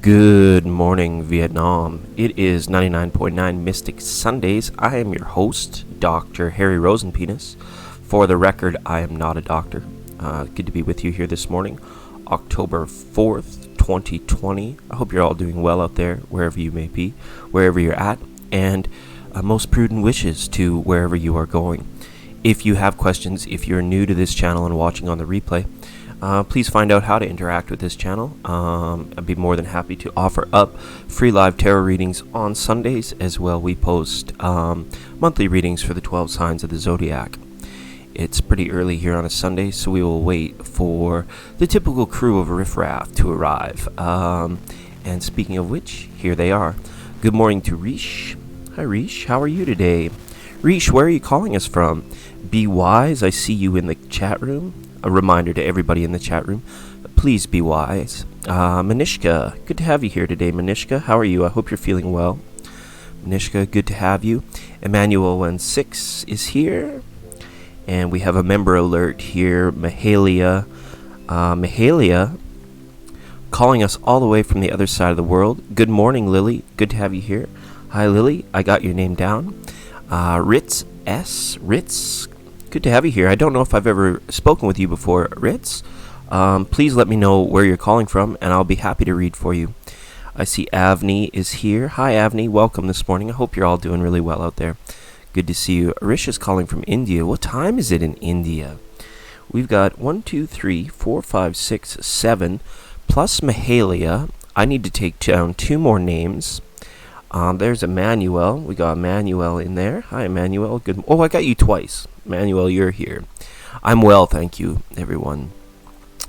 Good morning, Vietnam. It is 99.9 Mystic Sundays. I am your host, Dr. Harry Rosenpenis. For the record, I am not a doctor. Good to be with you here this morning, October 4th, 2020. I hope you're all doing well out there, wherever you may be, wherever you're at, and most prudent wishes to wherever you are going. If you have questions, if you're new to this channel and watching on the replay, please find out how to interact with this channel. I'd be more than happy to offer up free live tarot readings on Sundays as well. We post monthly readings for the 12 signs of the zodiac. It's pretty early here on a Sunday, so we will wait for the typical crew of riffraff to arrive. And speaking of which, here they are. Good morning to Rish. Hi Rish, how are you today? Rish, where are you calling us from? Be wise, I see you in the chat room. A reminder to everybody in the chat room, please be wise. Manishka, good to have you here today, Manishka. How are you? I hope you're feeling well. Manishka, good to have you. Emmanuel 16 is here. And we have a member alert here, Mahalia. Mahalia, calling us all the way from the other side of the world. Good morning, Lily. Good to have you here. Hi, Lily. I got your name down. Ritz. Ritz. Good to have you here. I don't know if I've ever spoken with you before, Ritz. Please let me know where you're calling from, and I'll be happy to read for you. I see Avni is here. Hi, Avni. Welcome this morning. I hope you're all doing really well out there. Good to see you. Rish is calling from India. What time is it in India? We've got 1, 2, 3, 4, 5, 6, 7, plus Mahalia. I need to take down 2 more names. There's Emmanuel. We got Emmanuel in there. Hi, Emmanuel. Good. Oh, I got you twice. Emmanuel, you're here. I'm well, thank you, everyone.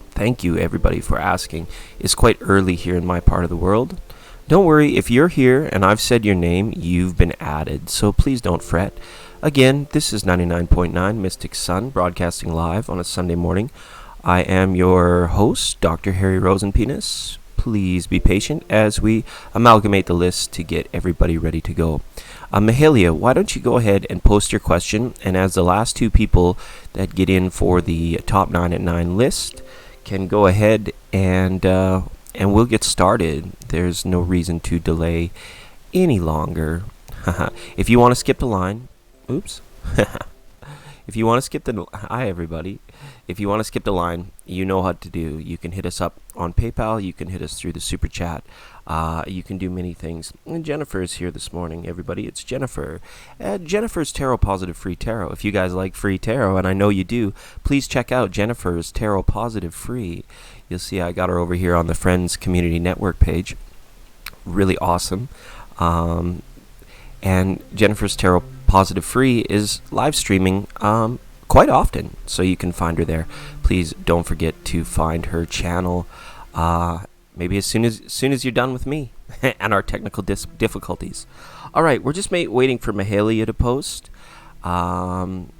Thank you, everybody, for asking. It's quite early here in my part of the world. Don't worry, if you're here and I've said your name, you've been added, so please don't fret. Again, this is 99.9 Mystic Sun, broadcasting live on a Sunday morning. I am your host, Dr. Harry Rosenpenis. Please be patient as we amalgamate the list to get everybody ready to go. Mahalia, why don't you go ahead and post your question, and as the last 2 people that get in for the top 9 at 9 list can go ahead and we'll get started. There's no reason to delay any longer. If you want to skip the line, oops. If you want to skip the hi everybody. If you want to skip the line, you know what to do. You can hit us up on PayPal. You can hit us through the super chat. You can do many things. And Jennifer is here this morning, everybody. It's Jennifer. Jennifer's Tarot Positive Free Tarot. If you guys like free tarot, and I know you do, please check out Jennifer's Tarot Positive Free. You'll see I got her over here on the Friends Community Network page. Really awesome. And Jennifer's Tarot Positive Free is live streaming quite often, so you can find her there. Please don't forget to find her channel maybe as soon as you're done with me and our technical difficulties. All right, we're just waiting for Mahalia to post, and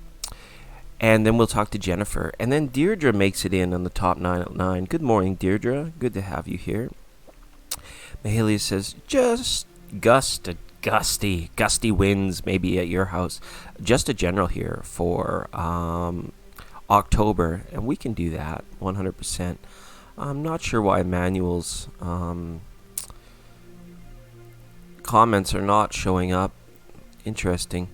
then we'll talk to Jennifer, and then Deirdre makes it in on the top 9 at 9. Good morning, Deirdre. Good to have you here. Mahalia says just gusty winds maybe at your house. Just a general here for October, and we can do that 100%. I'm not sure why Emmanuel's comments are not showing up. Interesting.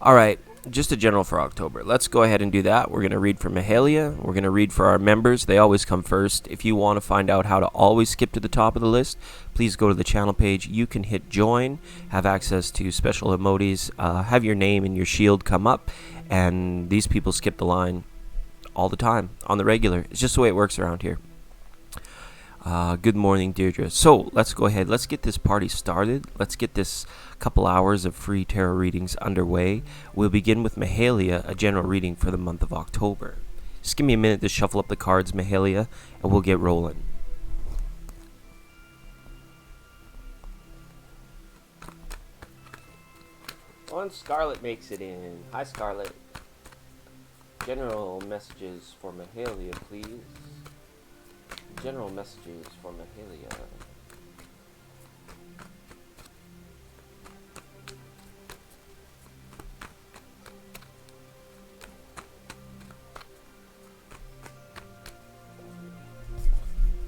All right, just a general for October. Let's go ahead and do that. We're going to read for Mahalia. We're going to read for our members. They always come first. If you want to find out how to always skip to the top of the list, please go to the channel page. You can hit join, have access to special emojis, have your name and your shield come up, and these people skip the line all the time on the regular. It's just the way it works around here. Good morning, Deirdre. So let's go ahead. Let's get this party started. Let's get this couple hours of free tarot readings underway. We'll begin with Mahalia, a general reading for the month of October. Just give me a minute to shuffle up the cards, Mahalia, and we'll get rolling. One Scarlet makes it in. Hi, Scarlet. General messages for Mahalia, please. General messages for Mahalia.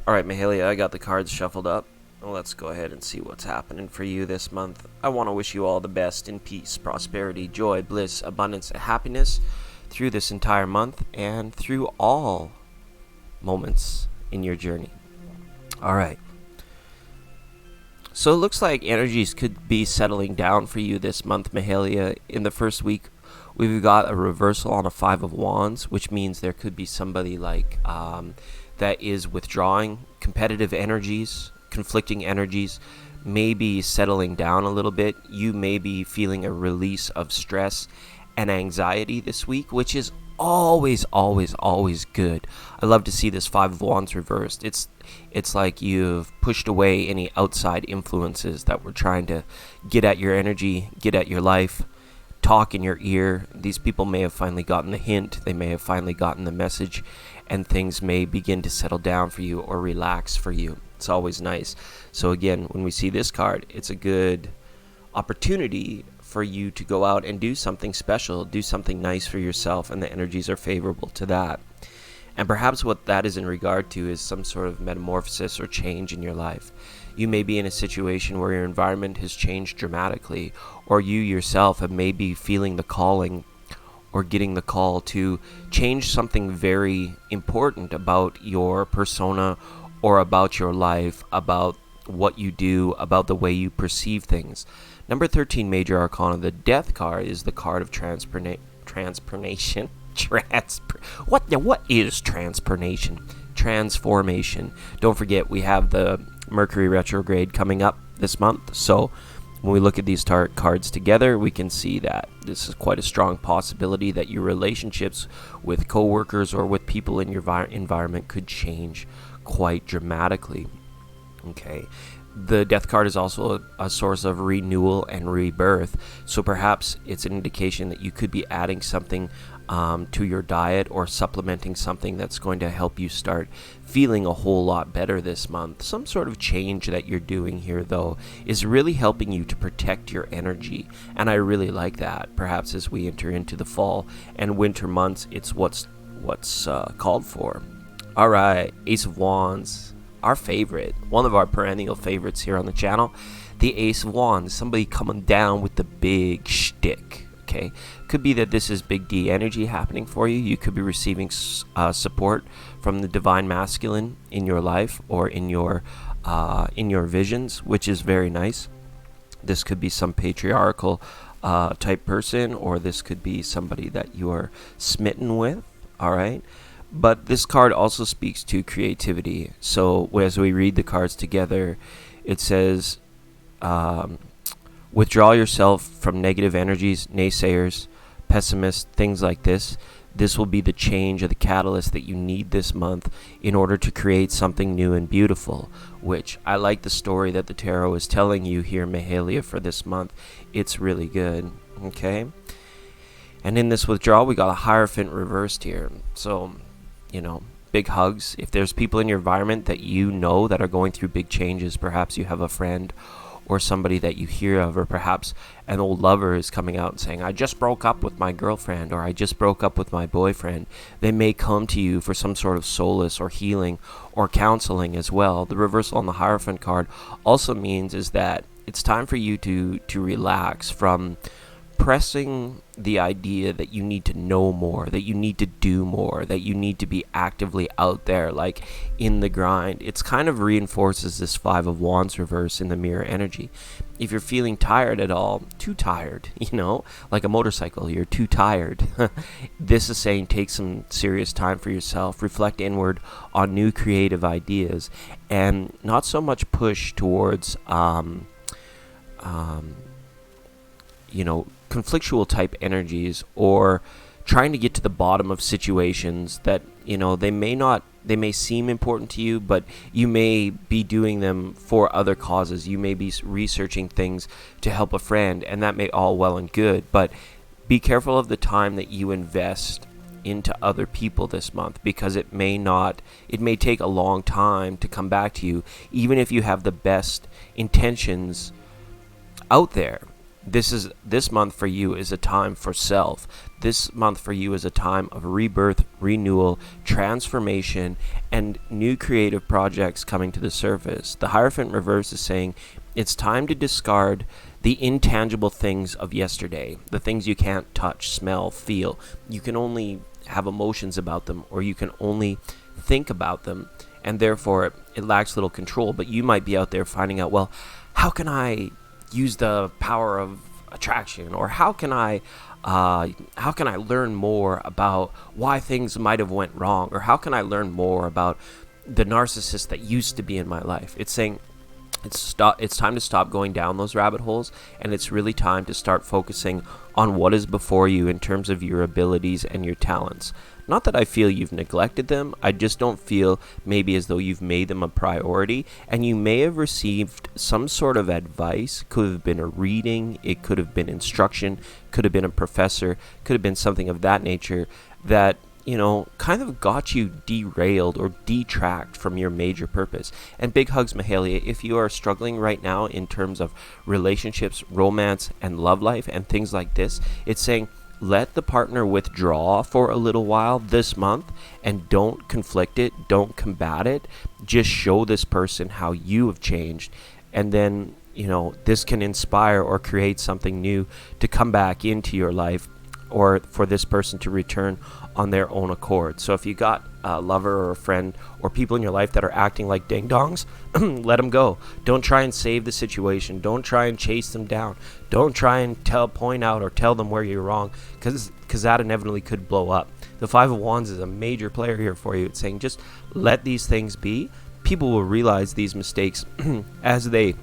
Alright, Mahalia, I got the cards shuffled up. Let's go ahead and see what's happening for you this month. I want to wish you all the best in peace, prosperity, joy, bliss, abundance, and happiness through this entire month and through all moments in your journey. All right. So it looks like energies could be settling down for you this month, Mahalia. In the first week, we've got a reversal on a Five of Wands, which means there could be somebody like that is withdrawing. Competitive energies, conflicting energies, maybe settling down a little bit. You may be feeling a release of stress and anxiety this week, which is always good. I love to see this Five of Wands reversed. It's like you've pushed away any outside influences that were trying to get at your energy, get at your life, talk in your ear. These people may have finally gotten the hint. They may have finally gotten the message, and things may begin to settle down for you or relax for you. It's always nice. So again, when we see this card, it's a good opportunity for you to go out and do something special, do something nice for yourself, and the energies are favorable to that. And perhaps what that is in regard to is some sort of metamorphosis or change in your life. You may be in a situation where your environment has changed dramatically, or you yourself have maybe feeling the calling or getting the call to change something very important about your persona or about your life, about what you do, about the way you perceive things. Number 13 major arcana, the Death card, is the card of transformation. What is transformation? Don't forget, we have the Mercury retrograde coming up this month. So when we look at these cards together, we can see that this is quite a strong possibility that your relationships with coworkers or with people in your environment could change quite dramatically. Okay. The Death card is also a source of renewal and rebirth. So perhaps it's an indication that you could be adding something to your diet or supplementing something that's going to help you start feeling a whole lot better this month. Some sort of change that you're doing here, though, is really helping you to protect your energy. And I really like that. Perhaps as we enter into the fall and winter months, it's what's called for. All right, Ace of Wands. Our favorite, one of our perennial favorites here on the channel, the Ace of Wands, somebody coming down with the big shtick, okay? Could be that this is big D energy happening for you. You could be receiving support from the divine masculine in your life or in your visions, which is very nice. This could be some patriarchal type person, or this could be somebody that you are smitten with, all right? But this card also speaks to creativity. So as we read the cards together, it says, withdraw yourself from negative energies, naysayers, pessimists, things like this. This will be the change or the catalyst that you need this month in order to create something new and beautiful, which I like the story that the tarot is telling you here, Mahalia, for this month. It's really good, okay? And in this withdrawal, we got a Hierophant reversed here. So, big hugs. If there's people in your environment that you know that are going through big changes, perhaps you have a friend or somebody that you hear of, or perhaps an old lover is coming out and saying, I just broke up with my girlfriend, or I just broke up with my boyfriend. They may come to you for some sort of solace or healing or counseling as well. The reversal on the Hierophant card also means is that it's time for you to relax from pressing the idea that you need to know more, that you need to do more, that you need to be actively out there, like in the grind. It's kind of reinforces this Five of Wands reverse in the mirror energy. If you're feeling tired at all, too tired, like a motorcycle, you're too tired. This is saying take some serious time for yourself, reflect inward on new creative ideas, and not so much push towards conflictual type energies, or trying to get to the bottom of situations that they may seem important to you, but you may be doing them for other causes. You may be researching things to help a friend, and that may all well and good, but be careful of the time that you invest into other people this month, because it may take a long time to come back to you, even if you have the best intentions out there. this month for you is a time for self. This month for you is a time of rebirth, renewal, transformation, and new creative projects coming to the surface. The Hierophant reverse is saying it's time to discard the intangible things of yesterday, the things you can't touch, smell, feel. You can only have emotions about them, or you can only think about them, and therefore it lacks little control. But you might be out there finding out, well, how can I use the power of attraction, or how can I learn more about why things might have went wrong, or how can I learn more about the narcissist that used to be in my life? It's saying it's time to stop going down those rabbit holes, and it's really time to start focusing on what is before you in terms of your abilities and your talents. Not that I feel you've neglected them, I just don't feel maybe as though you've made them a priority, and you may have received some sort of advice. Could have been a reading, it could have been instruction, could have been a professor, could have been something of that nature that, kind of got you derailed or detract from your major purpose. And big hugs, Mahalia. If you are struggling right now in terms of relationships, romance, and love life, and things like this, it's saying, let the partner withdraw for a little while this month, and don't conflict it, don't combat it. Just show this person how you have changed, and then, this can inspire or create something new to come back into your life, or for this person to return on their own accord. So if you got a lover or a friend or people in your life that are acting like ding-dongs, let them go. Don't try and save the situation. Don't try and chase them down. Don't try and point out or tell them where you're wrong, because that inevitably could blow up. The Five of Wands is a major player here for you. It's saying just let these things be. People will realize these mistakes as they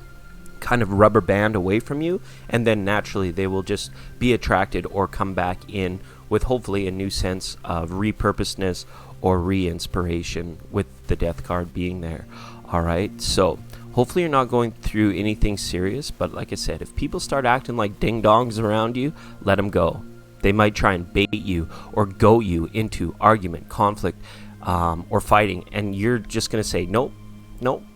kind of rubber band away from you, and then naturally they will just be attracted or come back in with hopefully a new sense of repurposedness or re-inspiration, with the Death card being there. All right, so hopefully you're not going through anything serious, but like I said, if people start acting like ding-dongs around you, let them go. They might try and bait you or goat you into argument, conflict, or fighting, and you're just going to say, nope,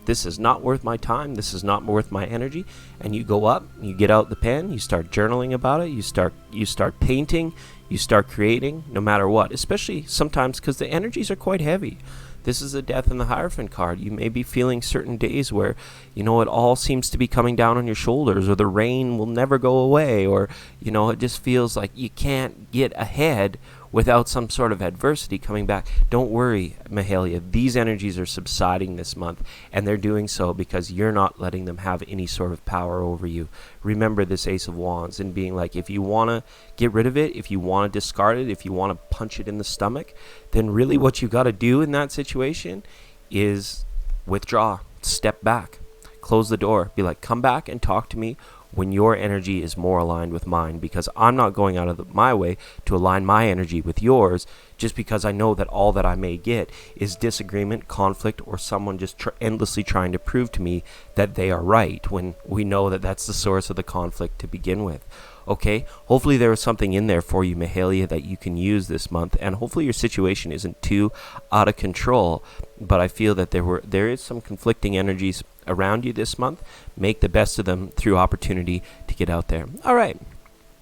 this is not worth my time, this is not worth my energy. And you go up, you get out the pen, you start journaling about it, you start painting, you start creating, no matter what, especially sometimes because the energies are quite heavy. This is the Death and the Hierophant card. You may be feeling certain days where, it all seems to be coming down on your shoulders, or the rain will never go away, or, it just feels like you can't get ahead without some sort of adversity coming back. Don't worry, Mahalia. These energies are subsiding this month, and they're doing so because you're not letting them have any sort of power over you. Remember this Ace of Wands, and being like, if you want to get rid of it, if you want to discard it, if you want to punch it in the stomach, then really what you got to do in that situation is withdraw, step back, close the door, be like, come back and talk to me when your energy is more aligned with mine, because I'm not going out of my way to align my energy with yours just because I know that all that I may get is disagreement, conflict, or someone just endlessly trying to prove to me that they are right, when we know that that's the source of the conflict to begin with. Okay, hopefully there is something in there for you, Mahalia, that you can use this month, and hopefully your situation isn't too out of control. But I feel that there is some conflicting energies around you this month. Make the best of them through opportunity to get out there. All right,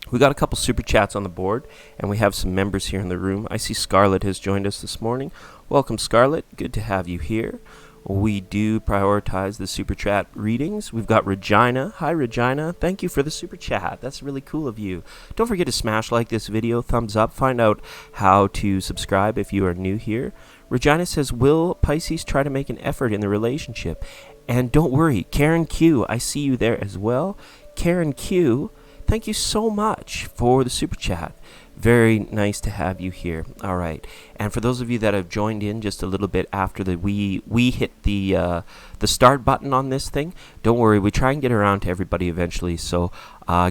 we got a couple super chats on the board, and we have some members here in the room. I see Scarlett has joined us this morning. Welcome, Scarlett. Good to have you here. We do prioritize the super chat readings. We've got Regina. Hi, Regina. Thank you for the super chat. That's really cool of you. Don't forget to smash like this video, thumbs up. Find out how to subscribe if you are new here. Regina says, will Pisces try to make an effort in the relationship? And don't worry, Karen Q, I see you there as well. Karen Q, thank you so much for the super chat. Very nice to have you here. All right, and for those of you that have joined in just a little bit after we hit the start button on this thing, don't worry, we try and get around to everybody eventually. So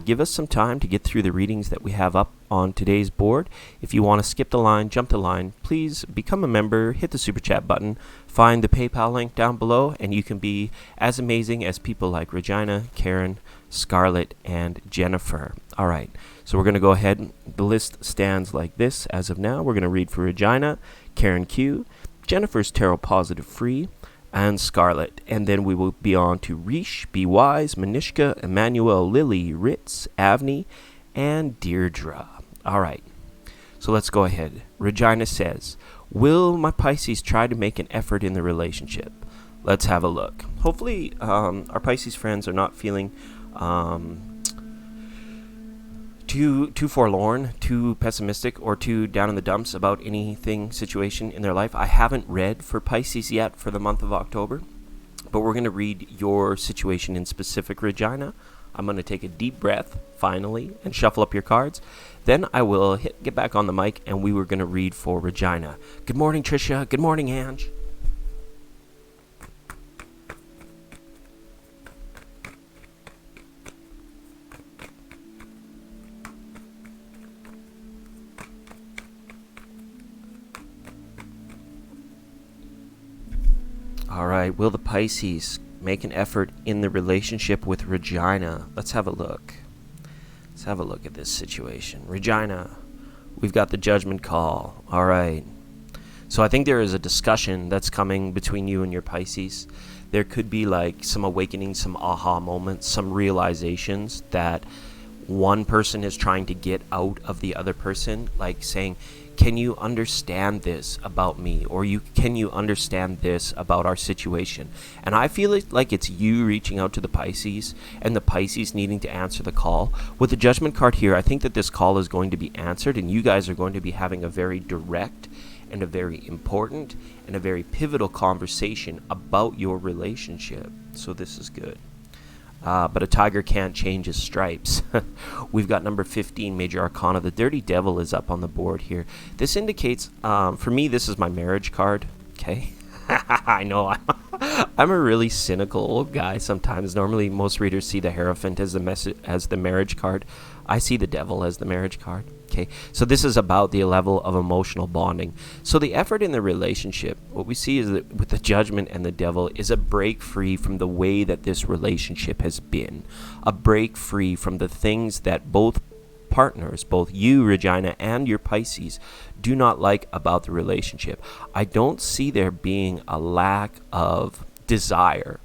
give us some time to get through the readings that we have up on today's board. If you want to skip the line, jump the line, please become a member, hit the super chat button, find the PayPal link down below, and you can be as amazing as people like Regina, Karen, Scarlett, and Jennifer. All right, so we're going to go ahead. The list stands like this as of now. We're going to read for Regina, Karen Q, Jennifer's Tarot Positive Free, and Scarlet. And then we will be on to Rish, Be Wise, Manishka, Emmanuel, Lily, Ritz, Avni, and Deirdre. All right, so let's go ahead. Regina says, will my Pisces try to make an effort in the relationship? Let's have a look. Hopefully our Pisces friends are not feeling too forlorn, too pessimistic, or too down in the dumps about anything situation in their life. I haven't read for Pisces yet for the month of October, but we're going to read your situation in specific, Regina. I'm going to take a deep breath, finally, and shuffle up your cards. Then I will get back on the mic, and we were going to read for Regina. Good morning, Trisha. Good morning, Ange. All right, will the Pisces make an effort in the relationship with Regina? Let's have a look. Let's have a look at this situation. Regina, we've got the judgment call. All right. So I think there is a discussion that's coming between you and your Pisces. There could be like some awakening, some aha moments, some realizations that one person is trying to get out of the other person, like saying, can you understand this about me? Or can you understand this about our situation? And I feel like it's you reaching out to the Pisces and the Pisces needing to answer the call. With the judgment card here, I think that this call is going to be answered, and you guys are going to be having a very direct and a very important and a very pivotal conversation about your relationship. So this is good. But a tiger can't change his stripes. We've got number 15, Major Arcana. The Dirty Devil is up on the board here. This indicates, for me, this is my marriage card. Okay. I know I'm a really cynical old guy sometimes. Normally, most readers see the Hierophant as the marriage card. I see the Devil as the marriage card. Okay, so this is about the level of emotional bonding. So the effort in the relationship, what we see is that with the Judgment and the Devil, is a break free from the way that this relationship has been. A break free from the things that both partners, both you, Regina, and your Pisces, do not like about the relationship. I don't see there being a lack of desire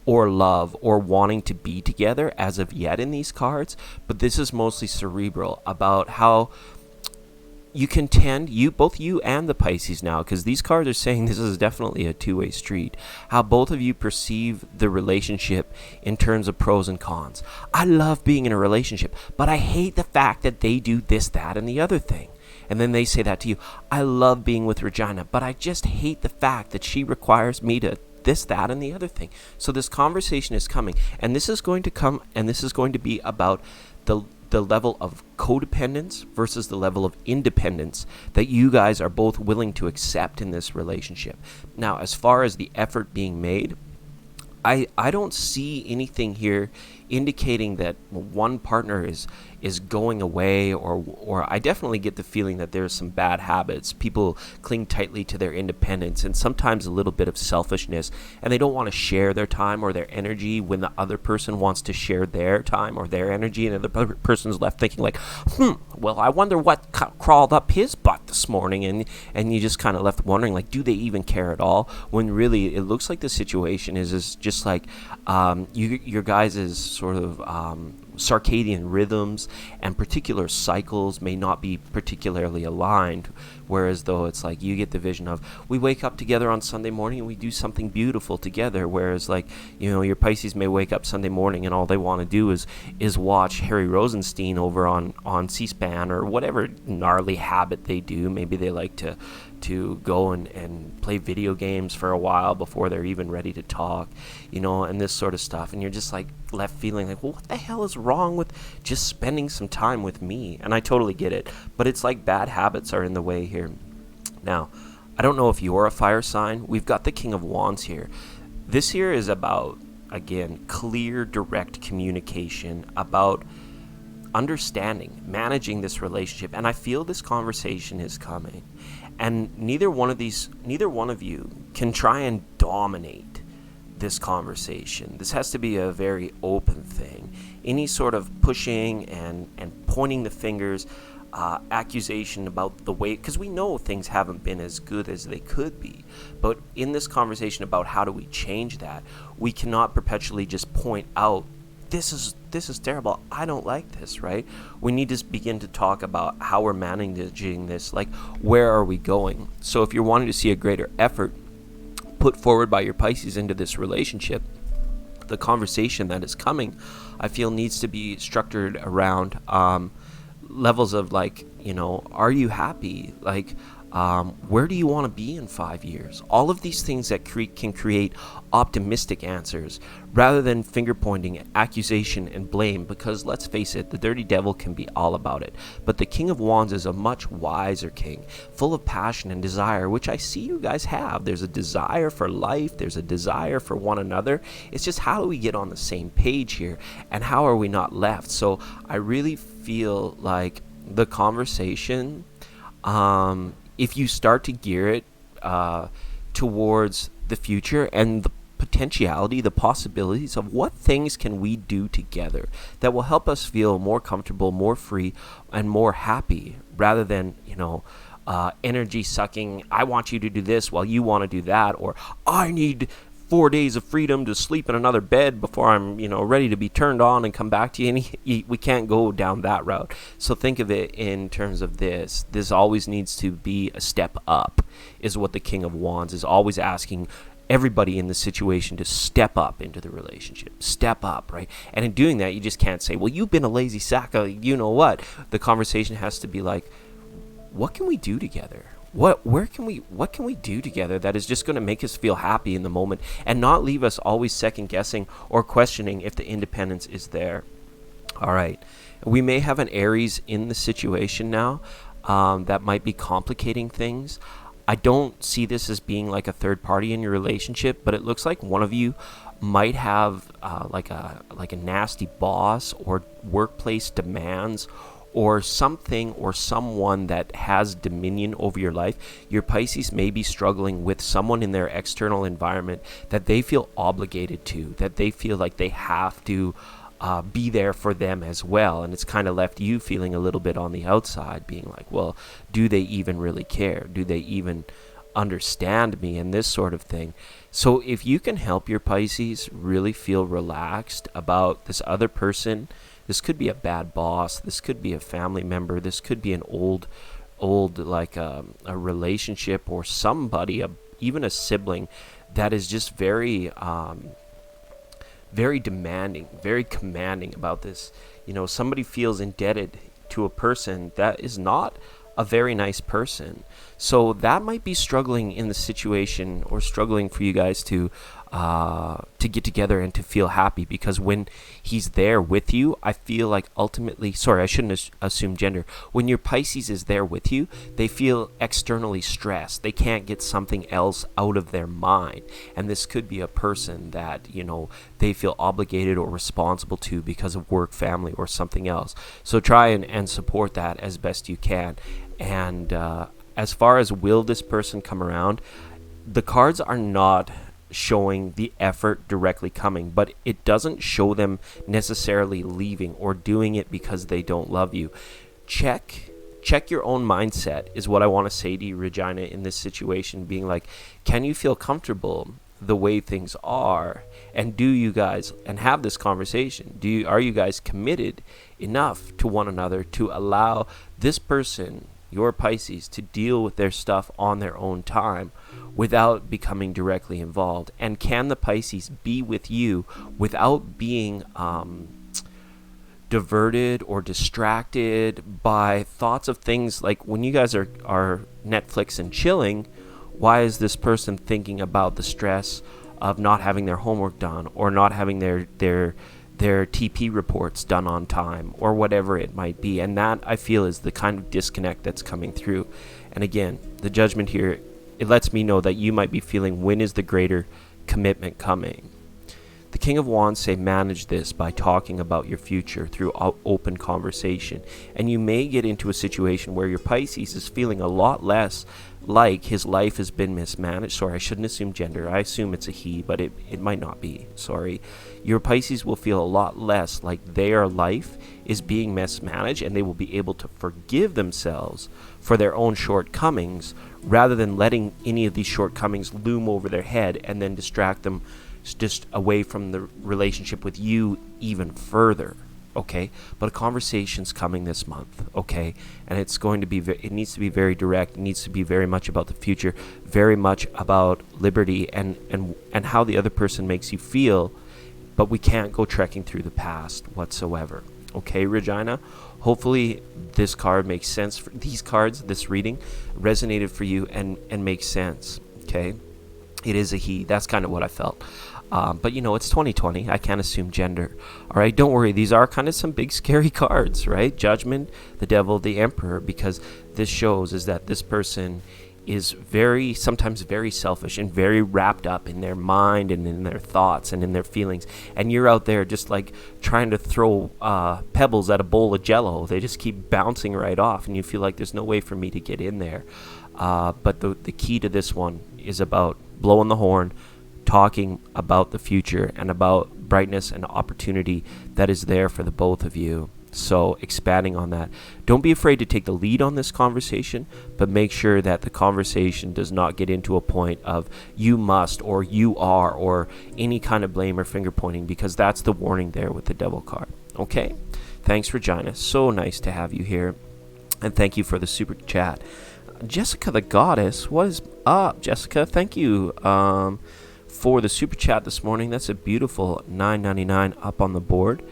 or love or wanting to be together as of yet in these cards, but this is mostly cerebral about how you contend, both you and the Pisces now, because these cards are saying this is definitely a two-way street, how both of you perceive the relationship in terms of pros and cons. I love being in a relationship, but I hate the fact that they do this, that, and the other thing. And then they say that to you. I love being with Regina, but I just hate the fact that she requires me to this, that, and the other thing. So this conversation is coming, and this is going to come, and this is going to be about the level of codependence versus the level of independence that you guys are both willing to accept in this relationship. Now, as far as the effort being made, I don't see anything here indicating that one partner is going away, or I definitely get the feeling that there's some bad habits. People cling tightly to their independence and sometimes a little bit of selfishness, and they don't want to share their time or their energy when the other person wants to share their time or their energy, and the other person's left thinking like, well, I wonder what crawled up his butt this morning, and you just kind of left wondering, like, do they even care at all? When really it looks like the situation is just like your guys' sort of circadian rhythms and particular cycles may not be particularly aligned, whereas though it's like you get the vision of we wake up together on Sunday morning and we do something beautiful together, whereas like, you know, your Pisces may wake up Sunday morning and all they want to do is watch Harry Rosenstein over on C-SPAN or whatever gnarly habit they do. Maybe they like to go and play video games for a while before they're even ready to talk, you know, and this sort of stuff. And you're just like left feeling like, well, what the hell is wrong with just spending some time with me? And I totally get it, but it's like bad habits are in the way here. Now, I don't know if you're a fire sign. We've got the King of Wands here. This here is about, again, clear, direct communication, about understanding, managing this relationship. And I feel this conversation is coming. And neither one of you can try and dominate this conversation. This has to be a very open thing. Any sort of pushing and pointing the fingers, accusation about the way, because we know things haven't been as good as they could be. But in this conversation about how do we change that, we cannot perpetually just point out, this is terrible, I don't like this, right? We need to begin to talk about how we're managing this, like where are we going? So if you're wanting to see a greater effort put forward by your Pisces into this relationship, the conversation that is coming, I feel, needs to be structured around levels of, like, are you happy? Like, where do you want to be in 5 years? All of these things that can create optimistic answers rather than finger pointing, accusation, and blame, because let's face it, the dirty devil can be all about it. But the King of Wands is a much wiser king, full of passion and desire, which I see you guys have. There's a desire for life, there's a desire for one another. It's just, how do we get on the same page here, and how are we not left? So I really feel like the conversation, if you start to gear it towards the future and the potentiality, the possibilities of what things can we do together that will help us feel more comfortable, more free, and more happy, rather than, energy sucking, I want you to do this while you want to do that, or I need 4 days of freedom to sleep in another bed before I'm, ready to be turned on and come back to you. And we can't go down that route. So think of it in terms of this. This always needs to be a step up, is what the King of Wands is always asking everybody in the situation to step up into the relationship. Step up, right? And in doing that, you just can't say, well, you've been a lazy sack of you know what. The conversation has to be like, what can we do together? What can we do together that is just going to make us feel happy in the moment and not leave us always second guessing or questioning if the independence is there? All right. We may have an Aries in the situation now that might be complicating things. I don't see this as being like a third party in your relationship, but it looks like one of you might have like a nasty boss or workplace demands, or something or someone that has dominion over your life. Your Pisces may be struggling with someone in their external environment that they feel obligated to, that they feel like they have to be there for them as well. And it's kind of left you feeling a little bit on the outside, being like, well, do they even really care? Do they even understand me? And this sort of thing. So if you can help your Pisces really feel relaxed about this other person, this could be a bad boss, this could be a family member, this could be an old like a relationship, or somebody, even a sibling that is just very very demanding, very commanding about this. Somebody feels indebted to a person that is not a very nice person. So that might be struggling in the situation, or struggling for you guys to get together and to feel happy, because when he's there with you, I feel like ultimately, sorry, I shouldn't assume gender. When your Pisces is there with you, they feel externally stressed. They can't get something else out of their mind. And this could be a person that, they feel obligated or responsible to because of work, family, or something else. So try and support that as best you can. And as far as will this person come around, the cards are not showing the effort directly coming, but it doesn't show them necessarily leaving or doing it because they don't love you. Check your own mindset is what I want to say to you, Regina, in this situation, being like, can you feel comfortable the way things are? And do you guys, and have this conversation, are you guys committed enough to one another to allow this person, your Pisces, to deal with their stuff on their own time without becoming directly involved? And can the Pisces be with you without being diverted or distracted by thoughts of things like, when you guys are Netflix and chilling, why is this person thinking about the stress of not having their homework done, or not having their TP reports done on time, or whatever it might be? And that, I feel, is the kind of disconnect that's coming through. And again, the judgment here, it lets me know that you might be feeling, when is the greater commitment coming? The King of Wands say manage this by talking about your future through open conversation. And you may get into a situation where your Pisces is feeling a lot less like his life has been mismanaged. Sorry, I shouldn't assume gender. I assume it's a he, but it might not be. Sorry. Your Pisces will feel a lot less like their life is being mismanaged, and they will be able to forgive themselves for their own shortcomings rather than letting any of these shortcomings loom over their head and then distract them just away from the relationship with you even further. Okay, but a conversation's coming this month, okay, and it's going to be it needs to be very direct. It needs to be very much about the future, very much about liberty and how the other person makes you feel, but we can't go trekking through the past whatsoever. Okay, Regina, hopefully this card makes sense for these cards. This reading resonated for you and makes sense. Okay, it is a he. That's kind of what I felt. But it's 2020. I can't assume gender. All right, don't worry. These are kind of some big scary cards, right? Judgment, the devil, the emperor, because this shows is that this person is sometimes very selfish and very wrapped up in their mind and in their thoughts and in their feelings. And you're out there just like trying to throw pebbles at a bowl of Jello. They just keep bouncing right off, and you feel like there's no way for me to get in there. But the key to this one is about blowing the horn, talking about the future and about brightness and opportunity that is there for the both of you. So expanding on that, don't be afraid to take the lead on this conversation, but make sure that the conversation does not get into a point of you must or you are or any kind of blame or finger pointing, because that's the warning there with the devil card. Okay, thanks, Regina. So nice to have you here, and thank you for the super chat. Jessica the Goddess, what is up, Jessica? Thank you for the super chat this morning. That's a beautiful $9.99 up on the board.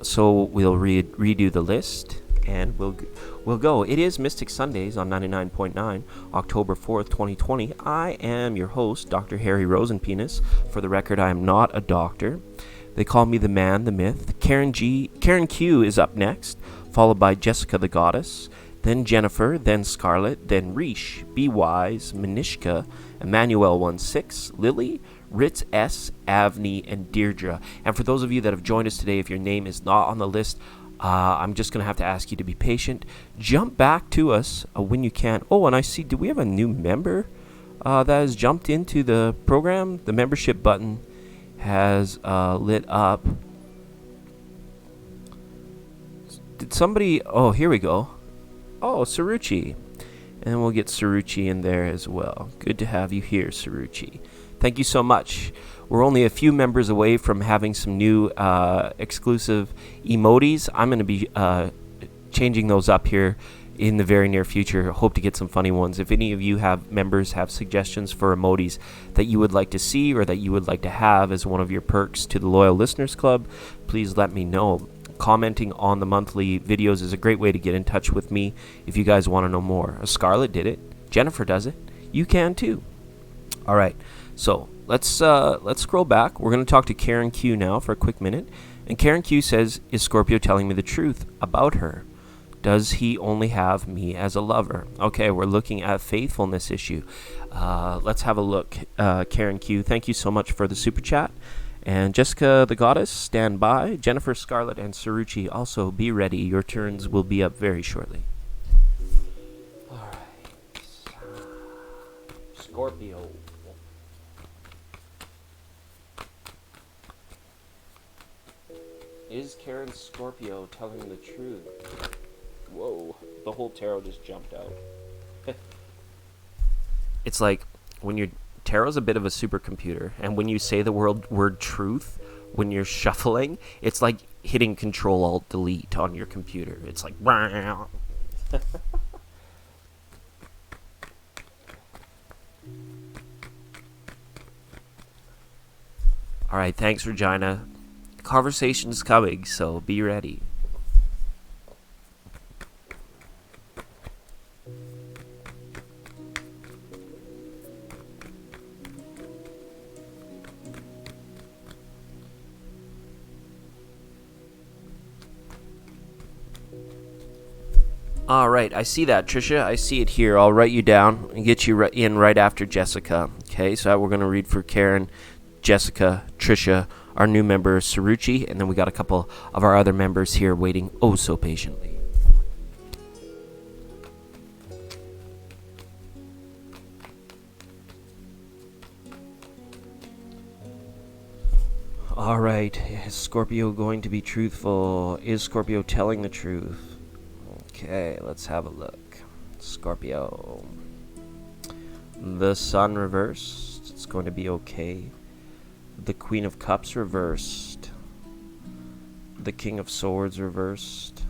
So we'll redo the list, and we'll go. It is Mystic Sundays on 99.9, October 4th, 2020. I am your host, Dr. Harry Rosenpenis. For the record, I am not a doctor. They call me the man, the myth. Karen Q is up next, followed by Jessica the Goddess, then Jennifer, then Scarlett, then Rish, Be Wise, Manishka, Emmanuel 16, Lily, Ritz S, Avni, and Deirdre. And for those of you that have joined us today, if your name is not on the list, I'm just going to have to ask you to be patient. Jump back to us when you can. Oh, and I see, do we have a new member that has jumped into the program? The membership button has lit up. Did somebody... Oh, here we go. Oh, Saruchi. And we'll get Saruchi in there as well. Good to have you here, Saruchi. Thank you so much. We're only a few members away from having some new exclusive emojis. I'm going to be changing those up here in the very near future. Hope to get some funny ones. If any of you members have suggestions for emojis that you would like to see or that you would like to have as one of your perks to the Loyal Listeners Club, please let me know. Commenting on the monthly videos is a great way to get in touch with me if you guys want to know more. Scarlett did it. Jennifer does it. You can too. All right. So let's scroll back. We're going to talk to Karen Q now for a quick minute. And Karen Q says, is Scorpio telling me the truth about her? Does he only have me as a lover? Okay, we're looking at faithfulness issue. Let's have a look. Karen Q, thank you so much for the super chat. And Jessica the Goddess, stand by. Jennifer, Scarlett, and Saruchi, also be ready. Your turns will be up very shortly. All right. Scorpio. Is Karen Scorpio telling the truth? Whoa, the whole tarot just jumped out. It's like when you're... Tarot's a bit of a supercomputer, and when you say the word truth, when you're shuffling, it's like hitting Control-Alt-Delete on your computer. It's like... All right, thanks, Regina. Conversation's coming, so be ready. All right, I see that, Trisha. I see it here. I'll write you down and get you in right after Jessica. Okay, so we're going to read for Karen, Jessica, Trisha, our new member, Saruchi, and then we got a couple of our other members here waiting oh so patiently. All right, is Scorpio going to be truthful? Is Scorpio telling the truth? Okay, let's have a look. Scorpio. The Sun reversed. It's going to be okay. The Queen of Cups reversed. The King of Swords reversed.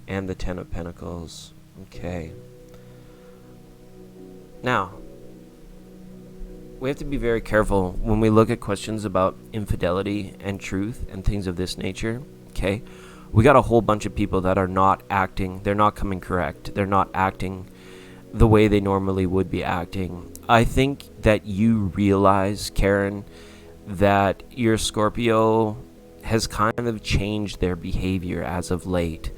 And the Ten of Pentacles. Okay. Now, we have to be very careful when we look at questions about infidelity and truth and things of this nature. Okay, we got a whole bunch of people that are not acting. They're not coming correct. They're not acting the way they normally would be acting. I think that you realize, Karen, that your Scorpio has kind of changed their behavior as of late.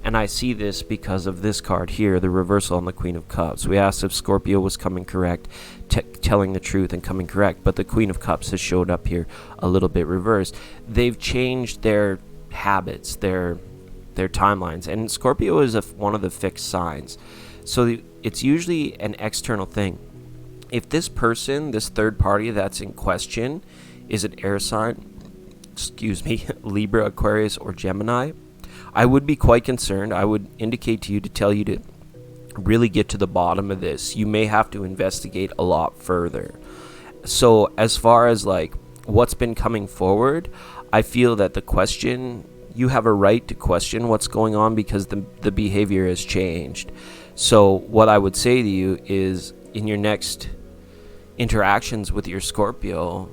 And I see this because of this card here, the reversal on the Queen of Cups. We asked if Scorpio was coming correct, telling the truth and coming correct, but the Queen of Cups has showed up here a little bit reversed. They've changed their habits, their timelines, and Scorpio is one of the fixed signs. So it's usually an external thing. If this person, this third party that's in question, is an air sign, Libra, Aquarius, or Gemini, I would be quite concerned. I would indicate to you to tell you to really get to the bottom of this. You may have to investigate a lot further. So as far as like what's been coming forward, I feel that the question, you have a right to question what's going on because the behavior has changed. So what I would say to you is in your next interactions with your Scorpio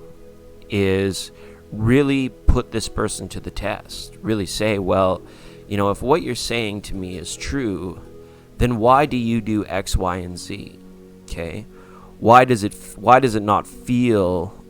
is really put this person to the test. Really say, well, if what you're saying to me is true, then why do you do X, Y, and Z? Okay? Why does it not feel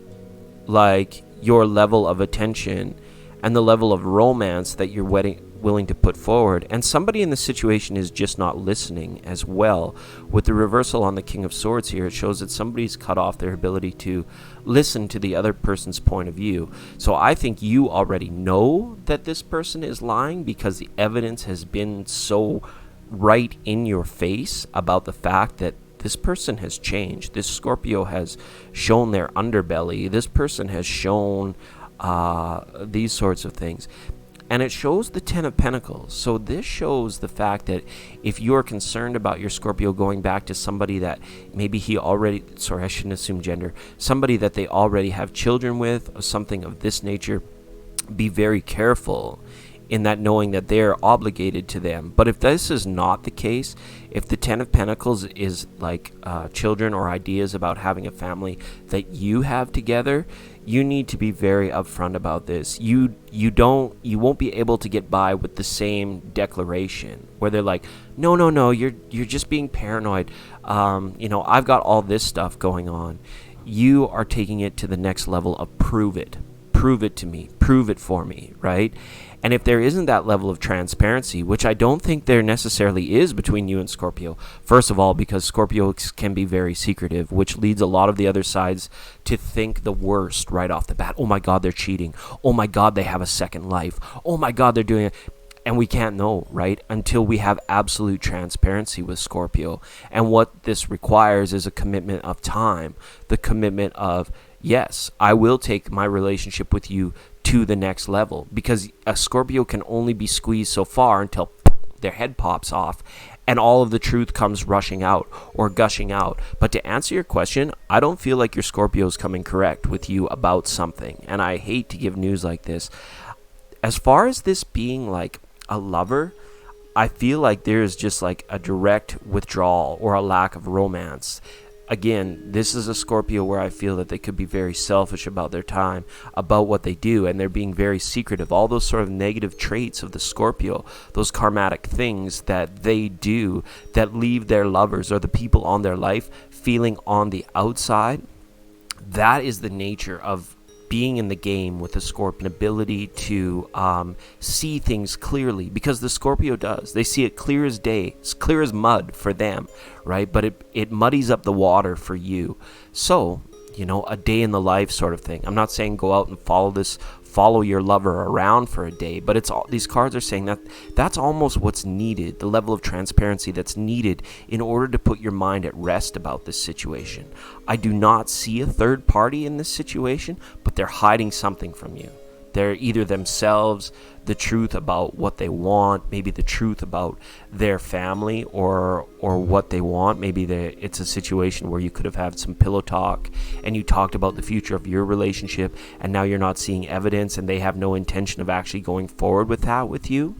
like your level of attention and the level of romance that you're willing to put forward? And somebody in the situation is just not listening as well. With the reversal on the King of Swords here, it shows that somebody's cut off their ability to listen to the other person's point of view. So I think you already know that this person is lying because the evidence has been so right in your face about the fact that this person has changed. This Scorpio has shown their underbelly. This person has shown these sorts of things. And it shows the Ten of Pentacles. So this shows the fact that if you're concerned about your Scorpio going back to somebody that maybe I shouldn't assume gender, somebody that they already have children with, or something of this nature, be very careful in that, knowing that they're obligated to them. But if this is not the case, if the Ten of Pentacles is like children or ideas about having a family that you have together, you need to be very upfront about this. You won't be able to get by with the same declaration where they're like, no, you're just being paranoid. I've got all this stuff going on. You are taking it to the next level of prove it to me, prove it for me, right? And if there isn't that level of transparency, which I don't think there necessarily is between you and Scorpio, first of all, because Scorpio can be very secretive, which leads a lot of the other sides to think the worst right off the bat. Oh my God, they're cheating. Oh my God, they have a second life. Oh my God, they're doing it. And we can't know, right, until we have absolute transparency with Scorpio. And what this requires is a commitment of time, the commitment of, yes, I will take my relationship with you to the next level, because a Scorpio can only be squeezed so far until their head pops off and all of the truth comes rushing out or gushing out. But to answer your question, I don't feel like your Scorpio is coming correct with you about something, and I hate to give news like this. As far as this being like a lover, I feel like there is just like a direct withdrawal or a lack of romance. Again, this is a Scorpio where I feel that they could be very selfish about their time, about what they do, and they're being very secretive. All those sort of negative traits of the Scorpio, those karmatic things that they do that leave their lovers or the people on their life feeling on the outside, that is the nature of being in the game with the Scorpion, ability to see things clearly, because the Scorpio does. They see it clear as day. It's clear as mud for them, right? But it muddies up the water for you. So, a day in the life sort of thing. I'm not saying go out and follow this follow your lover around for a day. But it's all, these cards are saying that that's almost what's needed, the level of transparency that's needed in order to put your mind at rest about this situation. I do not see a third party in this situation, but they're hiding something from you. They're either themselves, the truth about what they want, maybe the truth about their family or what they want. Maybe it's a situation where you could have had some pillow talk and you talked about the future of your relationship, and now you're not seeing evidence and they have no intention of actually going forward with that with you.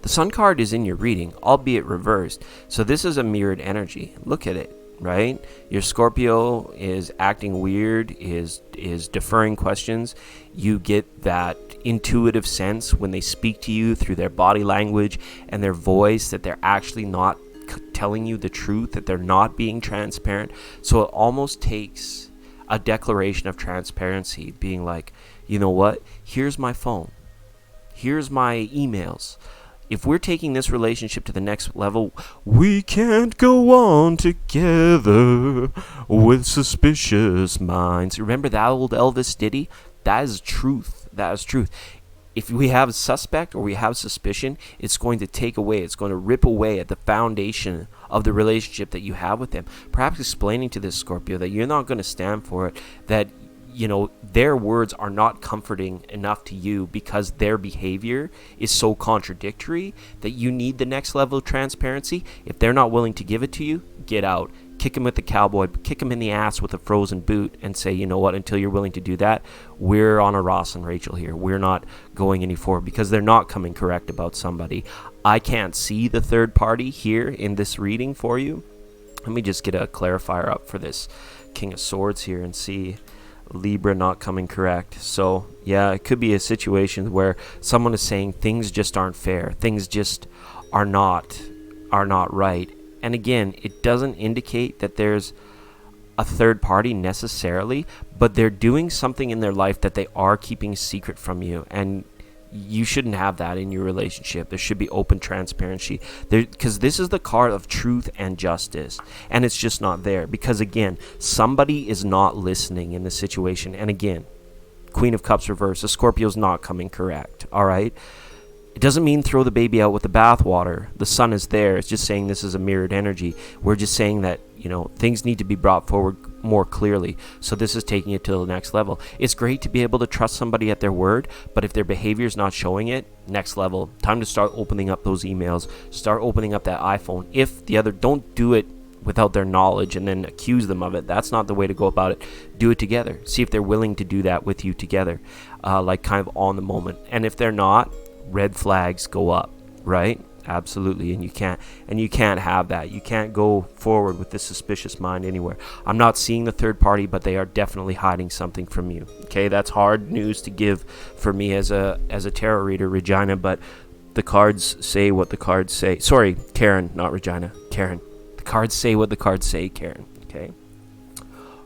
The Sun card is in your reading, albeit reversed. So this is a mirrored energy. Look at it. Right? Your Scorpio is acting weird, is deferring questions. You get that intuitive sense when they speak to you through their body language and their voice that they're actually not telling you the truth, that they're not being transparent. So it almost takes a declaration of transparency, being like, you know what? Here's my phone. Here's my emails. If we're taking this relationship to the next level, we can't go on together with suspicious minds. Remember that old Elvis ditty? That is truth. That is truth. If we have a suspect or we have suspicion, it's going to take away, it's going to rip away at the foundation of the relationship that you have with them. Perhaps explaining to this Scorpio that you're not going to stand for it, that their words are not comforting enough to you because their behavior is so contradictory that you need the next level of transparency. If they're not willing to give it to you, get out. Kick him with the cowboy, kick him in the ass with a frozen boot and say, you know what, until you're willing to do that, we're on a Ross and Rachel here. We're not going any forward because they're not coming correct about somebody. I can't see the third party here in this reading for you. Let me just get a clarifier up for this King of Swords here and see. Libra not coming correct. So yeah, it could be a situation where someone is saying things just aren't fair, things just are not right. And again, it doesn't indicate that there's a third party necessarily, but they're doing something in their life that they are keeping secret from you, and you shouldn't have that in your relationship. There should be open transparency there, because this is the card of truth and justice, and it's just not there because, again, somebody is not listening in this situation. And again, Queen of Cups reversed, the Scorpio's not coming correct. All right, it doesn't mean throw the baby out with the bathwater. The Sun is there. It's just saying this is a mirrored energy. We're just saying that things need to be brought forward more clearly. So this is taking it to the next level. It's great to be able to trust somebody at their word, but if their behavior is not showing it, next level. Time to start opening up those emails. Start opening up that iPhone. If the other, don't do it without their knowledge and then accuse them of it. That's not the way to go about it. Do it together. See if they're willing to do that with you together, like kind of on the moment. And if they're not, red flags go up, right? Absolutely. And you can't have that. You can't go forward with this suspicious mind anywhere. I'm not seeing the third party, but they are definitely hiding something from you. Okay, that's hard news to give for me as a tarot reader, Regina, but the cards say what the cards say. Sorry, Karen, not Regina. Karen. The cards say what the cards say, Karen. Okay.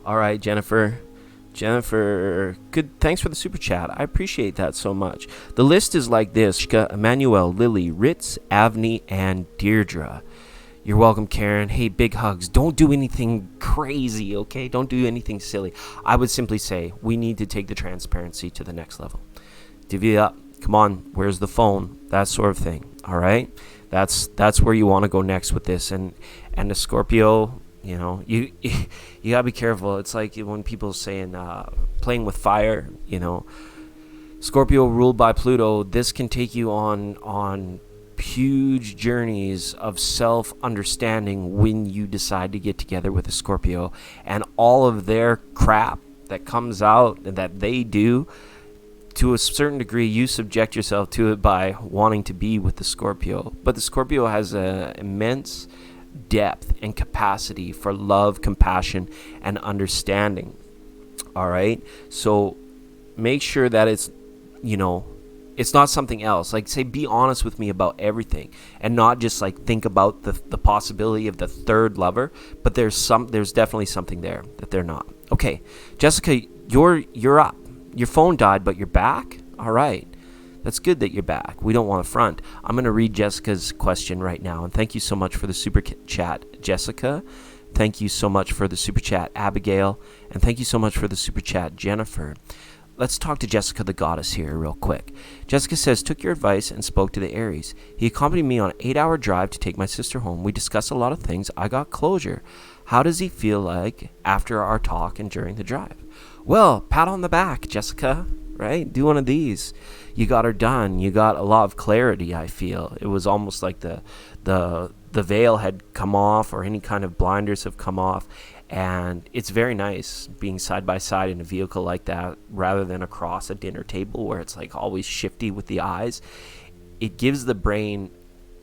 All right, Jennifer, good. Thanks for the super chat. I appreciate that so much. The list is like this: Emmanuel, Lily, Ritz, Avni, and Deirdre. You're welcome, Karen. Hey, big hugs. Don't do anything crazy, okay? Don't do anything silly. I would simply say we need to take the transparency to the next level. Divvy up. Come on, where's the phone? That sort of thing. All right? That's where you want to go next with this. And the Scorpio, you gotta be careful. It's like when people saying playing with fire. Scorpio ruled by Pluto. This can take you on huge journeys of self-understanding when you decide to get together with a Scorpio, and all of their crap that comes out and that they do. To a certain degree, you subject yourself to it by wanting to be with the Scorpio. But the Scorpio has an immense depth and capacity for love, compassion, and understanding. All right? So make sure that it's not something else. Like, say, be honest with me about everything, and not just like think about the possibility of the third lover. But there's definitely something there that they're not. Okay, Jessica, you're up. Your phone died, but you're back? All right. That's good that you're back. We don't want to front. I'm going to read Jessica's question right now. And thank you so much for the super chat, Jessica. Thank you so much for the super chat, Abigail. And thank you so much for the super chat, Jennifer. let's talk to Jessica the goddess here real quick. Jessica says, took your advice and spoke to the Aries. He accompanied me on an 8-hour drive to take my sister home. We discussed a lot of things. I got closure. How does he feel like after our talk and during the drive? Well, pat on the back, Jessica, right? Do one of these. You got her done. You got a lot of clarity, I feel. It was almost like the veil had come off, or any kind of blinders have come off. And it's very nice being side by side in a vehicle like that, rather than across a dinner table where it's like always shifty with the eyes. It gives the brain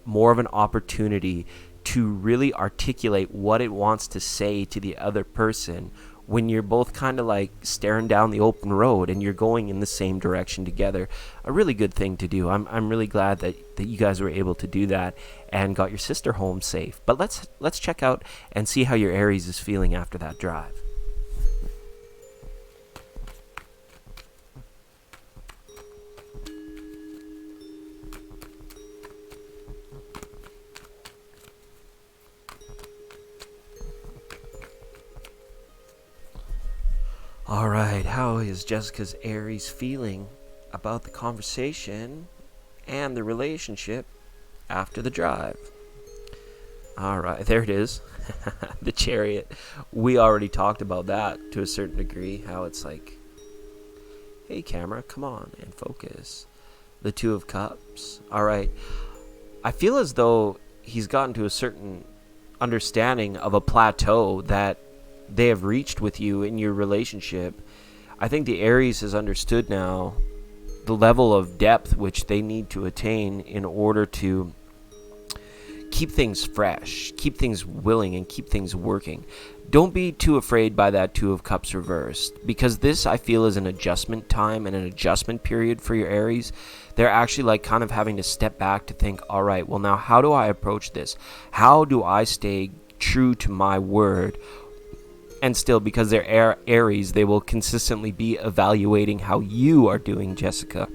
more of an opportunity to really articulate what it wants to say to the other person, when you're both kind of like staring down the open road and you're going in the same direction together. A really good thing to do. I'm really glad that you guys were able to do that and got your sister home safe. But let's check out and see how your Aries is feeling after that drive. All right, how is Jessica's Aries feeling about the conversation and the relationship after the drive? All right, there it is. The Chariot. We already talked about that to a certain degree, how it's like, hey, camera, come on and focus. The Two of Cups. All right. I feel as though he's gotten to a certain understanding of a plateau that they have reached with you in your relationship. I think the Aries has understood now the level of depth which they need to attain in order to keep things fresh, keep things willing, and keep things working. Don't be too afraid by that Two of Cups reversed, because this, I feel, is an adjustment time and an adjustment period for your Aries. They're actually like kind of having to step back to think, all right, well, now how do I approach this? How do I stay true to my word? And still, because they're Aries, they will consistently be evaluating how you are doing, Jessica.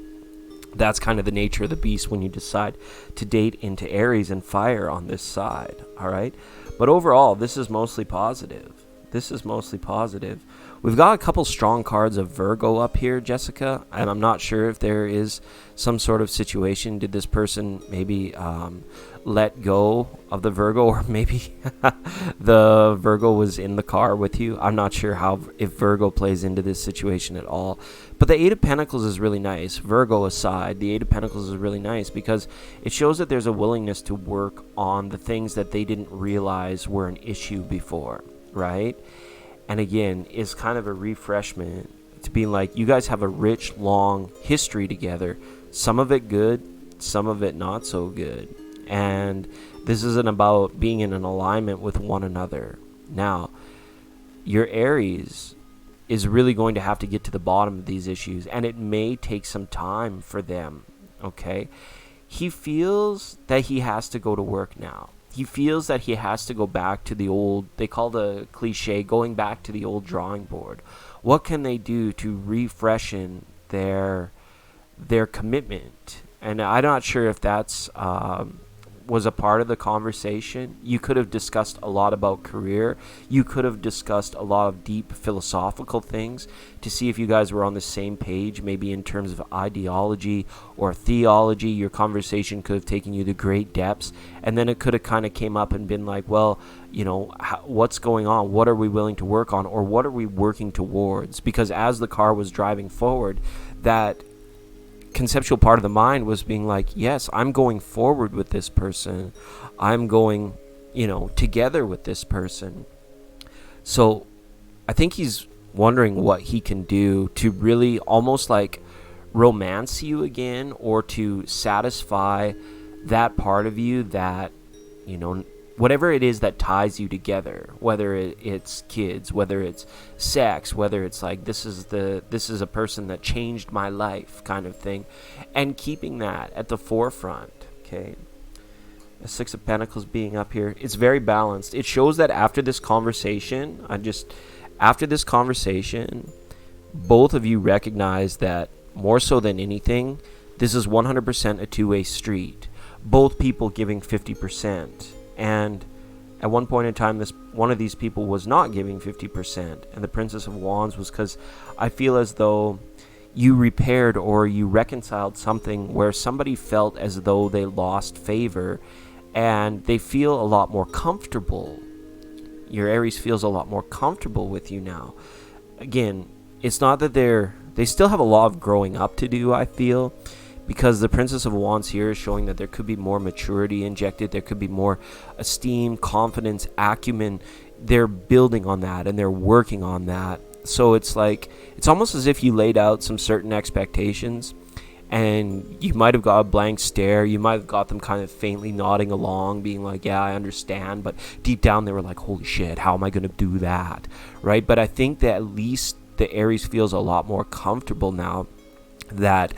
That's kind of the nature of the beast when you decide to date into Aries and fire on this side, all right? But overall, this is mostly positive. This is mostly positive. We've got a couple strong cards of Virgo up here, Jessica, and I'm not sure if there is some sort of situation. Did this person maybe let go of the Virgo, or maybe the Virgo was in the car with you? I'm not sure if Virgo plays into this situation at all. But the Eight of Pentacles is really nice. Virgo aside, the Eight of Pentacles is really nice because it shows that there's a willingness to work on the things that they didn't realize were an issue before, right? And again, it's kind of a refreshment to be like, you guys have a rich, long history together. Some of it good, some of it not so good. And this isn't about being in an alignment with one another. Now, your Aries is really going to have to get to the bottom of these issues, and it may take some time for them, okay? He feels that he has to go to work now. He feels that he has to go back to the old, they call the cliche, going back to the old drawing board. What can they do to refreshen their commitment? And I'm not sure if that's was a part of the conversation. You could have discussed a lot about career. You could have discussed a lot of deep philosophical things to see if you guys were on the same page, maybe in terms of ideology or theology. Your conversation could have taken you to great depths, and then it could have kind of came up and been like, well, you know, what's going on? What are we willing to work on? Or what are we working towards? Because as the car was driving forward, that conceptual part of the mind was being like, yes, I'm going forward with this person. I'm going, together with this person. So I think he's wondering what he can do to really almost like romance you again, or to satisfy that part of you that, whatever it is that ties you together, whether it's kids, whether it's sex, whether it's like this is a person that changed my life kind of thing, and keeping that at the forefront. Okay, the Six of Pentacles being up here, it's very balanced. It shows that after this conversation, both of you recognize that more so than anything, this is 100% a two-way street. Both people giving 50%. And at one point in time, one of these people was not giving 50%. And the Princess of Wands was because I feel as though you repaired or you reconciled something where somebody felt as though they lost favor, and they feel a lot more comfortable. Your Aries feels a lot more comfortable with you now. Again, it's not that they still have a lot of growing up to do, I feel, because the Princess of Wands here is showing that there could be more maturity injected. There could be more esteem, confidence, acumen. They're building on that and they're working on that. So it's like, it's almost as if you laid out some certain expectations and you might have got a blank stare. You might have got them kind of faintly nodding along, being like, yeah, I understand. But deep down they were like, holy shit, how am I going to do that? Right? But I think that at least the Aries feels a lot more comfortable now that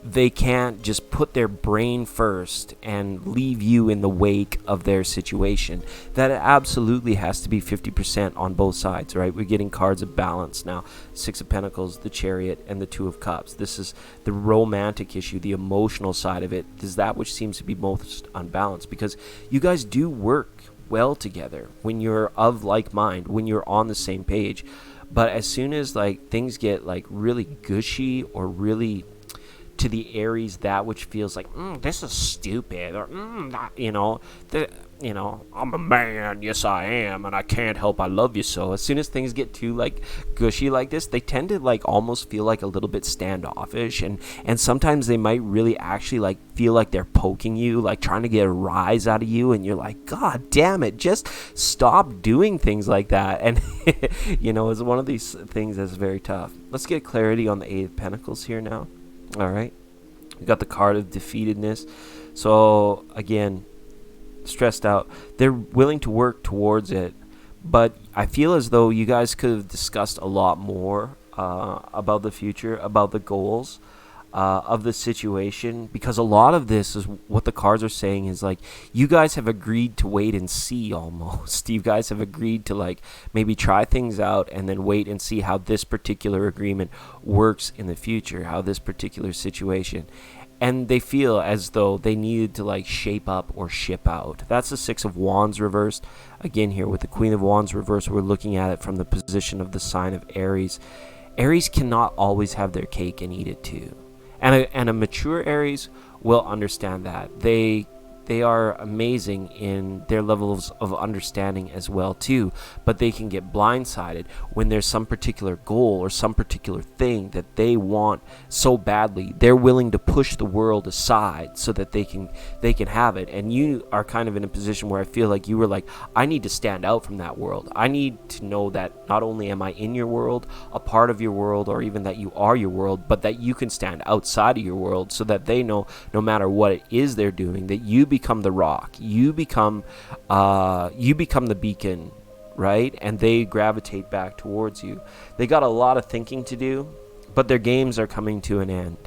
they can't just put their brain first and leave you in the wake of their situation. That absolutely has to be 50% on both sides, right? We're getting cards of balance now. Six of Pentacles, the Chariot, and the Two of Cups. This is the romantic issue, the emotional side of it. Is that which seems to be most unbalanced, because you guys do work well together when you're of like mind, when you're on the same page. But as soon as like things get like really gushy or really to the Aries, that which feels like, this is stupid, or I'm a man, yes I am, and I can't help I love you so. As soon as things get too like gushy like this, they tend to like almost feel like a little bit standoffish, and sometimes they might really actually like feel like they're poking you, like trying to get a rise out of you, and you're like, god damn it, just stop doing things like that. And it's one of these things that's very tough. Let's get clarity on the Eight of Pentacles here now. All right, we got the card of defeatedness. So again, stressed out. They're willing to work towards it, but I feel as though you guys could have discussed a lot more about the future, about the goals of the situation, because a lot of this is what the cards are saying is like, you guys have agreed to wait and see almost. You guys have agreed to like maybe try things out and then wait and see how this particular agreement works in the future, how this particular situation. And they feel as though they needed to like shape up or ship out. That's the Six of Wands reversed. Again, here with the Queen of Wands reversed, we're looking at it from the position of the sign of Aries. Aries cannot always have their cake and eat it too. And a mature Aries will understand that. They are amazing in their levels of understanding as well too, but they can get blindsided when there's some particular goal or some particular thing that they want so badly. They're willing to push the world aside so that they can have it. And you are kind of in a position where I feel like you were like, I need to stand out from that world. I need to know that not only am I in your world, a part of your world, or even that you are your world, but that you can stand outside of your world so that they know no matter what it is they're doing, that you become the rock, you become the beacon, right? And they gravitate back towards you. They got a lot of thinking to do, but their games are coming to an end.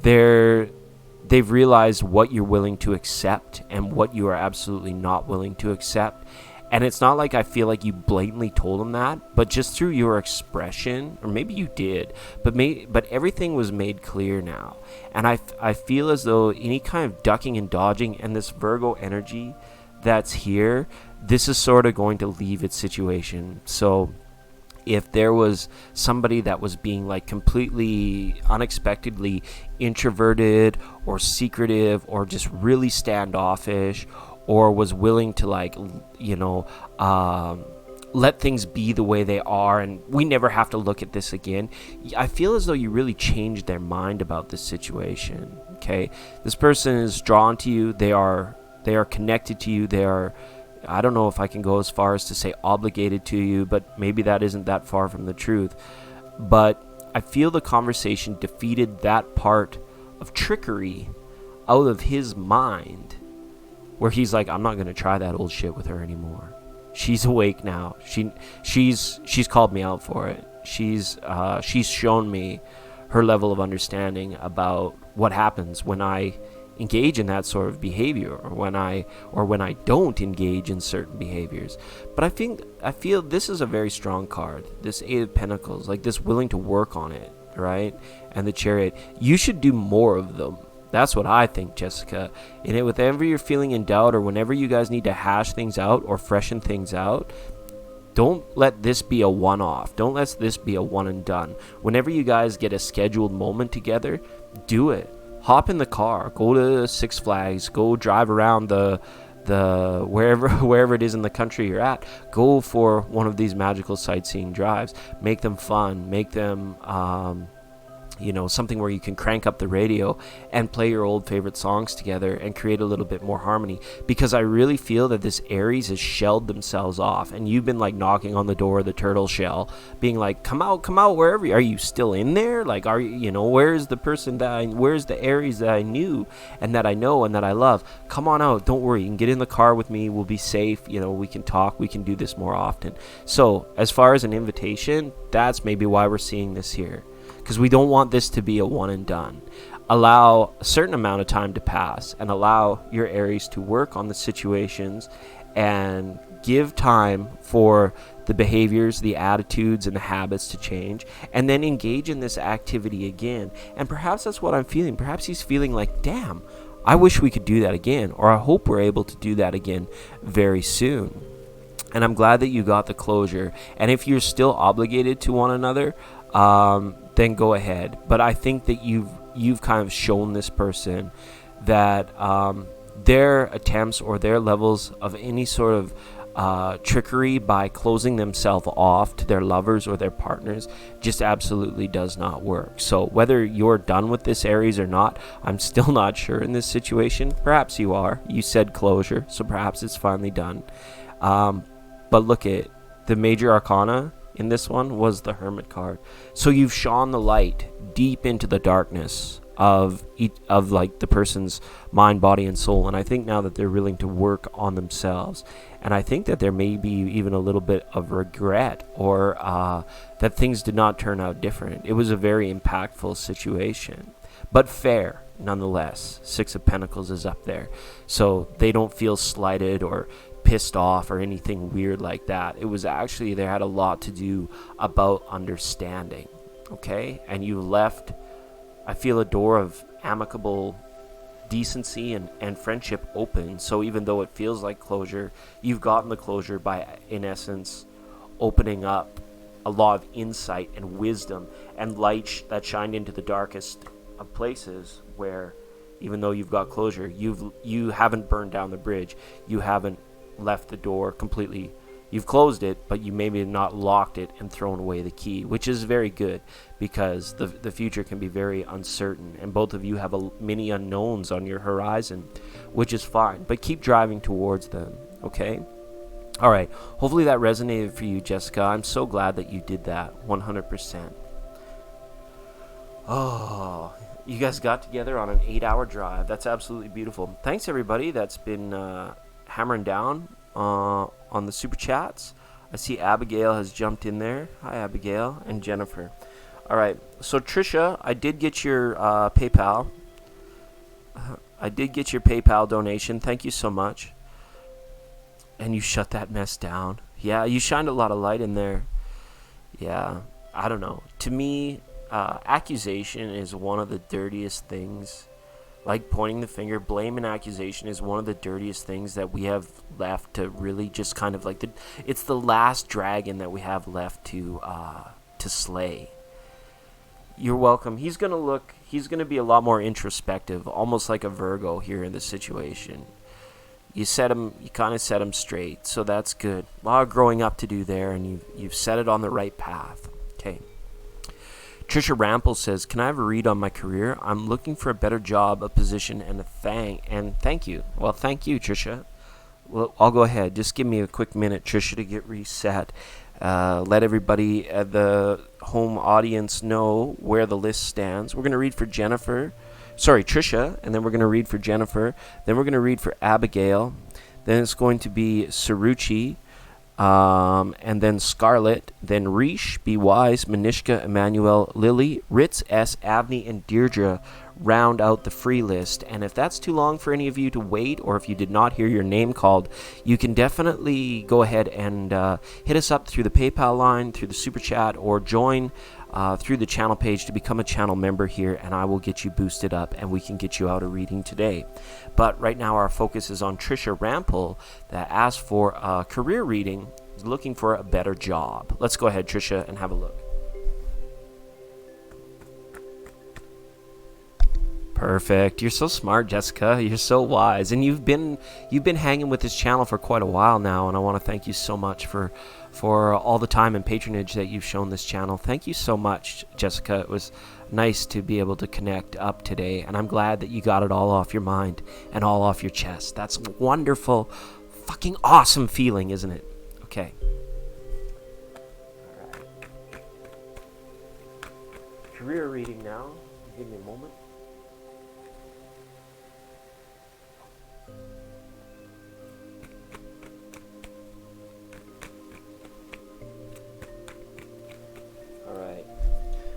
They've realized what you're willing to accept and what you are absolutely not willing to accept. And it's not like I feel like you blatantly told them that, but just through your expression, or maybe you did, but everything was made clear now. And I feel as though any kind of ducking and dodging and this Virgo energy that's here, this is sort of going to leave its situation. So if there was somebody that was being like completely unexpectedly introverted or secretive or just really standoffish, or was willing to like, let things be the way they are and we never have to look at this again, I feel as though you really changed their mind about this situation. Okay, this person is drawn to you. They are connected to you. They are, I don't know if I can go as far as to say obligated to you, but maybe that isn't that far from the truth. But I feel the conversation defeated that part of trickery out of his mind, where he's like, I'm not going to try that old shit with her anymore. She's awake now. She's called me out for it. She's shown me her level of understanding about what happens when I engage in that sort of behavior, or when I don't engage in certain behaviors. But I feel this is a very strong card. This Eight of Pentacles, like this willing to work on it, right? And the Chariot. You should do more of them. That's what I think, Jessica. And whenever you're feeling in doubt, or whenever you guys need to hash things out or freshen things out, don't let this be a one-off. Don't let this be a one and done. Whenever you guys get a scheduled moment together, do it. Hop in the car, go to Six Flags, go drive around the wherever it is in the country you're at. Go for one of these magical sightseeing drives. Make them fun. Make them something where you can crank up the radio and play your old favorite songs together and create a little bit more harmony, because I really feel that this Aries has shelled themselves off, and you've been like knocking on the door of the turtle shell, being like, come out, wherever are you still in there? Like, are you, where's the person where's the Aries that I knew and that I know and that I love? Come on out, don't worry, you can get in the car with me, we'll be safe, we can talk, we can do this more often. So as far as an invitation, that's maybe why we're seeing this here, because we don't want this to be a one and done. Allow a certain amount of time to pass and allow your Aries to work on the situations and give time for the behaviors, the attitudes, and the habits to change, and then engage in this activity again. And perhaps that's what I'm feeling. Perhaps he's feeling like, damn, I wish we could do that again, or I hope we're able to do that again very soon. And I'm glad that you got the closure. And if you're still obligated to one another, then go ahead. But I think that you've kind of shown this person that their attempts or their levels of any sort of trickery by closing themselves off to their lovers or their partners just absolutely does not work. So whether you're done with this Aries or not, I'm still not sure in this situation. Perhaps you are. You said closure, so perhaps it's finally done. But look at the major arcana in this one was the Hermit card. So you've shone the light deep into the darkness of like the person's mind, body, and soul. And I think now that they're willing to work on themselves, and I think that there may be even a little bit of regret, or that things did not turn out different. It was a very impactful situation, but fair nonetheless. Six of Pentacles is up there, so they don't feel slighted or pissed off or anything weird like that. It was actually, there had a lot to do about understanding, okay? And you left, I feel, a door of amicable decency and friendship open. So even though it feels like closure, you've gotten the closure by, in essence, opening up a lot of insight and wisdom and light that shined into the darkest of places, where even though you've got closure, you haven't burned down the bridge, you haven't left the door completely. You've closed it, but you maybe not locked it and thrown away the key, which is very good, because the future can be very uncertain, and both of you have many unknowns on your horizon, which is fine, but keep driving towards them, okay? All right, hopefully that resonated for you, Jessica. I'm so glad that you did that, 100%. Oh, you guys got together on an 8-hour drive. That's absolutely beautiful. Thanks, everybody that's been hammering down on the super chats. I see Abigail has jumped in there. Hi, Abigail, and Jennifer. All right, so Trisha, I did get your PayPal. I did get your PayPal donation. Thank you so much. And you shut that mess down. Yeah, you shined a lot of light in there. Yeah, I don't know. To me, accusation is one of the dirtiest things. Like pointing the finger, blame and accusation is one of the dirtiest things that we have left to really just kind of like it's the last dragon that we have left to slay. You're welcome. He's gonna be a lot more introspective, almost like a Virgo here in this situation. You kind of set him straight, so that's good. A lot of growing up to do there, and you've set it on the right path. Okay. Trisha Rample says, can I have a read on my career? I'm looking for a better job, a position, and thank you. Well, thank you, Trisha. Well, I'll go ahead. Just give me a quick minute, Trisha, to get reset. Let everybody at the home audience know where the list stands. We're going to read for Trisha, and then we're going to read for Jennifer. Then we're going to read for Abigail. Then it's going to be Saruchi. And then Scarlett, then Rish, Be Wise, Manishka, Emmanuel, Lily, Ritz, S, Avni, and Deirdre round out the free list. And if that's too long for any of you to wait, or if you did not hear your name called, you can definitely go ahead and hit us up through the PayPal line, through the Super Chat, or join through the channel page to become a channel member here, and I will get you boosted up and we can get you out a reading today. But right now our focus is on Trisha Rample that asked for a career reading is looking for a better job. Let's go ahead, Trisha, and have a look. Perfect. You're so smart, Jessica. You're so wise, and you've been hanging with this channel for quite a while now, and I want to thank you so much for all the time and patronage that you've shown this channel. Thank you so much, Jessica. It was nice to be able to connect up today, and I'm glad that you got it all off your mind and all off your chest. That's wonderful, fucking awesome feeling, isn't it? Okay. All right. Career reading now. Give me a moment.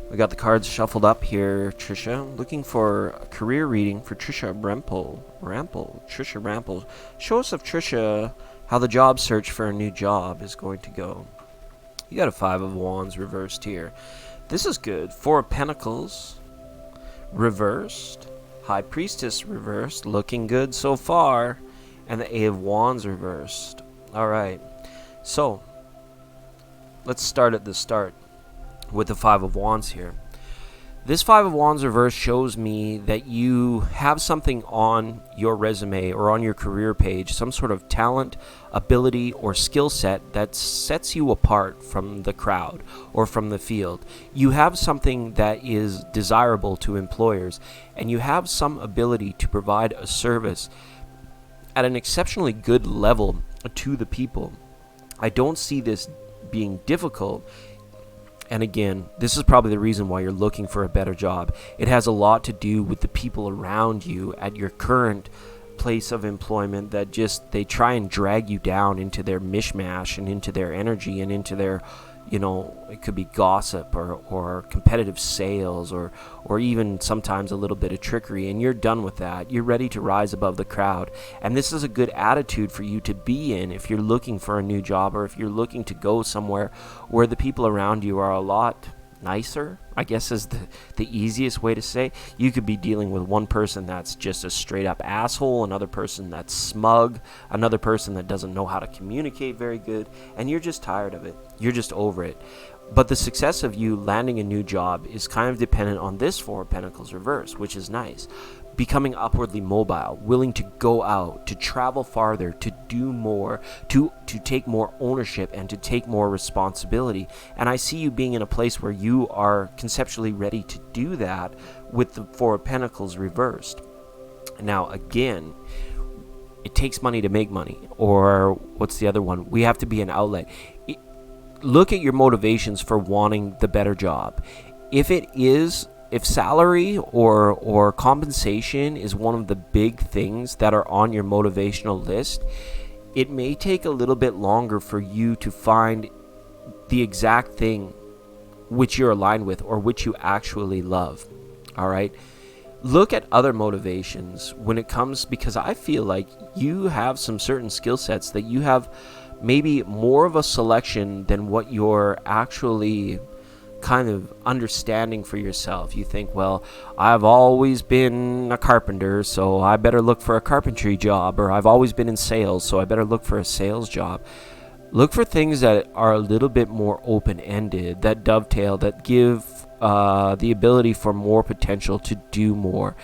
We got the cards shuffled up here, Trisha. Looking for a career reading for Trisha Trisha Rample. Show us of Trisha how the job search for a new job is going to go. You got a 5 of Wands reversed here. This is good. 4 of Pentacles reversed. High Priestess reversed. Looking good so far. And the 8 of Wands reversed. Alright. So, let's start at the start with the 5 of Wands here. This 5 of Wands reverse shows me that you have something on your resume or on your career page, some sort of talent, ability, or skill set that sets you apart from the crowd or from the field. You have something that is desirable to employers, and you have some ability to provide a service at an exceptionally good level to the people. I don't see this being difficult. And again, this is probably the reason why you're looking for a better job. It has a lot to do with the people around you at your current place of employment that they try and drag you down into their mishmash and into their energy and into their, it could be gossip or competitive sales or even sometimes a little bit of trickery, and you're done with that. You're ready to rise above the crowd, and this is a good attitude for you to be in if you're looking for a new job or if you're looking to go somewhere where the people around you are a lot nicer, I guess is the easiest way to say. You could be dealing with one person that's just a straight up asshole, another person that's smug, another person that doesn't know how to communicate very good, and you're just tired of it. You're just over it. But the success of you landing a new job is kind of dependent on this 4 of Pentacles reverse, which is nice. Becoming upwardly mobile, willing to go out, to travel farther, to do more, to take more ownership and to take more responsibility. And I see you being in a place where you are conceptually ready to do that with the 4 of Pentacles reversed. Now, again, it takes money to make money. Or what's the other one? We have to be an outlet. Look at your motivations for wanting the better job. If salary or compensation is one of the big things that are on your motivational list, it may take a little bit longer for you to find the exact thing which you're aligned with or which you actually love. All right? Look at other motivations when it comes, because I feel like you have some certain skill sets that you have maybe more of a selection than what you're actually kind of understanding for yourself. You think, well, I've always been a carpenter, so I better look for a carpentry job, or I've always been in sales, so I better look for a sales job. Look for things that are a little bit more open-ended, that dovetail, that give the ability for more potential to do more.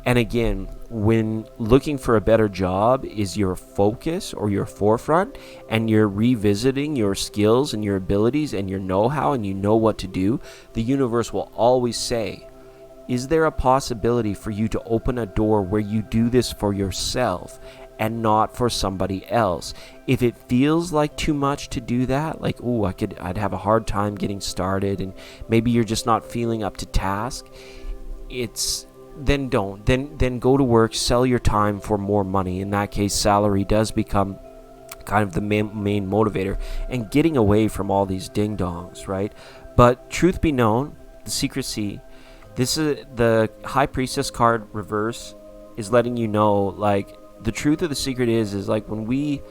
And again, when looking for a better job is your focus or your forefront, and you're revisiting your skills and your abilities and your know-how and you know what to do, the universe will always say, is there a possibility for you to open a door where you do this for yourself and not for somebody else? If it feels like too much to do that, like, I'd have a hard time getting started, and maybe you're just not feeling up to task, then don't. Then go to work, sell your time for more money. In that case, salary does become kind of the main motivator, and getting away from all these ding-dongs, right? But truth be known, the secrecy, this is the High Priestess card reverse is letting you know, like, the truth of the secret is like when we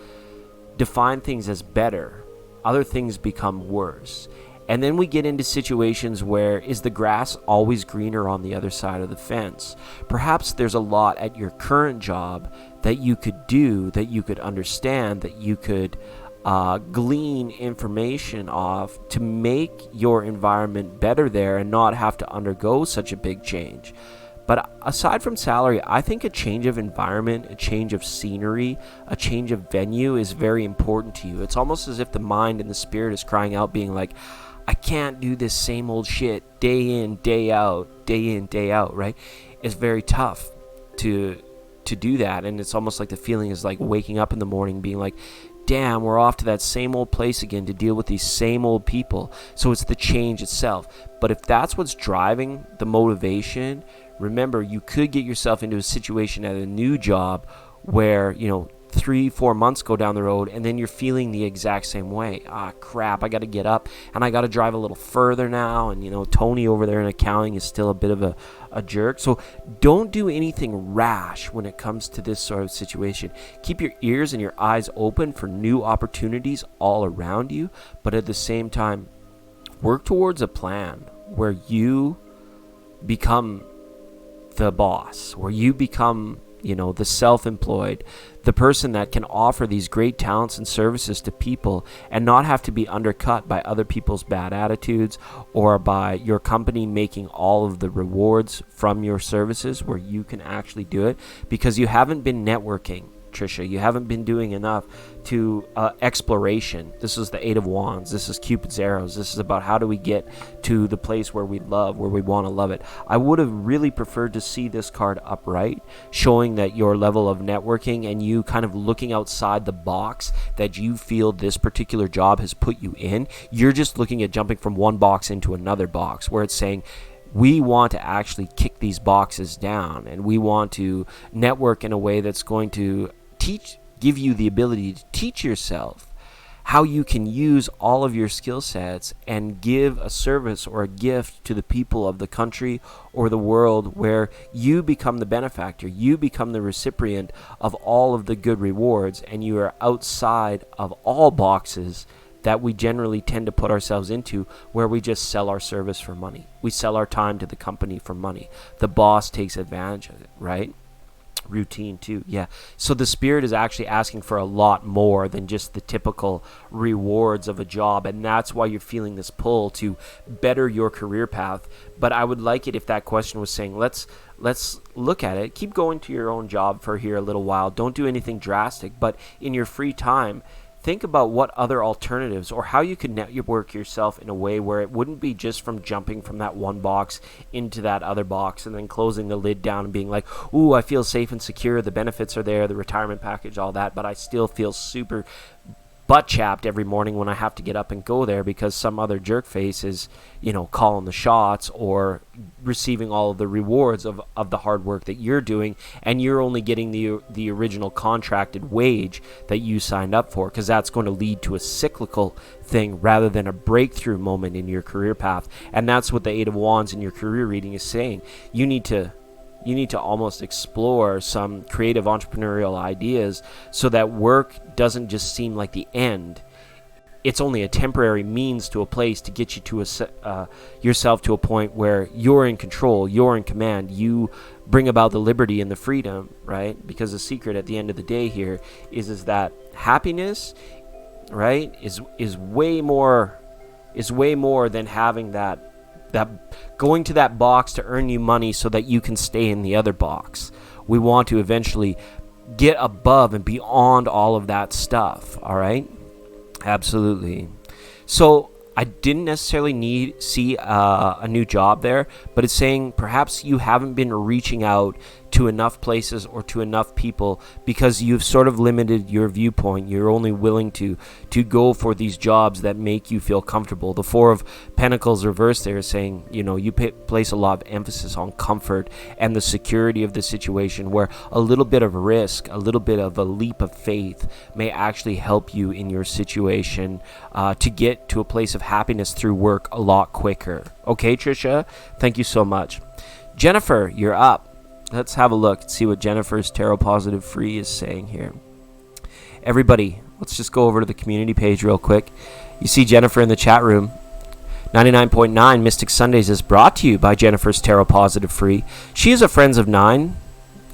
define things as better, other things become worse. And then we get into situations where, is the grass always greener on the other side of the fence? Perhaps there's a lot at your current job that you could do, that you could understand, that you could glean information off to make your environment better there and not have to undergo such a big change. But aside from salary, I think a change of environment, a change of scenery, a change of venue is very important to you. It's almost as if the mind and the spirit is crying out, being like, I can't do this same old shit day in, day out, right? It's very tough to do that. And it's almost like the feeling is like waking up in the morning being like, damn, we're off to that same old place again to deal with these same old people. So it's the change itself. But if that's what's driving the motivation, remember, you could get yourself into a situation at a new job where, 3-4 months go down the road and then you're feeling the exact same way. Crap, I got to get up and I got to drive a little further now. And, Tony over there in accounting is still a bit of a jerk. So don't do anything rash when it comes to this sort of situation. Keep your ears and your eyes open for new opportunities all around you. But at the same time, work towards a plan where you become the boss, where you become the self-employed, the person that can offer these great talents and services to people and not have to be undercut by other people's bad attitudes or by your company making all of the rewards from your services, where you can actually do it because you haven't been networking. Trisha, you haven't been doing enough to exploration. This is the Eight of Wands. This is Cupid's arrows. This is about how do we get to the place where we love, where we want to love it. I would have really preferred to see this card upright, showing that your level of networking and you kind of looking outside the box that you feel this particular job has put you in. You're just looking at jumping from one box into another box, where it's saying, we want to actually kick these boxes down, and we want to network in a way that's going to give you the ability to teach yourself how you can use all of your skill sets and give a service or a gift to the people of the country or the world, where you become the benefactor, you become the recipient of all of the good rewards, and you are outside of all boxes that we generally tend to put ourselves into, where we just sell our service for money. We sell our time to the company for money. The boss takes advantage of it, right? Routine too, yeah. So the spirit is actually asking for a lot more than just the typical rewards of a job, and that's why you're feeling this pull to better your career path. But I would like it if that question was saying, let's look at it. Keep going to your own job for here a little while. Don't do anything drastic, but in your free time, think about what other alternatives or how you could network yourself in a way where it wouldn't be just from jumping from that one box into that other box and then closing the lid down and being like, ooh, I feel safe and secure. The benefits are there, the retirement package, all that, but I still feel super butt chapped every morning when I have to get up and go there because some other jerk face is, calling the shots or receiving all of the rewards of the hard work that you're doing, and you're only getting the original contracted wage that you signed up for, because that's going to lead to a cyclical thing rather than a breakthrough moment in your career path. And that's what the Eight of Wands in your career reading is saying. You need to almost explore some creative entrepreneurial ideas so that work doesn't just seem like the end. It's only a temporary means to a place to get you to yourself to a point where you're in control, you're in command, you bring about the liberty and the freedom, right? Because the secret at the end of the day here is that happiness, right, is way more than having that going to that box to earn you money so that you can stay in the other box. We want to eventually get above and beyond all of that stuff, all right? Absolutely. So I didn't necessarily see a new job there, but it's saying perhaps you haven't been reaching out to enough places or to enough people because you've sort of limited your viewpoint. You're only willing to go for these jobs that make you feel comfortable. The Four of Pentacles reversed there is saying, you place a lot of emphasis on comfort and the security of the situation, where a little bit of risk, a little bit of a leap of faith may actually help you in your situation to get to a place of happiness through work a lot quicker. Okay, Trisha? Thank you so much. Jennifer, you're up. Let's have a look and see what Jennifer's Tarot Positive Free is saying here. Everybody, let's just go over to the community page real quick. You see Jennifer in the chat room. 99.9 Mystic Sundays is brought to you by Jennifer's Tarot Positive Free. She is a Friends of Nine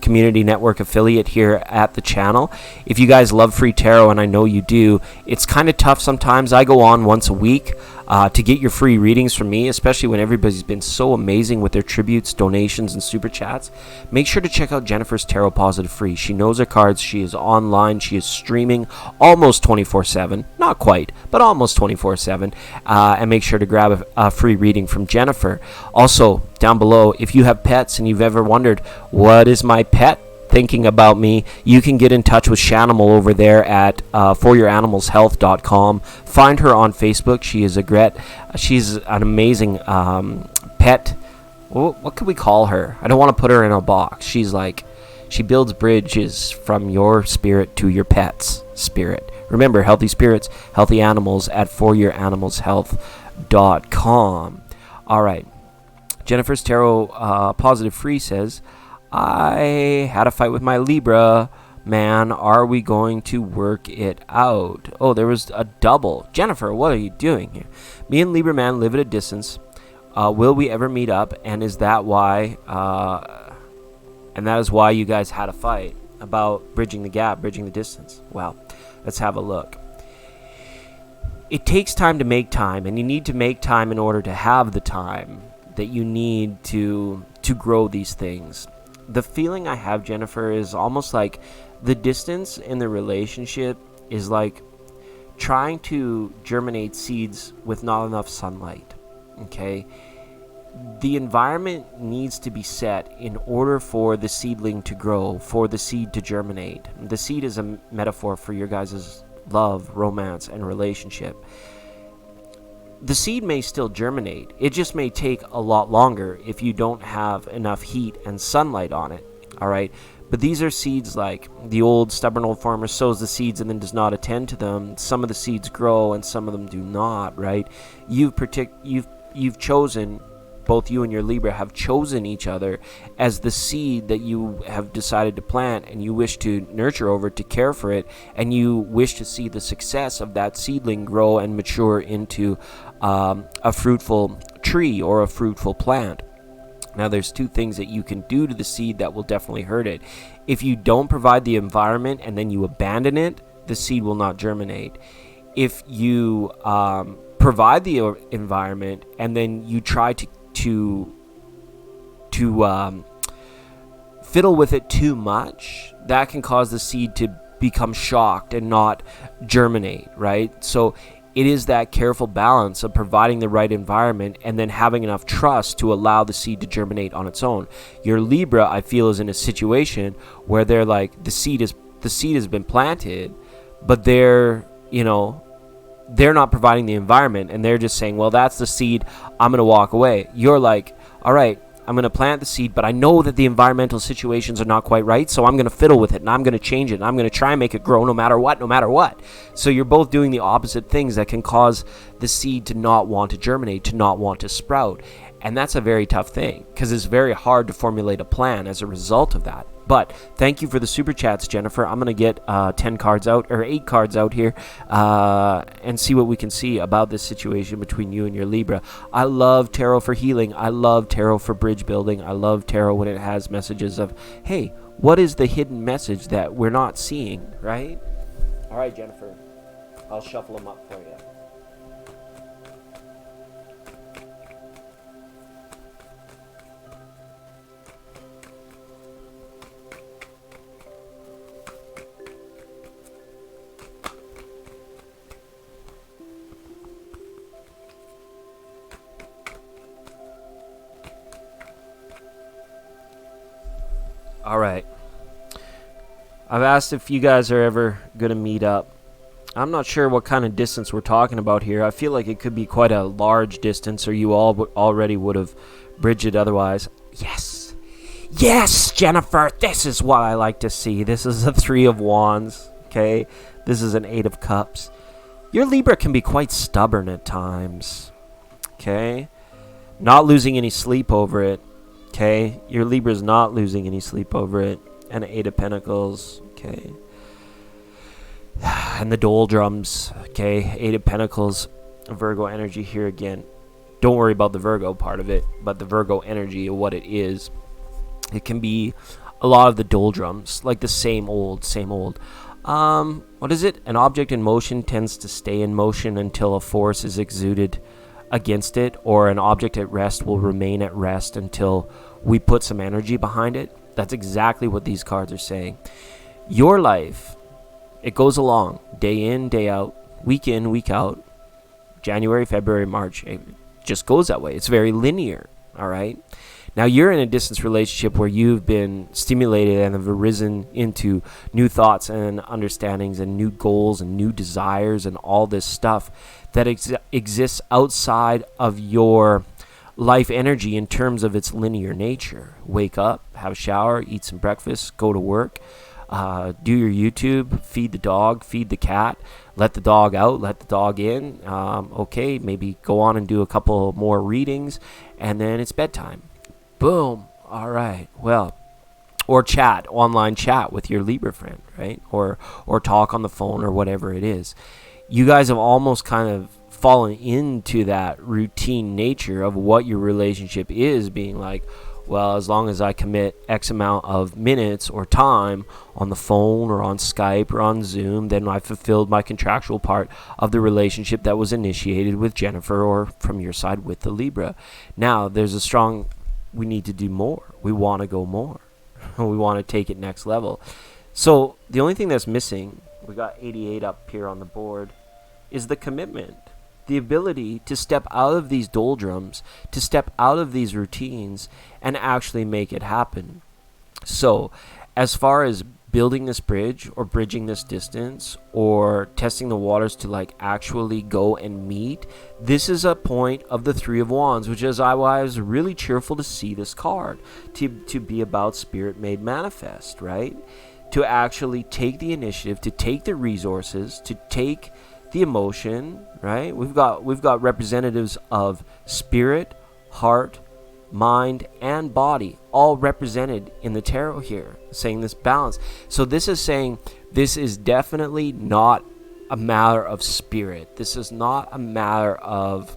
community network affiliate here at the channel. If you guys love free tarot, and I know you do, it's kind of tough sometimes. I go on once a week to get your free readings from me, especially when everybody's been so amazing with their tributes, donations, and super chats. Make sure to check out Jennifer's Tarot Positive Free. She knows her cards. She is online. She is streaming almost 24/7. Not quite, but almost 24/7. And make sure to grab a free reading from Jennifer. Also, down below, if you have pets and you've ever wondered, what is my pet thinking about me, you can get in touch with Shanimal over there at foryouranimalshealth.com. Find her on Facebook. She is a gret. She's an amazing pet. What could we call her? I don't want to put her in a box. She's like, she builds bridges from your spirit to your pet's spirit. Remember, healthy spirits, healthy animals at foryouranimalshealth.com. All right. Jennifer's Tarot Positive Free says, I had a fight with my Libra man. Are we going to work it out? Oh, there was a double. Jennifer, what are you doing here? Me and Libra man live at a distance. Will we ever meet up? And is that why? And that is why you guys had a fight about bridging the gap, bridging the distance. Well, let's have a look. It takes time to make time, and you need to make time in order to have the time that you need to grow these things. The feeling I have, Jennifer, is almost like the distance in the relationship is like trying to germinate seeds with not enough sunlight. Okay? The environment needs to be set in order for the seedling to grow, for the seed to germinate. The seed is a metaphor for your guys' love, romance, and relationship. The seed may still germinate. It just may take a lot longer if you don't have enough heat and sunlight on it. All right? But these are seeds like the old stubborn old farmer sows the seeds and then does not attend to them. Some of the seeds grow and some of them do not, right? You've chosen, both you and your Libra have chosen each other as the seed that you have decided to plant, and you wish to nurture over, to care for it, and you wish to see the success of that seedling grow and mature into a fruitful tree or a fruitful plant. Now, there's two things that you can do to the seed that will definitely hurt it. If you don't provide the environment and then you abandon it, the seed will not germinate. If you provide the environment and then you try to fiddle with it too much, that can cause the seed to become shocked and not germinate, right? So it is that careful balance of providing the right environment and then having enough trust to allow the seed to germinate on its own. Your Libra, I feel, is in a situation where they're like, the seed has been planted, but they're not providing the environment, and they're just saying, well, that's the seed, I'm going to walk away. You're like, all right, I'm going to plant the seed, but I know that the environmental situations are not quite right, so I'm going to fiddle with it, and I'm going to change it, and I'm going to try and make it grow no matter what. So you're both doing the opposite things that can cause the seed to not want to germinate, to not want to sprout. And that's a very tough thing, because it's very hard to formulate a plan as a result of that. But thank you for the super chats, Jennifer. I'm going to get 8 cards out here and see what we can see about this situation between you and your Libra. I love tarot for healing. I love tarot for bridge building. I love tarot when it has messages of, hey, what is the hidden message that we're not seeing, right? All right, Jennifer. I'll shuffle them up for you. All right. I've asked if you guys are ever going to meet up. I'm not sure what kind of distance we're talking about here. I feel like it could be quite a large distance, or you all already would have bridged it otherwise. Yes. Yes, Jennifer. This is what I like to see. This is a 3 of Wands. Okay. This is an 8 of Cups. Your Libra can be quite stubborn at times. Okay. Not losing any sleep over it. Okay, your Libra's not losing any sleep over it. And an 8 of Pentacles. Okay. And the doldrums. Okay, 8 of Pentacles. Virgo energy here again. Don't worry about the Virgo part of it, but the Virgo energy of what it is. It can be a lot of the doldrums, like the same old. What is it? An object in motion tends to stay in motion until a force is exuded against it, or an object at rest will remain at rest until we put some energy behind it. That's exactly what these cards are saying. Your life, it goes along day in, day out, week in, week out, January, February, March. It just goes that way. It's very linear, all right? Now, you're in a distance relationship where you've been stimulated and have arisen into new thoughts and understandings and new goals and new desires and all this stuff that exists outside of your life energy in terms of its linear nature. Wake up, have a shower, eat some breakfast, go to work, do your YouTube, feed the dog, feed the cat, let the dog out, let the dog in. Okay, maybe go on and do a couple more readings, and then it's bedtime. Boom. All right. Well, or online chat with your Libra friend, right? Or talk on the phone or whatever it is. You guys have almost kind of fallen into that routine nature of what your relationship is, being like, well, as long as I commit X amount of minutes or time on the phone or on Skype or on Zoom, then I fulfilled my contractual part of the relationship that was initiated with Jennifer, or from your side with the Libra. Now, there's a strong, we need to do more. We want to go more. We want to take it next level. So the only thing that's missing, we got 88 up here on the board, is the commitment. The ability to step out of these doldrums, to step out of these routines, and actually make it happen. So, as far as building this bridge, or bridging this distance, or testing the waters to like actually go and meet, this is a point of the Three of Wands, which is I was really cheerful to see this card, to be about spirit made manifest, right? To actually take the initiative, to take the resources, to take the emotion, right? We've got representatives of spirit, heart, mind, and body, all represented in the tarot here, saying this balance. So this is saying this is definitely not a matter of spirit. This is not a matter of,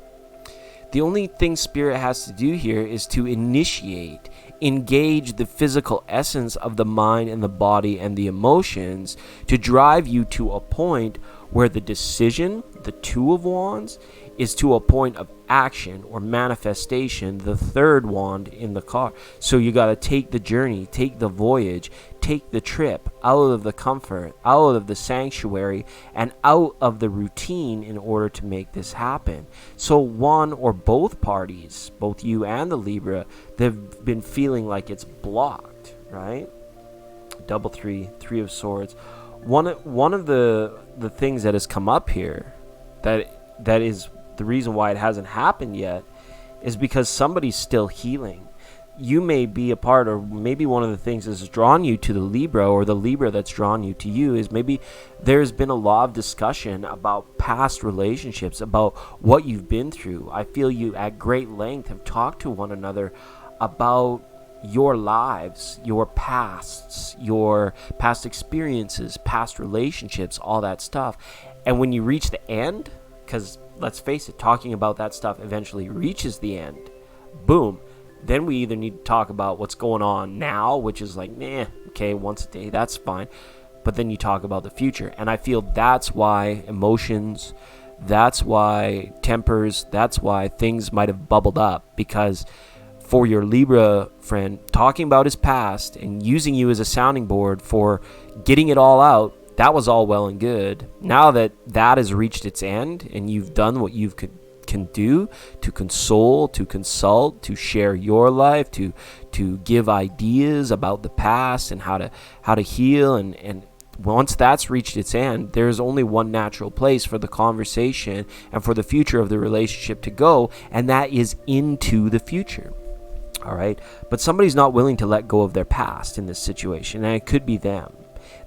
the only thing spirit has to do here is to initiate, engage the physical essence of the mind and the body and the emotions to drive you to a point where the decision, the Two of Wands, is to a point of action or manifestation, the third wand in the card. So you got to take the journey, take the voyage, take the trip out of the comfort, out of the sanctuary, and out of the routine in order to make this happen. So one or both parties, both you and the Libra, they've been feeling like it's blocked, right? Double three, Three of Swords. One of the things that has come up here that is the reason why it hasn't happened yet is because somebody's still healing. You may be a part, or maybe one of the things that's drawn you to the Libra, or the Libra that's drawn you to you, is maybe there's been a lot of discussion about past relationships, about what you've been through. I feel you at great length have talked to one another about your lives, your pasts, your past experiences, past relationships, all that stuff. And when you reach the end, because let's face it, talking about that stuff eventually reaches the end, boom, then we either need to talk about what's going on now, which is like, okay, once a day, that's fine. But then you talk about the future. And I feel that's why emotions, that's why tempers, that's why things might have bubbled up, because for your Libra friend, talking about his past and using you as a sounding board for getting it all out, that was all well and good. Now that that has reached its end and you've done what you can do to console, to consult, to share your life, to give ideas about the past and how to heal, and once that's reached its end, there's only one natural place for the conversation and for the future of the relationship to go, and that is into the future. All right, but somebody's not willing to let go of their past in this situation, and it could be them.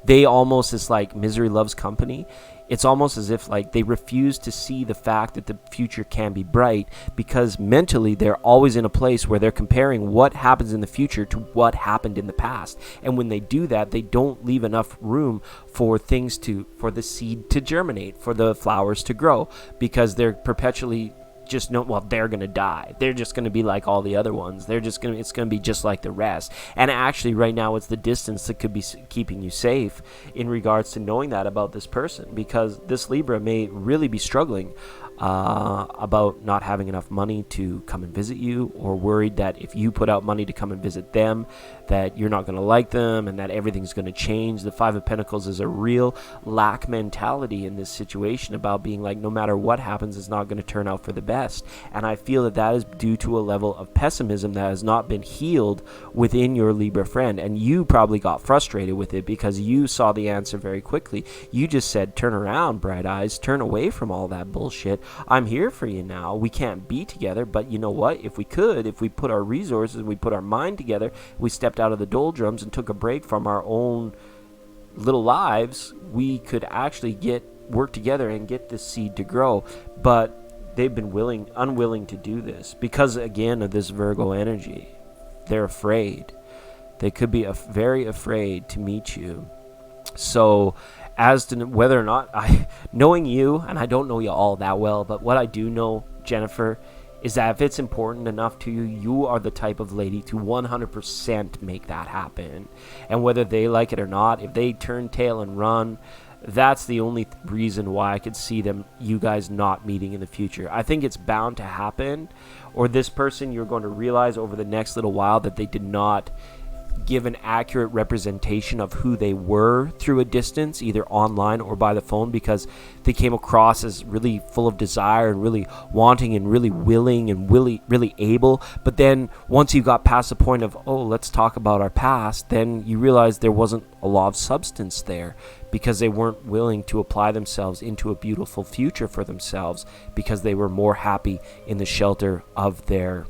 They almost, it's like misery loves company. It's almost as if like they refuse to see the fact that the future can be bright, because mentally they're always in a place where they're comparing what happens in the future to what happened in the past. And when they do that, they don't leave enough room for things for the seed to germinate, for the flowers to grow, because they're perpetually just know, well, they're going to die. They're just going to be like all the other ones. It's going to be just like the rest. And actually right now it's the distance that could be keeping you safe in regards to knowing that about this person, because this Libra may really be struggling about not having enough money to come and visit you, or worried that if you put out money to come and visit them, that you're not going to like them and that everything's going to change. The Five of Pentacles is a real lack mentality in this situation, about being like, no matter what happens, it's not going to turn out for the best. And I feel that is due to a level of pessimism that has not been healed within your Libra friend. And you probably got frustrated with it because you saw the answer very quickly. You just said, turn around, bright eyes, turn away from all that bullshit. I'm here for you now. We can't be together, but you know what? If we put our resources, we put our mind together, we stepped out of the doldrums and took a break from our own little lives, we could actually work together and get this seed to grow. But they've been unwilling to do this because, again, of this Virgo energy. They're afraid. They could be very afraid to meet you. So as to whether or not knowing you, and I don't know you all that well, but what I do know, Jennifer, is that if it's important enough to you, you are the type of lady to 100% make that happen. And whether they like it or not, if they turn tail and run, that's the only reason why I could see you guys not meeting in the future. I think it's bound to happen, or this person, you're going to realize over the next little while that they did not give an accurate representation of who they were through a distance, either online or by the phone, because they came across as really full of desire and really wanting and really willing and really able. But then once you got past the point of, oh, let's talk about our past, then you realize there wasn't a lot of substance there, because they weren't willing to apply themselves into a beautiful future for themselves, because they were more happy in the shelter of their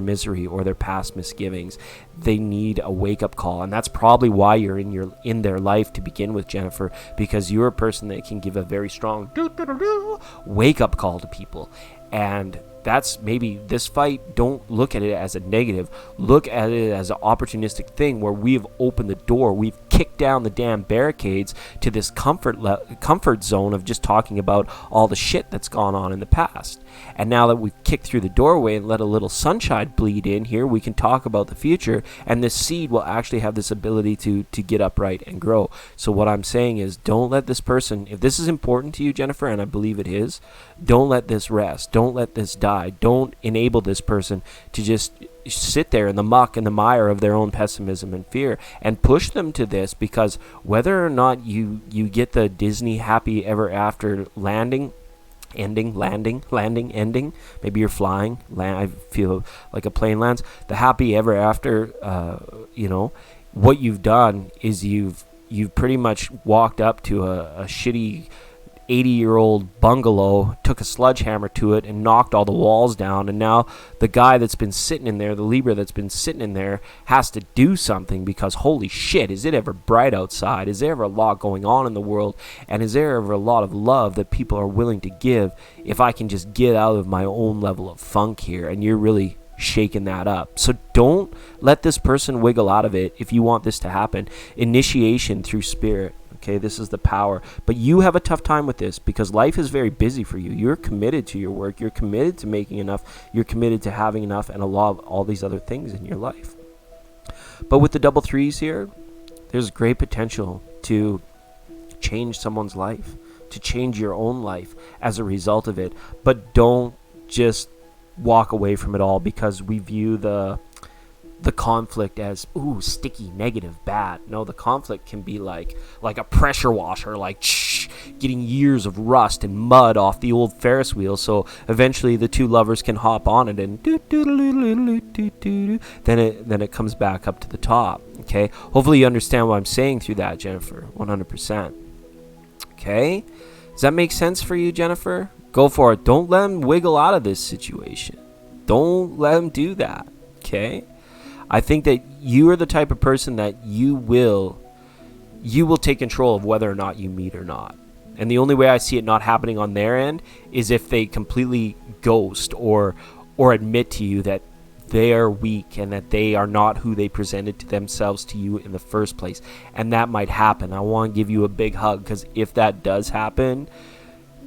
misery or their past misgivings. They need a wake-up call, and that's probably why you're in their life to begin with, Jennifer, because you're a person that can give a very strong wake-up call to people. And that's maybe this fight. Don't look at it as a negative. Look at it as an opportunistic thing where we've opened the door. We've kicked down the damn barricades to this comfort zone of just talking about all the shit that's gone on in the past. And now that we've kicked through the doorway and let a little sunshine bleed in here, we can talk about the future, and this seed will actually have this ability to get upright and grow. So what I'm saying is, don't let this person, if this is important to you, Jennifer, and I believe it is, don't let this rest. Don't let this die. Don't enable this person to just sit there in the muck and the mire of their own pessimism and fear, and push them to this, because whether or not you get the Disney happy ever after ending, maybe you're flying, I feel like a plane lands, the happy ever after, what you've done is you've pretty much walked up to a shitty 80-year-old bungalow, took a sledgehammer to it and knocked all the walls down, and now the guy that's been sitting in there, the Libra that's been sitting in there, has to do something, because holy shit, is it ever bright outside? Is there ever a lot going on in the world? And is there ever a lot of love that people are willing to give if I can just get out of my own level of funk here? And you're really shaking that up. So don't let this person wiggle out of it if you want this to happen. Initiation through spirit. Okay, this is the power. But you have a tough time with this because life is very busy for you. You're committed to your work. You're committed to making enough. You're committed to having enough, and a lot of all these other things in your life. But with the double threes here, there's great potential to change someone's life, to change your own life as a result of it. But don't just walk away from it all because we view the conflict as, ooh, sticky, negative, bad. No, the conflict can be like a pressure washer, like getting years of rust and mud off the old Ferris wheel, so eventually the two lovers can hop on it and then it comes back up to the top. Okay, hopefully you understand what I'm saying through that, Jennifer. 100%. Okay, does that make sense for you, Jennifer? Go for it. Don't let them wiggle out of this situation. Don't let them do that. Okay, I think that you are the type of person that you will take control of whether or not you meet or not. And the only way I see it not happening on their end is if they completely ghost or admit to you that they are weak and that they are not who they presented to themselves to you in the first place. And that might happen. I want to give you a big hug, because if that does happen,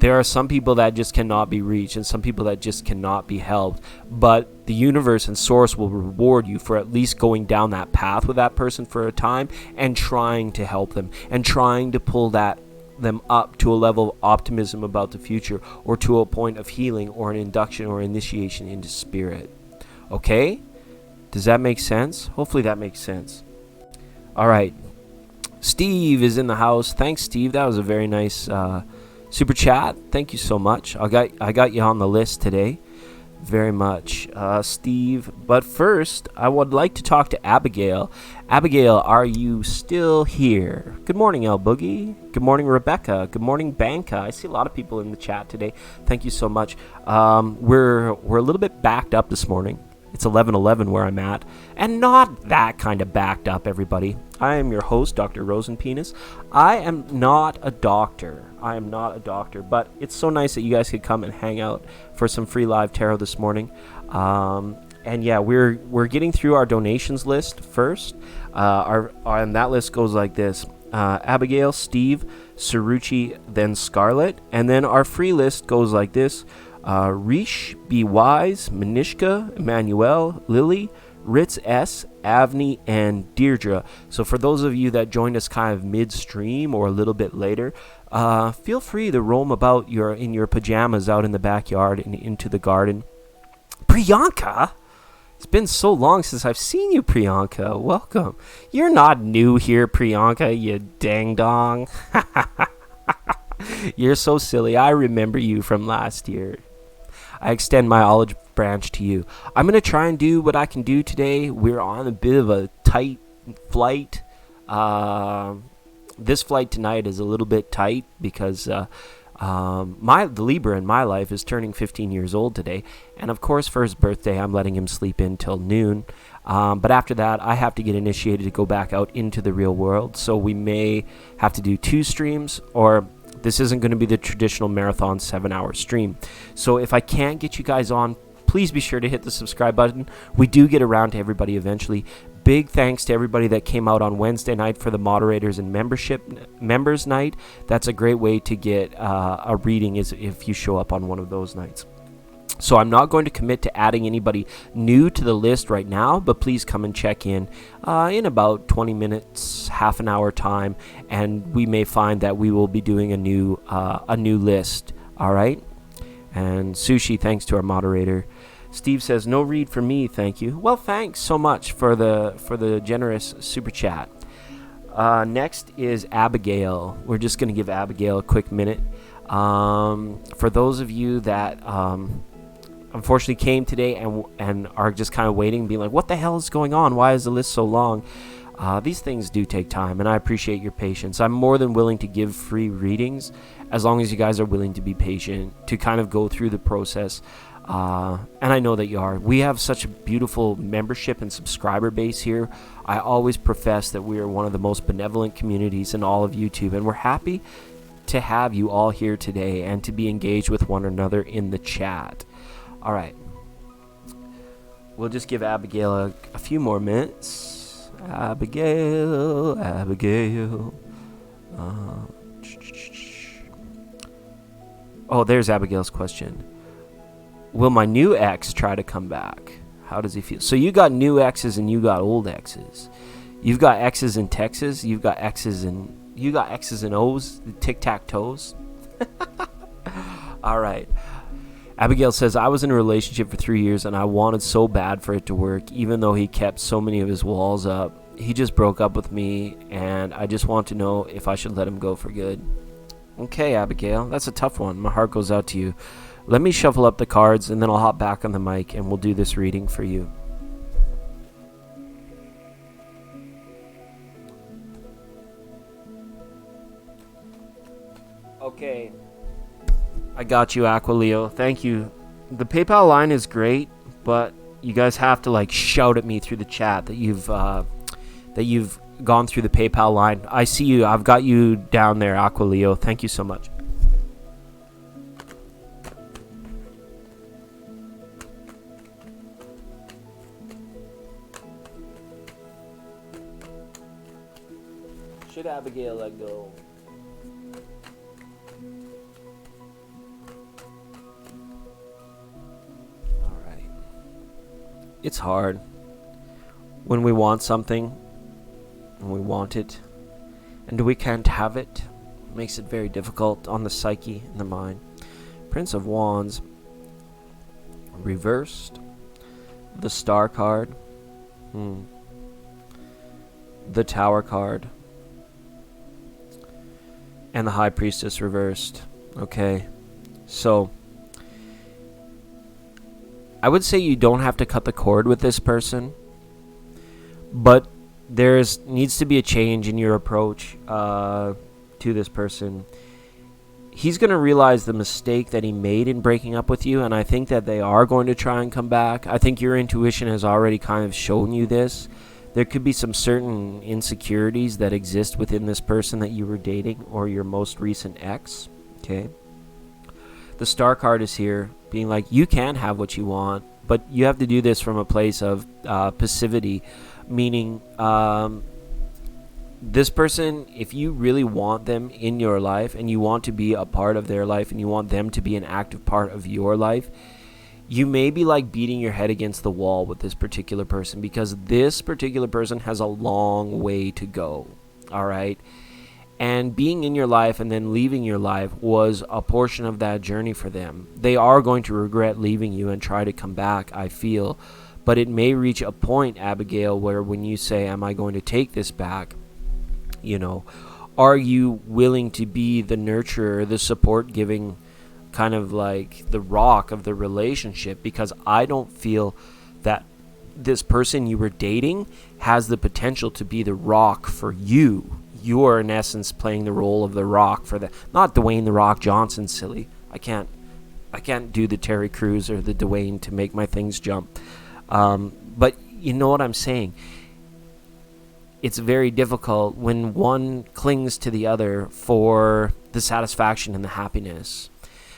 There are some people that just cannot be reached and some people that just cannot be helped. But the universe and source will reward you for at least going down that path with that person for a time and trying to help them and trying to pull them up to a level of optimism about the future, or to a point of healing, or an induction or initiation into spirit. Okay? Does that make sense? Hopefully that makes sense. All right. Steve is in the house. Thanks, Steve. That was a very nice super chat. Thank you so much. I got you on the list today. Very much, Steve. But first, I would like to talk to Abigail. Abigail, are you still here? Good morning, El Boogie. Good morning, Rebecca. Good morning, Banka. I see a lot of people in the chat today. Thank you so much. We're a little bit backed up this morning. It's 11:11 where I'm at, and not that kind of backed up, everybody. I am your host, Dr. Rosenpenis. I am not a doctor. But it's so nice that you guys could come and hang out for some free live tarot this morning. And yeah, we're getting through our donations list first. And that list goes like this: Abigail, Steve, Sarucci, then Scarlett, and then our free list goes like this: Rish, Be Wise, Manishka, Emmanuel, Lily, Ritz S, Avni, and Deirdre. So for those of you that joined us kind of midstream or a little bit later, feel free to roam about in your pajamas out in the backyard and into the garden. Priyanka? It's been so long since I've seen you, Priyanka. Welcome. You're not new here, Priyanka, you dang-dong. You're so silly. I remember you from last year. I extend my olive branch to you. I'm going to try and do what I can do today. We're on a bit of a tight flight. This flight tonight is a little bit tight because the Libra in my life is turning 15 years old today. And of course, for his birthday, I'm letting him sleep in till noon. But after that, I have to get initiated to go back out into the real world. So we may have to do 2 streams, or this isn't going to be the traditional marathon 7-hour stream. So if I can't get you guys on, please be sure to hit the subscribe button. We do get around to everybody eventually. Big thanks to everybody that came out on Wednesday night for the moderators and members night. That's a great way to get a reading, is if you show up on one of those nights. So I'm not going to commit to adding anybody new to the list right now, but please come and check in about 20 minutes, half an hour time, and we may find that we will be doing a new list. All right. And Sushi, thanks to our moderator. Steve says, no read for me, thank you. Well, thanks so much for the generous super chat. Next is Abigail. We're just going to give Abigail a quick minute. For those of you that unfortunately came today and are just kind of waiting, being like, what the hell is going on? Why is the list so long? These things do take time, and I appreciate your patience. I'm more than willing to give free readings as long as you guys are willing to be patient, to kind of go through the process. And I know that you are. We have such a beautiful membership and subscriber base here. I always profess that we are one of the most benevolent communities in all of YouTube, and we're happy to have you all here today and to be engaged with one another in the chat. All right. We'll just give Abigail a few more minutes. Abigail. Oh, there's Abigail's question. Will my new ex try to come back? How does he feel? So you got new exes and you got old exes. You've got exes in Texas. You got X's and O's, tic-tac-toes. All right. Abigail says, I was in a relationship for 3 years and I wanted so bad for it to work, even though he kept so many of his walls up. He just broke up with me, and I just want to know if I should let him go for good. Okay, Abigail, that's a tough one. My heart goes out to you. Let me shuffle up the cards, and then I'll hop back on the mic, and we'll do this reading for you. Okay. I got you, Aqua Leo. Thank you. The PayPal line is great, but you guys have to shout at me through the chat that you've gone through the PayPal line. I see you. I've got you down there, Aqua Leo. Thank you so much. Should Abigail let go? it's hard when we want something and we want it and we can't have it. It makes it very difficult on the psyche and the mind. Prince of Wands reversed, the Star card, the Tower card, and the High Priestess reversed. Okay, so I would say you don't have to cut the cord with this person, but needs to be a change in your approach to this person. He's going to realize the mistake that he made in breaking up with you, and I think that they are going to try and come back. I think your intuition has already kind of shown you this. There could be some certain insecurities that exist within this person that you were dating or your most recent ex. Okay. The Star card is here being like, you can have what you want, but you have to do this from a place of passivity, meaning this person, if you really want them in your life and you want to be a part of their life and you want them to be an active part of your life, you may be like beating your head against the wall with this particular person, because this particular person has a long way to go. All right. And being in your life and then leaving your life was a portion of that journey for them. They are going to regret leaving you and try to come back, I feel. But it may reach a point, Abigail, where when you say, am I going to take this back? You know, are you willing to be the nurturer, the support giving, kind of like the rock of the relationship? Because I don't feel that this person you were dating has the potential to be the rock for you. You are in essence playing the role of the rock for not Dwayne the Rock Johnson, silly. I can't do the Terry Crews or the Dwayne to make my things jump. But you know what I'm saying? It's very difficult when one clings to the other for the satisfaction and the happiness.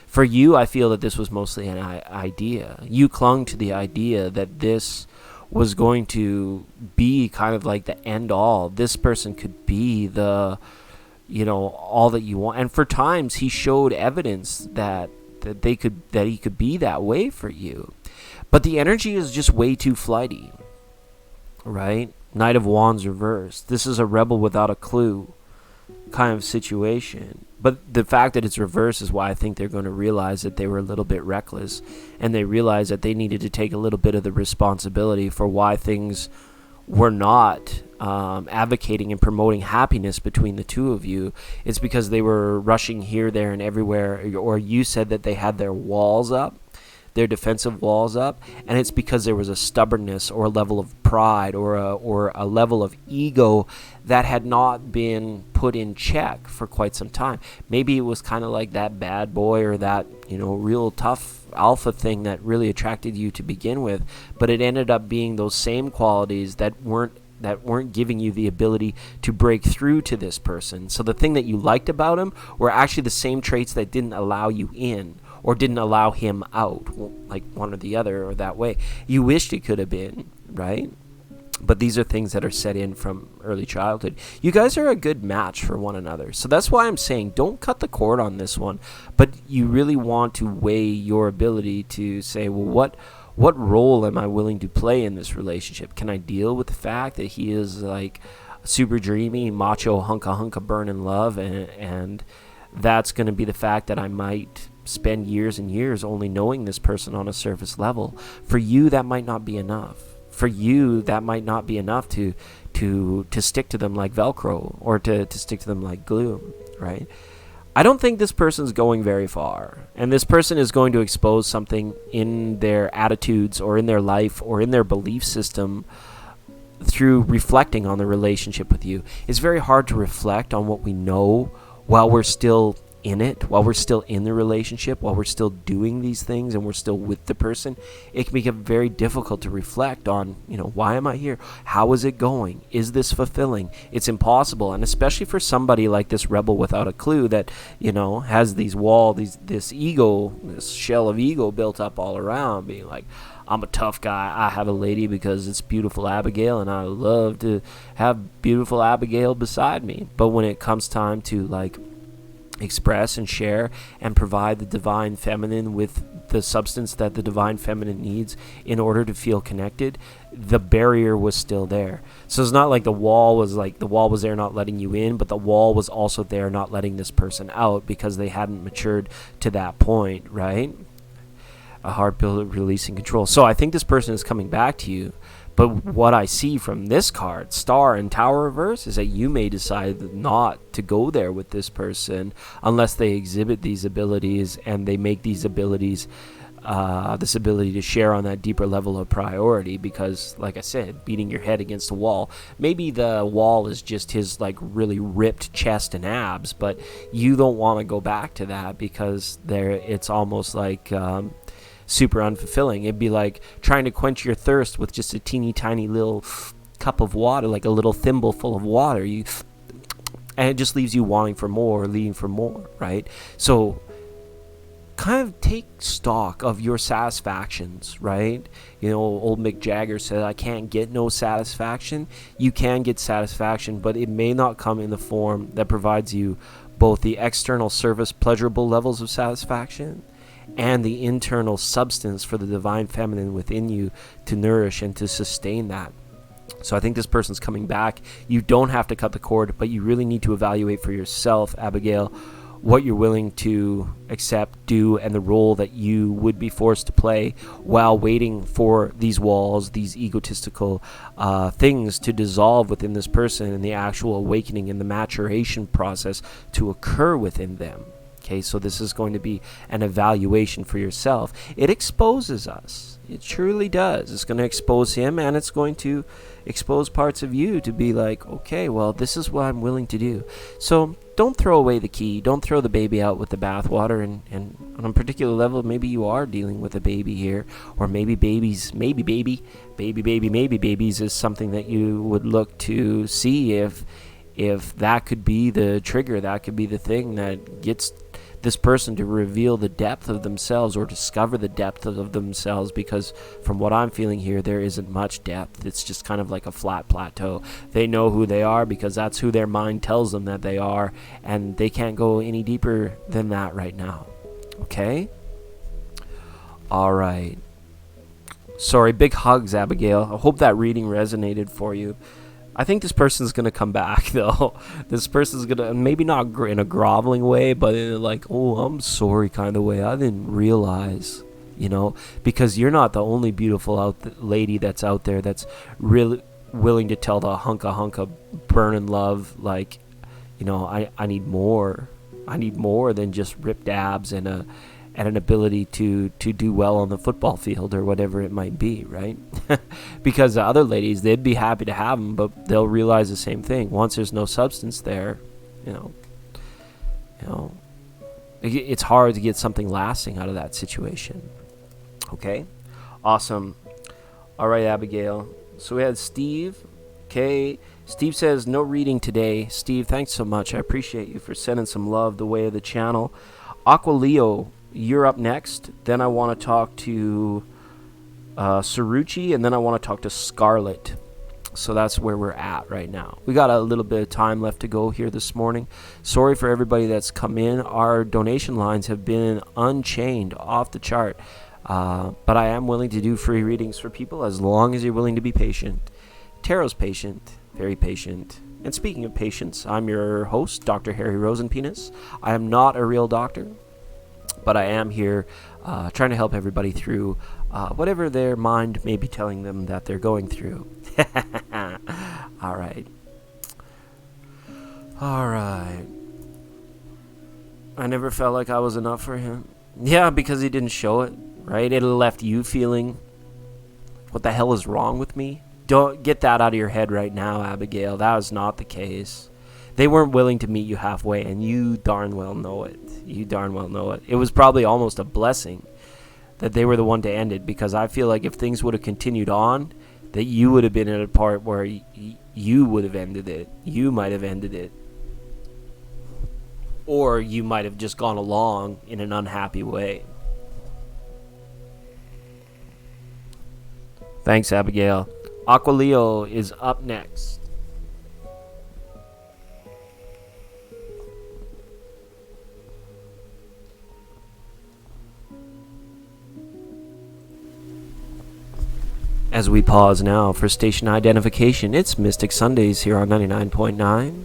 For you, I feel that this was mostly an idea. You clung to the idea that this was going to be kind of like the end all. This person could be the, all that you want. And for times, he showed evidence that he could be that way for you. But the energy is just way too flighty, right? Knight of Wands reversed. This is a rebel without a clue kind of situation. But the fact that it's reversed is why I think they're going to realize that they were a little bit reckless, and they realized that they needed to take a little bit of the responsibility for why things were not advocating and promoting happiness between the two of you. It's because they were rushing here, there, and everywhere, or you said that they had their walls up, their defensive walls up, and it's because there was a stubbornness or a level of pride or a level of ego that had not been put in check for quite some time. Maybe it was kind of like that bad boy or that, real tough alpha thing that really attracted you to begin with, but it ended up being those same qualities that weren't giving you the ability to break through to this person. So the thing that you liked about him were actually the same traits that didn't allow you in, or didn't allow him out, like one or the other, or that way. You wished it could have been, right? But these are things that are set in from early childhood. You guys are a good match for one another. So that's why I'm saying don't cut the cord on this one. But you really want to weigh your ability to say, well, what role am I willing to play in this relationship? Can I deal with the fact that he is like super dreamy, macho, hunka burning love, and that's going to be the fact that I might spend years and years only knowing this person on a surface level. For you, that might not be enough. For you, that might not be enough to stick to them like Velcro, or to stick to them like glue, right? I don't think this person's going very far, and this person is going to expose something in their attitudes or in their life or in their belief system through reflecting on the relationship with you. It's very hard to reflect on what we know while we're still in it, while we're still in the relationship, while we're still doing these things and we're still with the person. It can become very difficult to reflect on, why am I here? How is it going? Is this fulfilling? It's impossible. And especially for somebody like this rebel without a clue that, has this ego, this shell of ego built up all around, being like, I'm a tough guy. I have a lady because it's beautiful Abigail, and I love to have beautiful Abigail beside me. But when it comes time to express and share and provide the divine feminine with the substance that the divine feminine needs in order to feel connected, the barrier was still there. So it's not like the wall was there not letting you in, but the wall was also there not letting this person out because they hadn't matured to that point, right? A heart build, releasing control. So I think this person is coming back to you. But what I see from this card, Star and Tower Reverse, is that you may decide not to go there with this person unless they exhibit these abilities and they make these abilities, this ability to share on that deeper level of priority. Because, like I said, beating your head against the wall, maybe the wall is just his like really ripped chest and abs, but you don't want to go back to that because it's almost like super unfulfilling. It'd be like trying to quench your thirst with just a teeny tiny little cup of water, like a little thimble full of water, and it just leaves you wanting for more, leading for more, right? So kind of take stock of your satisfactions, right? You know, old Mick Jagger said, I can't get no satisfaction. You can get satisfaction, but it may not come in the form that provides you both the external service pleasurable levels of satisfaction and the internal substance for the divine feminine within you to nourish and to sustain that. So I think this person's coming back. You don't have to cut the cord, but you really need to evaluate for yourself, Abigail, what you're willing to accept, do, and the role that you would be forced to play while waiting for these walls, these egotistical things to dissolve within this person and the actual awakening and the maturation process to occur within them. Okay, so this is going to be an evaluation for yourself. It exposes us. It truly does. It's going to expose him, and it's going to expose parts of you to be like, okay, well, this is what I'm willing to do. So don't throw away the key. Don't throw the baby out with the bathwater. And on a particular level, maybe you are dealing with a baby here, or maybe babies is something that you would look to see if that could be the trigger, that could be the thing that gets this person to reveal the depth of themselves or discover the depth of themselves, because from what I'm feeling here, there isn't much depth. It's just kind of like a flat plateau. They know who they are because that's who their mind tells them that they are, and they can't go any deeper than that right now. Okay? All right. Sorry, big hugs, Abigail. I hope that reading resonated for you. I think this person's going to come back, though. This person's going to, maybe not in a groveling way, but in a like, oh, I'm sorry kind of way. I didn't realize, because you're not the only beautiful lady that's out there that's really willing to tell the hunka burning love, like, I need more. I need more than just ripped abs and an ability to do well on the football field or whatever it might be, right? Because the other ladies, they'd be happy to have them, but they'll realize the same thing. Once there's no substance there, it's hard to get something lasting out of that situation. Okay? Awesome. All right, Abigail. So we had Steve. Okay. Steve says, no reading today. Steve, thanks so much. I appreciate you for sending some love the way of the channel. Aqua Leo, you're up next. Then I want to talk to Saruchi, and then I want to talk to Scarlet. So that's where we're at right now. We got a little bit of time left to go here this morning. Sorry for everybody that's come in. Our donation lines have been unchained, off the chart. But I am willing to do free readings for people as long as you're willing to be patient. Tarot's patient, very patient. And speaking of patience, I'm your host, Dr. Harry Rosenpenis. I am not a real doctor, but I am here trying to help everybody through whatever their mind may be telling them that they're going through. All right. I never felt like I was enough for him. Yeah, because he didn't show it, right? It left you feeling, what the hell is wrong with me? Don't get that out of your head right now, Abigail. That was not the case. They weren't willing to meet you halfway, and you darn well know it. You darn well know it. It was probably almost a blessing that they were the one to end it, because I feel like if things would have continued on, that you would have been at a part where you would have ended it. You might have ended it. Or you might have just gone along in an unhappy way. Thanks, Abigail. Aqua Leo is up next. As we pause now for station identification, it's Mystic Sundays here on 99.9.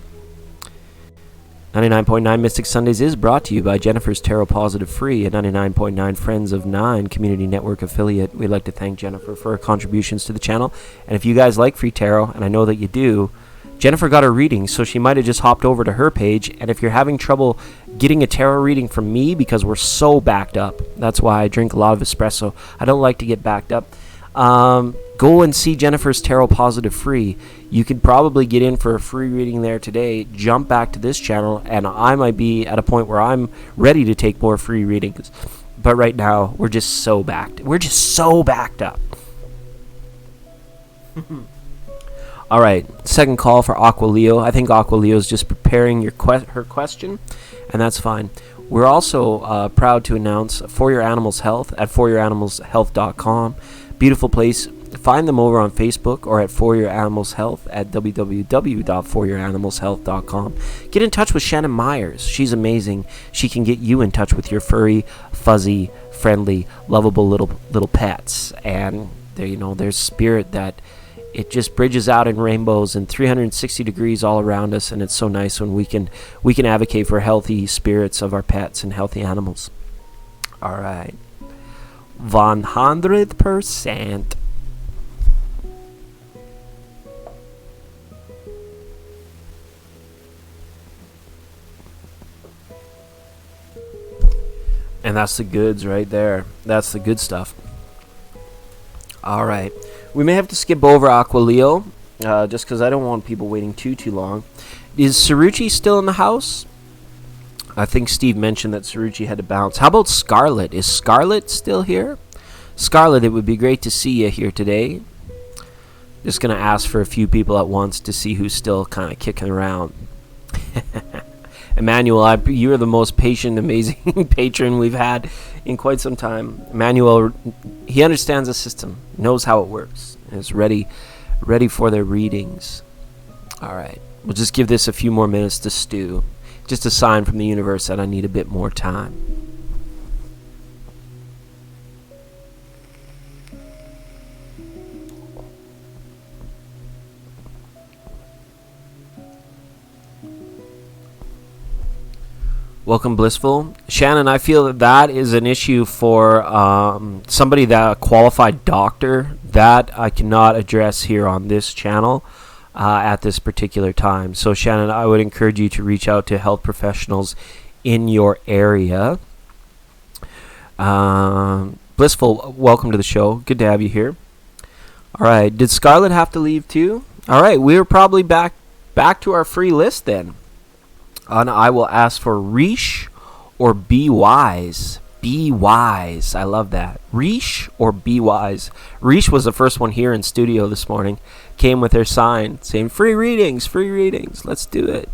99.9 Mystic Sundays is brought to you by Jennifer's Tarot Positive Free, a 99.9 Friends of Nine community network affiliate. We'd like to thank Jennifer for her contributions to the channel. And if you guys like free tarot, and I know that you do, Jennifer got her reading, so she might have just hopped over to her page. And if you're having trouble getting a tarot reading from me because we're so backed up, that's why I drink a lot of espresso. I don't like to get backed up. Go and see Jennifer's Tarot Positive Free. You could probably get in for a free reading there today, jump back to this channel, and I might be at a point where I'm ready to take more free readings. But right now, we're just so backed. We're just so backed up. All right, second call for Aqua Leo. I think Aqua Leo is just preparing her question, and that's fine. We're also proud to announce For Your Animals Health at foryouranimalshealth.com. Beautiful place. Find them over on Facebook or at For Your Animals Health at www.foryouranimalshealth.com. Get in touch with Shannon Myers. She's amazing. She can get you in touch with your furry, fuzzy, friendly, lovable little pets. And there's spirit that it just bridges out in rainbows and 360 degrees all around us, and it's so nice when we can advocate for healthy spirits of our pets and healthy animals. All right. 100%. And that's the goods right there. That's the good stuff. All right. We may have to skip over Aqua Leo, just because I don't want people waiting too long. Is Saruchi still in the house? I think Steve mentioned that Saruchi had to bounce. How about Scarlet? Is Scarlet still here? Scarlet, it would be great to see you here today. Just going to ask for a few people at once to see who's still kind of kicking around. Emmanuel, you are the most patient, amazing patron we've had in quite some time. Emmanuel, he understands the system, knows how it works, and is ready for their readings. All right. We'll just give this a few more minutes to stew. Just a sign from the universe that I need a bit more time. Welcome, Blissful. Shannon, I feel that is an issue for somebody that a qualified doctor that I cannot address here on this channel at this particular time. So, Shannon, I would encourage you to reach out to health professionals in your area. Blissful, welcome to the show. Good to have you here. All right. Did Scarlett have to leave too? All right. We're probably back to our free list then. And I will ask for Reesh or Be Wise. Be Wise. I love that. Reesh or Be Wise. Reesh was the first one here in studio this morning. Came with her sign saying, free readings, free readings. Let's do it.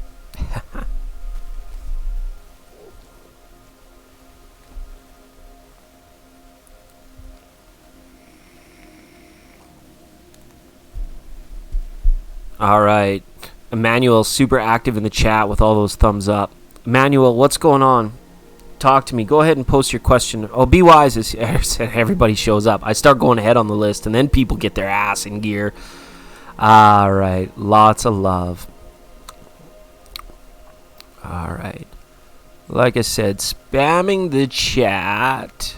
All right. Emmanuel's super active in the chat with all those thumbs up. Emmanuel, what's going on? Talk to me. Go ahead and post your question. Oh, Be Wise is everybody shows up. I start going ahead on the list, and then people get their ass in gear. All right. Lots of love. All right. Like I said, spamming the chat.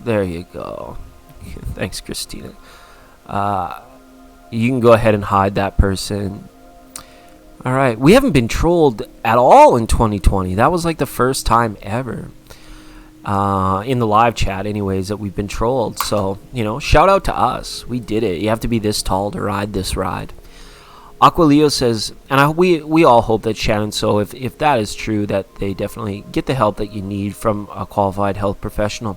There you go. Thanks, Christina. You can go ahead and hide that person. All right. We haven't been trolled at all in 2020. That was like the first time ever. In the live chat anyways that we've been trolled. So, shout out to us. We did it. You have to be this tall to ride this ride. Aqua Leo says, and we all hope that Shannon, so if that is true, that they definitely get the help that you need from a qualified health professional.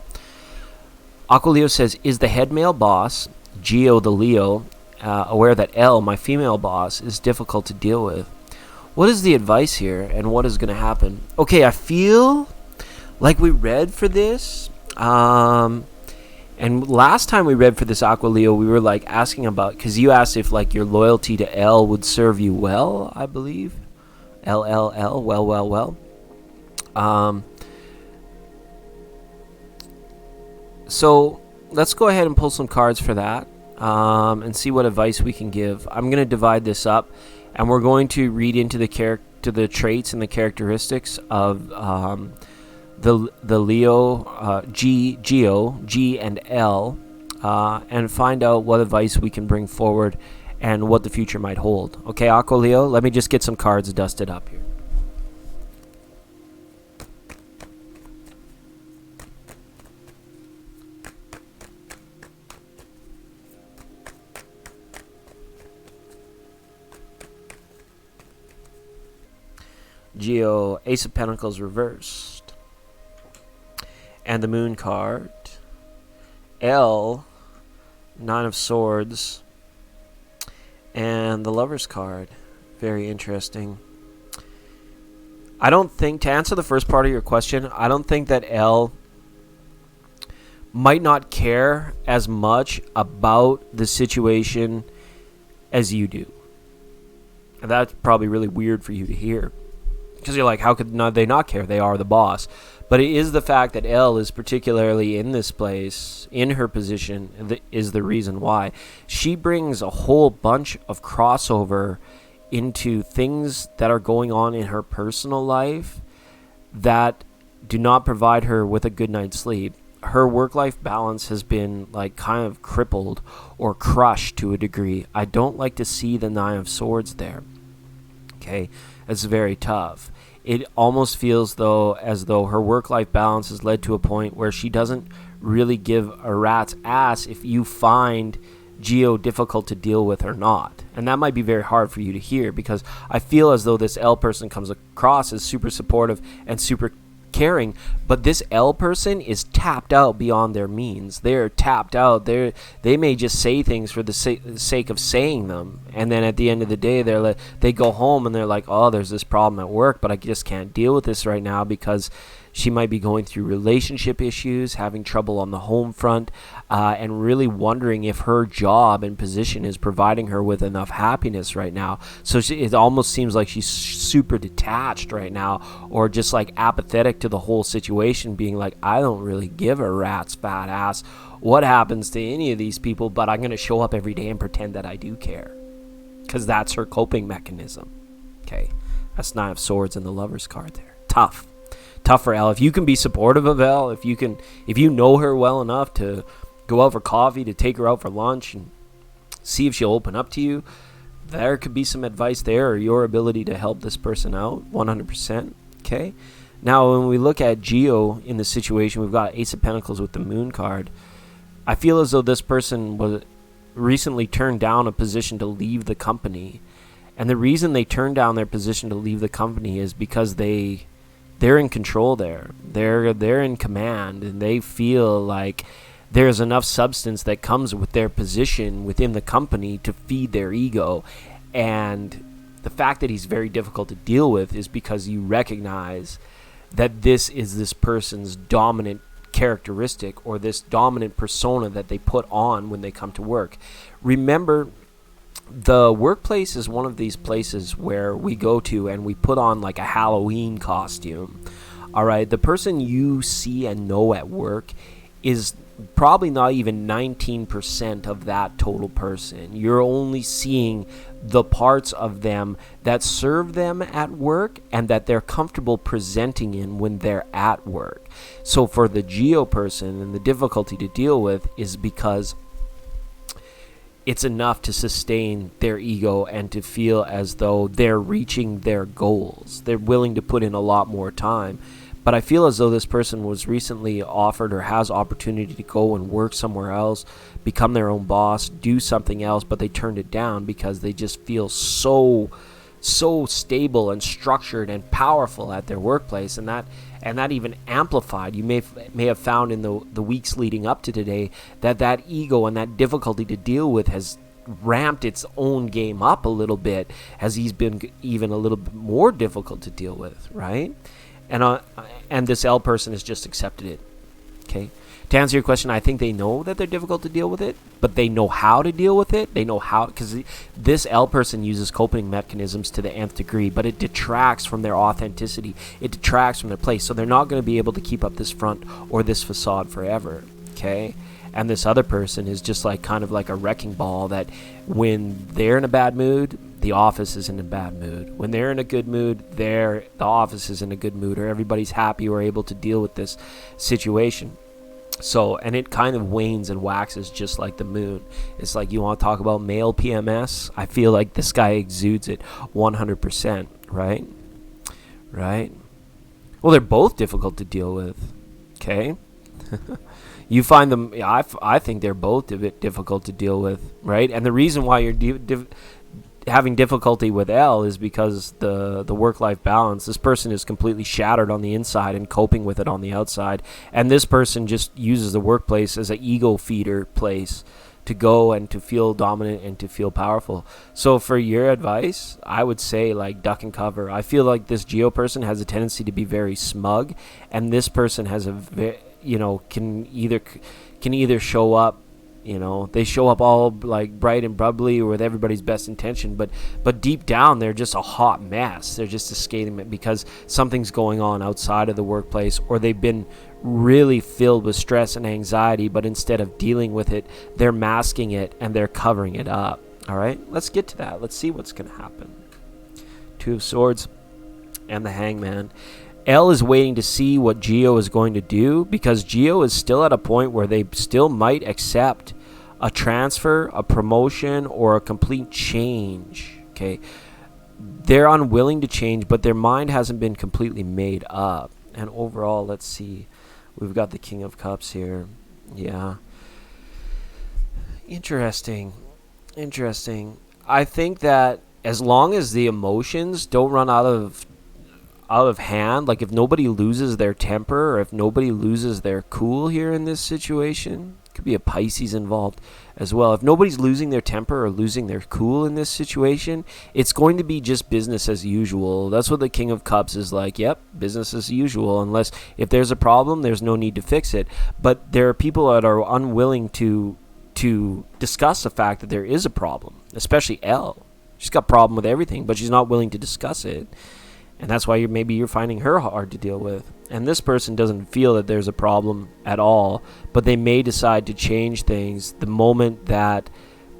Aqua Leo says, is the head male boss, Geo the Leo, aware that L, my female boss, is difficult to deal with? What is the advice here, and what is going to happen? Okay, I feel like we read for this, and last time we read for this Aqua Leo, we were like asking about, because you asked if like your loyalty to L would serve you well, I believe. well. So let's go ahead and pull some cards for that, and see what advice we can give. I'm going to divide this up, and we're going to read into the traits and the characteristics of the Leo, Geo, G and L, and find out what advice we can bring forward and what the future might hold. Okay, Aqua Leo, let me just get some cards dusted up here. Geo, Ace of Pentacles reversed. And the Moon card. L, Nine of Swords. And the Lover's card. Very interesting. I don't think, to answer the first part of your question, I don't think that L might not care as much about the situation as you do. And that's probably really weird for you to hear. Because you're like, how could they not care? They are the boss. But it is the fact that Elle is particularly in this place, in her position, is the reason why. She brings a whole bunch of crossover into things that are going on in her personal life that do not provide her with a good night's sleep. Her work-life balance has been like kind of crippled or crushed to a degree. I don't like to see the Nine of Swords there. Okay, it's very tough. It almost feels as though her work-life balance has led to a point where she doesn't really give a rat's ass if you find Geo difficult to deal with or not. And that might be very hard for you to hear, because I feel as though this L person comes across as super supportive and super caring, but this L person is tapped out beyond their means. They're tapped out. They may just say things for the sake of saying them, and then at the end of the day, they go home and they're like, oh, there's this problem at work, but I just can't deal with this right now because she might be going through relationship issues, having trouble on the home front, and really wondering if her job and position is providing her with enough happiness right now. So it almost seems like she's super detached right now, or just like apathetic to the whole situation, being like, I don't really give a rat's fat ass what happens to any of these people, but I'm going to show up every day and pretend that I do care. Because that's her coping mechanism. Okay, that's Nine of Swords and the Lover's card there. Tough for Elle. If you can be supportive of Elle, if you know her well enough to go out for coffee, to take her out for lunch and see if she'll open up to you, there could be some advice there, or your ability to help this person out 100%. Okay, now when we look at Geo in the situation, we've got Ace of Pentacles with the Moon card. I feel as though this person was recently turned down a position to leave the company, and the reason they turned down their position to leave the company is because they're in control there. They're in command, and they feel like there's enough substance that comes with their position within the company to feed their ego. And the fact that he's very difficult to deal with is because you recognize that this is this person's dominant characteristic, or this dominant persona that they put on when they come to work. Remember, the workplace is one of these places where we go to and we put on like a Halloween costume. All right, the person you see and know at work is probably not even 19% of that total person. You're only seeing the parts of them that serve them at work and that they're comfortable presenting in when they're at work. So for the Geo person, and the difficulty to deal with is because it's enough to sustain their ego and to feel as though they're reaching their goals. They're willing to put in a lot more time. But I feel as though this person was recently offered or has opportunity to go and work somewhere else, become their own boss, do something else, but they turned it down because they just feel so stable and structured and powerful at their workplace, and that even amplified. You may have found in the weeks leading up to today that ego and that difficulty to deal with has ramped its own game up a little bit, as he's been even a little bit more difficult to deal with, right? And this L person has just accepted it. Okay. To answer your question, I think they know that they're difficult to deal with it, but they know how to deal with it. They know how, because this L person uses coping mechanisms to the nth degree, but it detracts from their authenticity. It detracts from their place. So they're not going to be able to keep up this front or this facade forever. okay? And this other person is just like kind of like a wrecking ball that when they're in a bad mood, the office is in a bad mood. When they're in a good mood, the office is in a good mood, or everybody's happy or able to deal with this situation. So, and it kind of wanes and waxes just like the moon. It's like, you want to talk about male PMS? I feel like this guy exudes it 100%, right? Right? Well, they're both difficult to deal with, okay? You find them, I think they're both a bit difficult to deal with, right? And the reason why you're having difficulty with L is because the work-life balance, this person is completely shattered on the inside and coping with it on the outside. And this person just uses the workplace as an ego feeder place to go and to feel dominant and to feel powerful. So for your advice, I would say like duck and cover. I feel like this Geo person has a tendency to be very smug, and this person has can either show up, they show up all like bright and bubbly with everybody's best intention, but deep down they're just a hot mess. They're just a skating because something's going on outside of the workplace, or they've been really filled with stress and anxiety, but instead of dealing with it, they're masking it and they're covering it up. All right, let's get to that. Let's see what's going to happen. Two of Swords and the Hangman. L is waiting to see what Geo is going to do, because Geo is still at a point where they still might accept a transfer, a promotion, or a complete change. Okay, they're unwilling to change, but their mind hasn't been completely made up. And overall, let's see, we've got the King of Cups here. Yeah, interesting. I think that as long as the emotions don't run out of hand, like if nobody loses their temper, or if nobody loses their cool here in this situation, could be a Pisces involved as well. If nobody's losing their temper or losing their cool in this situation, it's going to be just business as usual. That's what the King of Cups is like. Yep, business as usual, unless if there's a problem, there's no need to fix it. But there are people that are unwilling to discuss the fact that there is a problem, especially L. She's got a problem with everything, but she's not willing to discuss it. And that's why maybe you're finding her hard to deal with. And this person doesn't feel that there's a problem at all, but they may decide to change things the moment that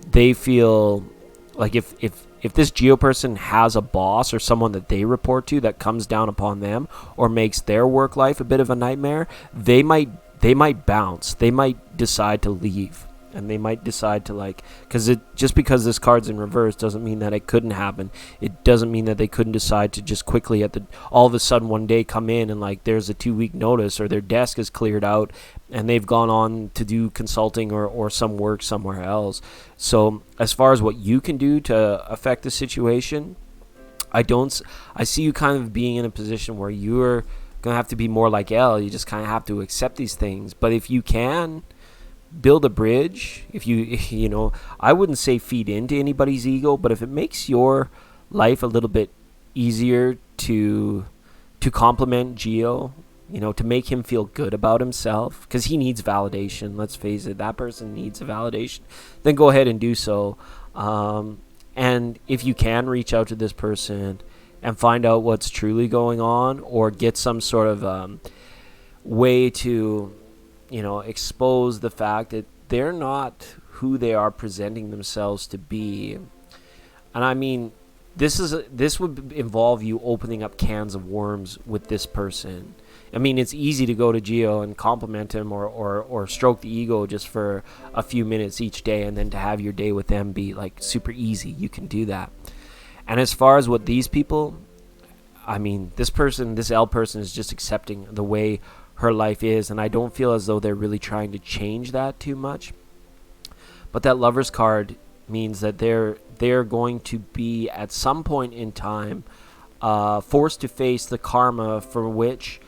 they feel like if this Geo person has a boss or someone that they report to that comes down upon them or makes their work life a bit of a nightmare, they might bounce. They might decide to leave. And they might decide to just because this card's in reverse doesn't mean that it couldn't happen. It doesn't mean that they couldn't decide to just quickly all of a sudden one day come in and there's a 2-week notice, or their desk is cleared out and they've gone on to do consulting or some work somewhere else. So as far as what you can do to affect the situation, I see you kind of being in a position where you're going to have to be more like L. You just kind of have to accept these things. But if you can build a bridge, if you I wouldn't say feed into anybody's ego, but if it makes your life a little bit easier to compliment Geo, to make him feel good about himself, because he needs validation, let's face it, that person needs a validation, then go ahead and do so. And if you can reach out to this person and find out what's truly going on, or get some sort of way to expose the fact that they're not who they are presenting themselves to be. And I mean, this would involve you opening up cans of worms with this person. I mean, it's easy to go to Geo and compliment him or stroke the ego just for a few minutes each day, and then to have your day with them be super easy. You can do that. And as far as what these people, I mean, this L person is just accepting the way her life is, and I don't feel as though they're really trying to change that too much. But that Lover's card means that they're going to be at some point in time forced to face the karma for which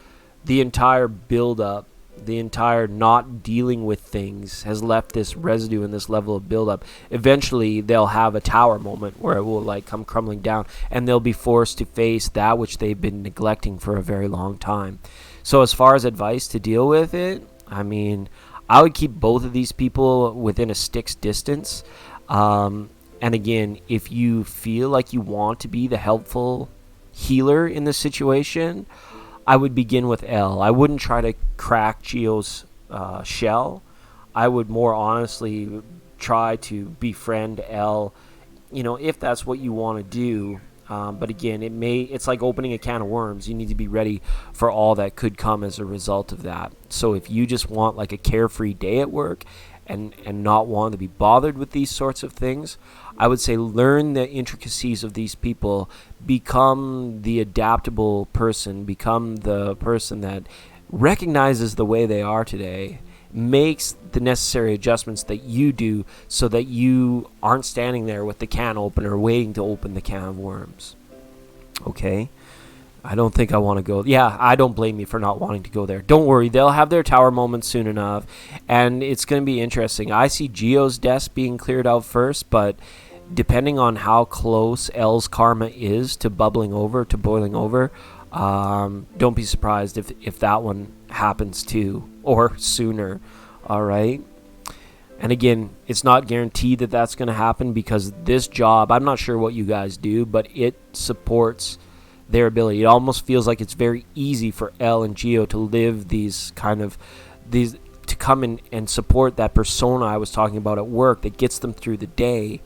the entire build-up, the entire not dealing with things has left this residue and this level of build-up. Eventually they'll have a tower moment where it will come crumbling down, and they'll be forced to face that which they've been neglecting for a very long time. So as far as advice to deal with it, I mean, I would keep both of these people within a stick's distance. And again, if you feel like you want to be the helpful healer in this situation, I would begin with L. I wouldn't try to crack Geo's shell I would more honestly try to befriend L, if that's what you want to do. But again, it's like opening a can of worms. You need to be ready for all that could come as a result of that. So if you just want like a carefree day at work and not want to be bothered with these sorts of things, I would say learn the intricacies of these people, become the adaptable person, become the person that recognizes the way they are today, makes the necessary adjustments that you do so that you aren't standing there with the can opener waiting to open the can of worms. Okay? I don't think I want to go. Yeah, I don't blame you for not wanting to go there. Don't worry, they'll have their tower moment soon enough, and it's going to be interesting. I see Gio's desk being cleared out first, but depending on how close L's karma is to boiling over, don't be surprised if that one happens too, or sooner. All right? And again, it's not guaranteed that that's going to happen, because this job, I'm not sure what you guys do, but it supports their ability. It almost feels like it's very easy for L and Gio to live to come in and support that persona I was talking about at work that gets them through the day.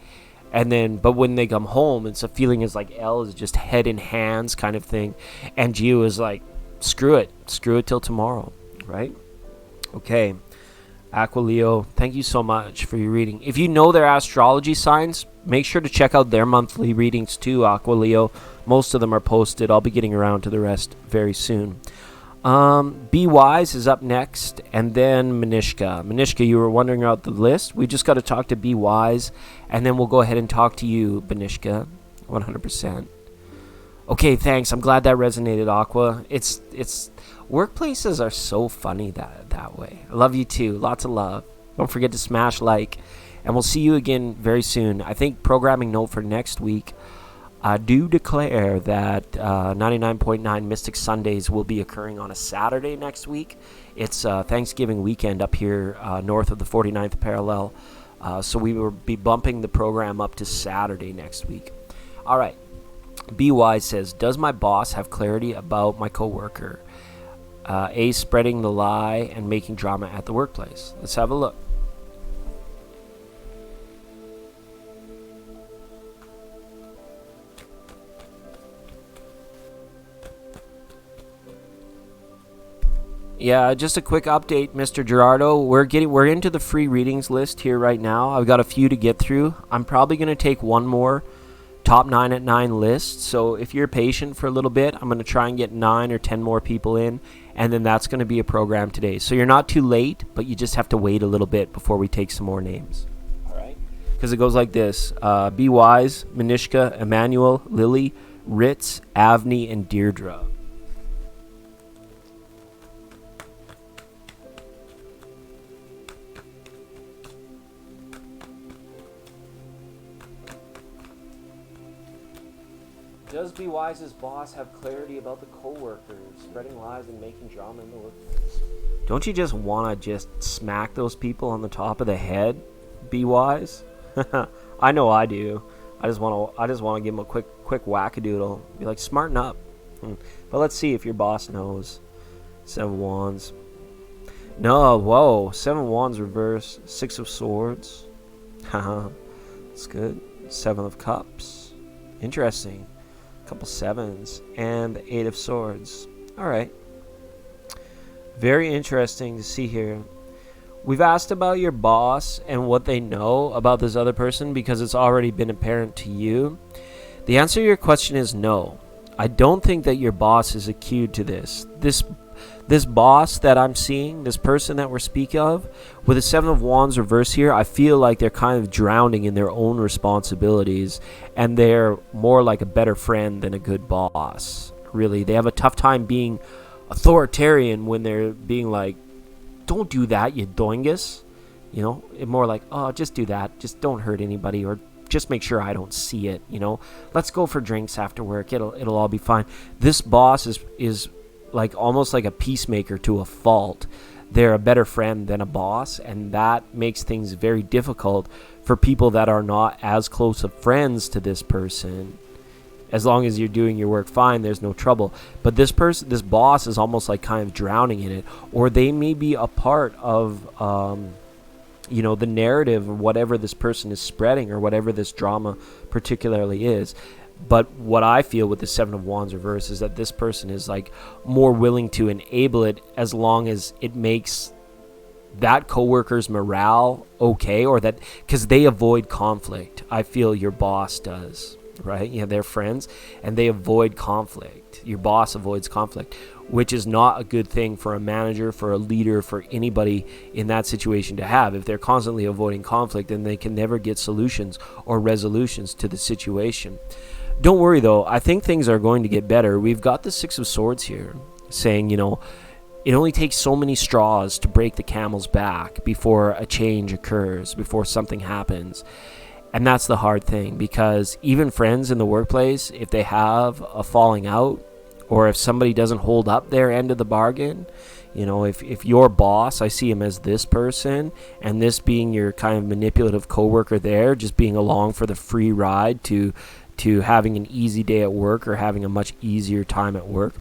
And then, but when they come home, it's a feeling is like L is just head in hands kind of thing, and Gio is like, screw it till tomorrow, right? Okay, Aqua Leo, thank you so much for your reading. If you know their astrology signs, make sure to check out their monthly readings too, Aqua Leo. Most of them are posted. I'll be getting around to the rest very soon. Be Wise is up next, and then Manishka. Manishka, you were wondering about the list. We just got to talk to Be Wise, and then we'll go ahead and talk to you, Manishka, 100%. Okay, thanks. I'm glad that resonated, Aqua. It's workplaces are so funny that way. I love you too. Lots of love. Don't forget to smash like, and we'll see you again very soon. I think programming note for next week, I do declare that 99.9 Mystic Sundays will be occurring on a Saturday next week. It's Thanksgiving weekend up here north of the 49th parallel. So we will be bumping the program up to Saturday next week. All right. Be Wise says, does my boss have clarity about my coworker? A, spreading the lie and making drama at the workplace. Let's have a look. Yeah, just a quick update, Mr. Gerardo. We're into the free readings list here right now. I've got a few to get through. I'm probably going to take one more top 9 at 9 list. So if you're patient for a little bit, I'm going to try and get 9 or 10 more people in, and then that's going to be a program today. So you're not too late, but you just have to wait a little bit before we take some more names. All right? Because it goes like this. Be Wise, Manishka, Emmanuel, Lily, Ritz, Avni, and Deirdre. Does Be Wise's boss have clarity about the coworkers spreading lies and making drama in the workplace? Don't you just want to just smack those people on the top of the head, Be Wise? I know I do. I just want to give them a quick wackadoodle. Be like, smarten up. But let's see if your boss knows. 7 of Wands. No, whoa. 7 of Wands reverse. 6 of Swords. Haha. That's good. 7 of Cups. Interesting. Couple 7s and the 8 of Swords. All right, very interesting to see here. We've asked about your boss and what they know about this other person because it's already been apparent to you. The answer to your question is no. I don't think that your boss is acute to this boss that I'm seeing, this person that we're speaking of, with the 7 of Wands reverse here, I feel like they're kind of drowning in their own responsibilities, and they're more like a better friend than a good boss. Really, they have a tough time being authoritarian when they're being like, don't do that, you doingus. You know, more like, oh, just do that. Just don't hurt anybody, or just make sure I don't see it. You know, let's go for drinks after work. It'll all be fine. This boss is like almost like a peacemaker to a fault. They're a better friend than a boss, and that makes things very difficult for people that are not as close of friends to this person. As long as you're doing your work fine, there's no trouble. But this boss is almost like kind of drowning in it, or they may be a part of the narrative or whatever this person is spreading or whatever this drama particularly is. But what I feel with the Seven of Wands reverse is that this person is like more willing to enable it as long as it makes that coworker's morale okay, or that because they avoid conflict. I feel your boss does, right? They're friends and they avoid conflict. Your boss avoids conflict, which is not a good thing for a manager, for a leader, for anybody in that situation to have. If they're constantly avoiding conflict, then they can never get solutions or resolutions to the situation. Don't worry though, I think things are going to get better. We've got the Six of Swords here saying, it only takes so many straws to break the camel's back before a change occurs, before something happens. And that's the hard thing, because even friends in the workplace, if they have a falling out, or if somebody doesn't hold up their end of the bargain, if your boss, I see him as this person, and this being your kind of manipulative coworker there, just being along for the free ride to having an easy day at work or having a much easier time at work,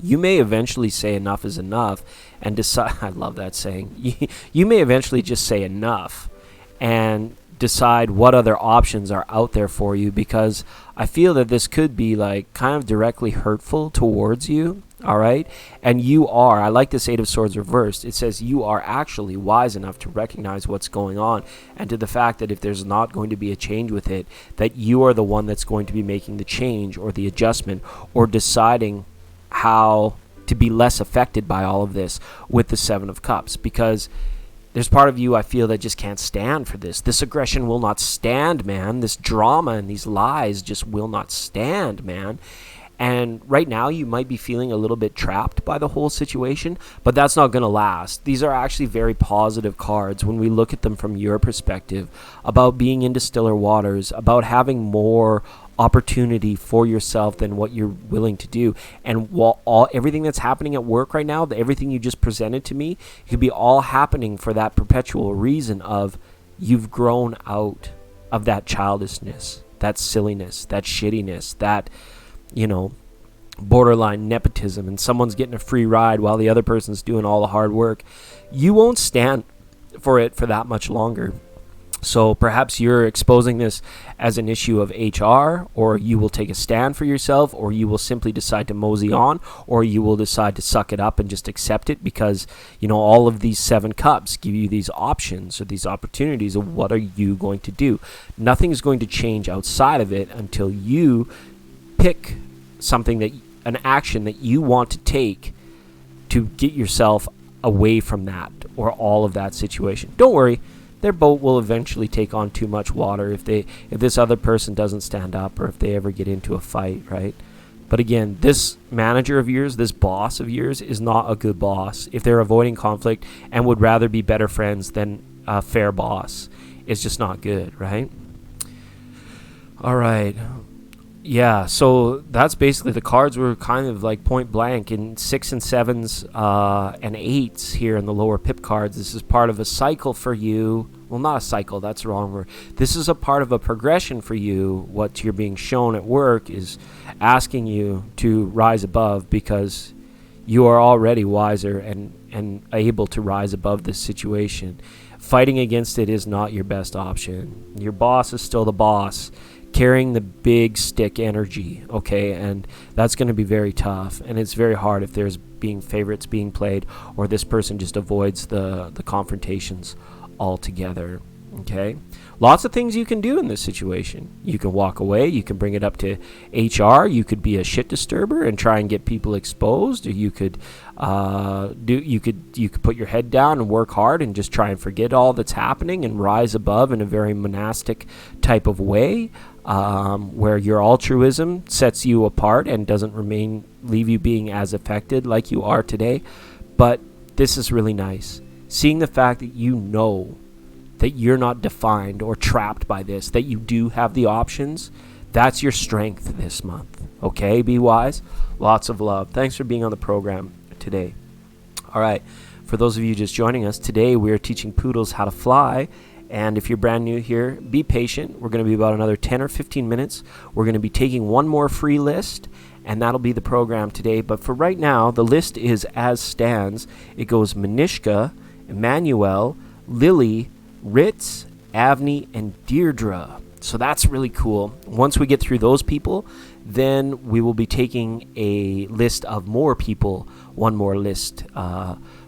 you may eventually say enough is enough and decide, I love that saying, you may eventually just say enough and decide what other options are out there for you, because I feel that this could be like kind of directly hurtful towards you. All right. And I like this Eight of Swords reversed. It says you are actually wise enough to recognize what's going on, and to the fact that if there's not going to be a change with it, that you are the one that's going to be making the change or the adjustment or deciding how to be less affected by all of this with the Seven of Cups. Because there's part of you, I feel, that just can't stand for this. This aggression will not stand, man. This drama and these lies just will not stand, man. And right now you might be feeling a little bit trapped by the whole situation, but that's not going to last. These are actually very positive cards when we look at them from your perspective, about being into stiller waters, about having more opportunity for yourself than what you're willing to do. And while everything that's happening at work right now, everything you just presented to me, it could be all happening for that perpetual reason of you've grown out of that childishness, that silliness, that shittiness, that borderline nepotism, and someone's getting a free ride while the other person's doing all the hard work. You won't stand for it for that much longer. So perhaps you're exposing this as an issue of HR, or you will take a stand for yourself, or you will simply decide to mosey on, or you will decide to suck it up and just accept it, because all of these Seven Cups give you these options or these opportunities of what are you going to do. Nothing is going to change outside of it until you pick an action that you want to take to get yourself away from that or all of that situation. Don't worry, their boat will eventually take on too much water if this other person doesn't stand up, or if they ever get into a fight, right? But again, this manager of yours, this boss of yours, is not a good boss if they're avoiding conflict and would rather be better friends than a fair boss. It's just not good, right? All right. Yeah, so that's basically the cards were kind of like point blank in 6 and 7s and 8s here in the lower pip cards. This is part of a cycle for you. Well, not a cycle, that's the wrong word. This is a part of a progression for you. What you're being shown at work is asking you to rise above, because you are already wiser and able to rise above this situation. Fighting against it is not your best option. Your boss is still the boss, carrying the big stick energy, okay? And that's going to be very tough, and it's very hard if there's favorites being played, or this person just avoids the confrontations altogether, okay? Lots of things you can do in this situation. You can walk away, you can bring it up to HR, you could be a shit disturber and try and get people exposed, or you could you could put your head down and work hard and just try and forget all that's happening and rise above in a very monastic type of way, where your altruism sets you apart and doesn't leave you being as affected like you are today. But this is really nice. Seeing the fact that that you're not defined or trapped by this, that you do have the options, that's your strength this month. Okay, be wise. Lots of love. Thanks for being on the program today. All right, for those of you just joining us, today we are teaching poodles how to fly. And if you're brand new here, be patient. We're going to be about another 10 or 15 minutes. We're going to be taking one more free list, and that'll be the program today. But for right now, the list is as stands. It goes Manishka, Emmanuel, Lily, Ritz, Avni, and Deirdre. So that's really cool. Once we get through those people, then we will be taking a list of more people, one more list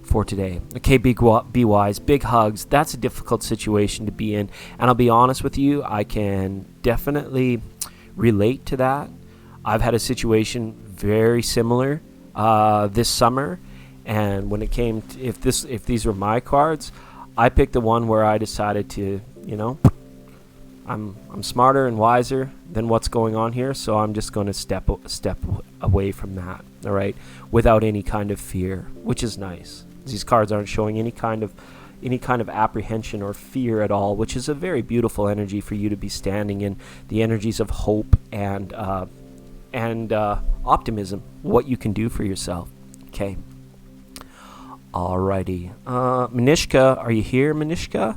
for today. Okay, be wise, big hugs. That's a difficult situation to be in. And I'll be honest with you, I can definitely relate to that. I've had a situation very similar this summer. And when it came to, if these were my cards, I picked the one where I decided to, I'm smarter and wiser than what's going on here, so I'm just going to step away from that, all right, without any kind of fear, which is nice. These cards aren't showing any kind of apprehension or fear at all, which is a very beautiful energy for you to be standing in, the energies of hope and optimism, what you can do for yourself. Okay. Alrighty. Manishka, are you here, Manishka?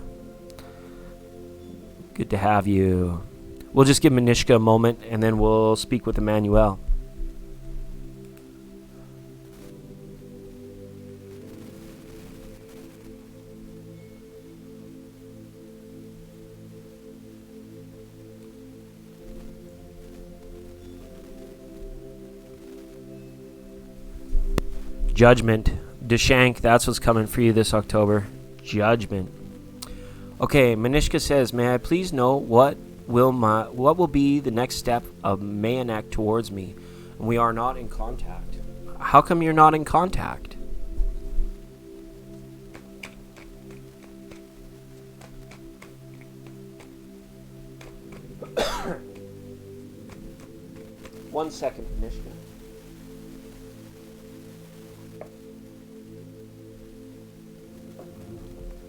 Good to have you. We'll just give Manishka a moment, and then we'll speak with Emmanuel. Judgment. Deshank, that's what's coming for you this October. Judgment. Okay, Manishka says, may I please know what will be the next step of Mayanek towards me? And we are not in contact. How come you're not in contact? One second, Manishka.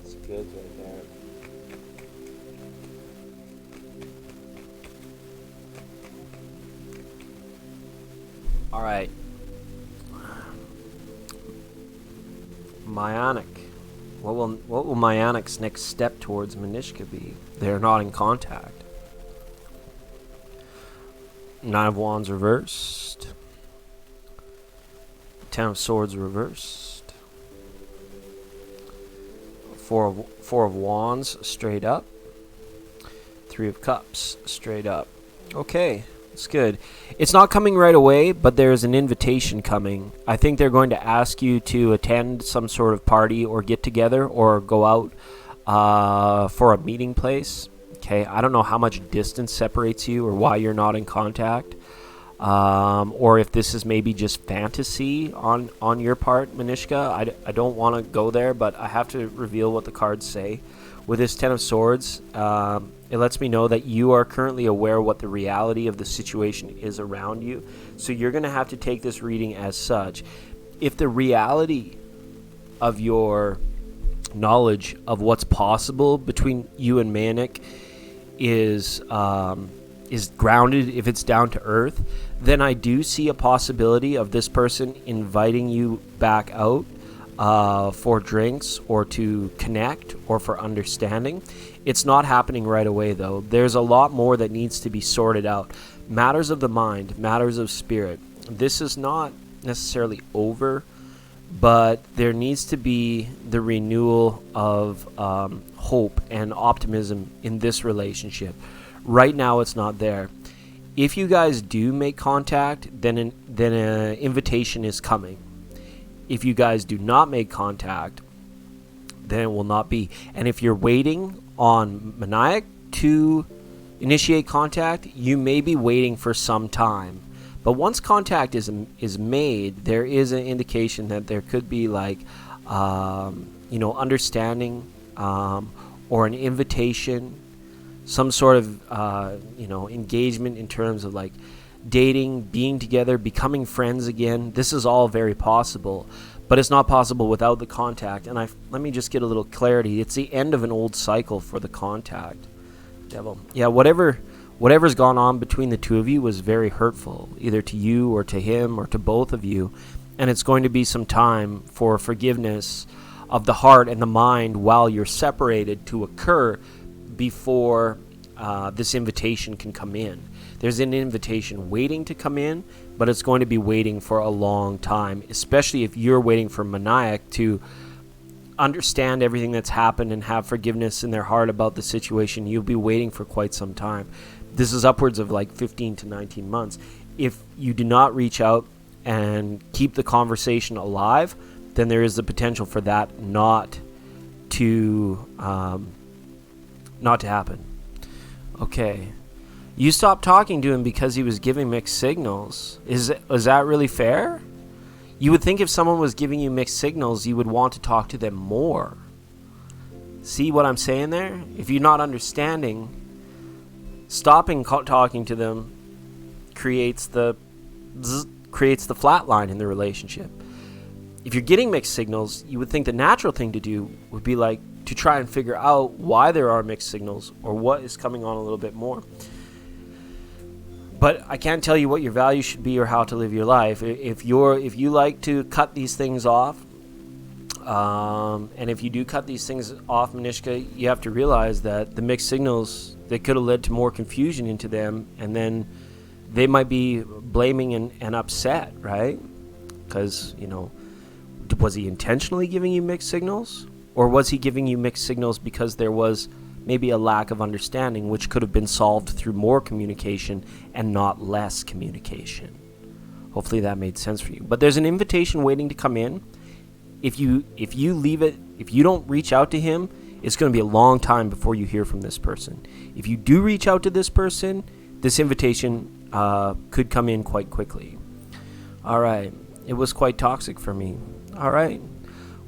It's good right there. All right. Mayanek. What will Mayanek's next step towards Manishka be? They're not in contact. Nine of Wands reversed. Ten of Swords reversed. Four of Wands straight up. Three of Cups straight up. Okay. It's good. It's not coming right away, but there's an invitation coming. I think they're going to ask you to attend some sort of party or get together or go out for a meeting place. Okay, I don't know how much distance separates you or why you're not in contact, or if this is maybe just fantasy on your part, Manishka. I don't want to go there, but I have to reveal what the cards say. With this Ten of Swords, it lets me know that you are currently aware what the reality of the situation is around you. So you're going to have to take this reading as such. If the reality of your knowledge of what's possible between you and Mayanek is grounded, if it's down to earth, then I do see a possibility of this person inviting you back out for drinks or to connect or for understanding. It's not happening right away, though. There's a lot more that needs to be sorted out. Matters of the mind, matters of spirit. This is not necessarily over, but there needs to be the renewal of hope and optimism in this relationship. Right now, it's not there. If you guys do make contact, then an invitation is coming. If you guys do not make contact, then it will not be. And if you're waiting on Maniac to initiate contact, you may be waiting for some time. But once contact is made, there is an indication that there could be understanding or an invitation, some sort of engagement in terms of like dating, being together, becoming friends again. This is all very possible, but it's not possible without the contact. And let me just get a little clarity. It's the end of an old cycle for the contact. Devil. Yeah, whatever's gone on between the two of you was very hurtful, either to you or to him or to both of you. And it's going to be some time for forgiveness of the heart and the mind while you're separated to occur before this invitation can come in. There's an invitation waiting to come in, but it's going to be waiting for a long time, especially if you're waiting for Maniac to understand everything that's happened and have forgiveness in their heart about the situation, you'll be waiting for quite some time. This is upwards of like 15 to 19 months. If you do not reach out and keep the conversation alive, then there is the potential for that not to happen. Okay. You stopped talking to him because he was giving mixed signals. Is that really fair? You would think if someone was giving you mixed signals, you would want to talk to them more. See what I'm saying there? If you're not understanding, stopping talking to them creates the flat line in the relationship. If you're getting mixed signals, you would think the natural thing to do would be like to try and figure out why there are mixed signals or what is coming on a little bit more. But I can't tell you what your values should be or how to live your life. If you like to cut these things off, and if you do cut these things off, Manishka, you have to realize that the mixed signals, they could have led to more confusion into them, and then they might be blaming and upset, right? Because, was he intentionally giving you mixed signals? Or was he giving you mixed signals because there was maybe a lack of understanding, which could have been solved through more communication and not less communication? Hopefully that made sense for you. But there's an invitation waiting to come in. If you leave it, if you don't reach out to him, it's going to be a long time before you hear from this person. If you do reach out to this person, this invitation could come in quite quickly. All right. It was quite toxic for me. All right.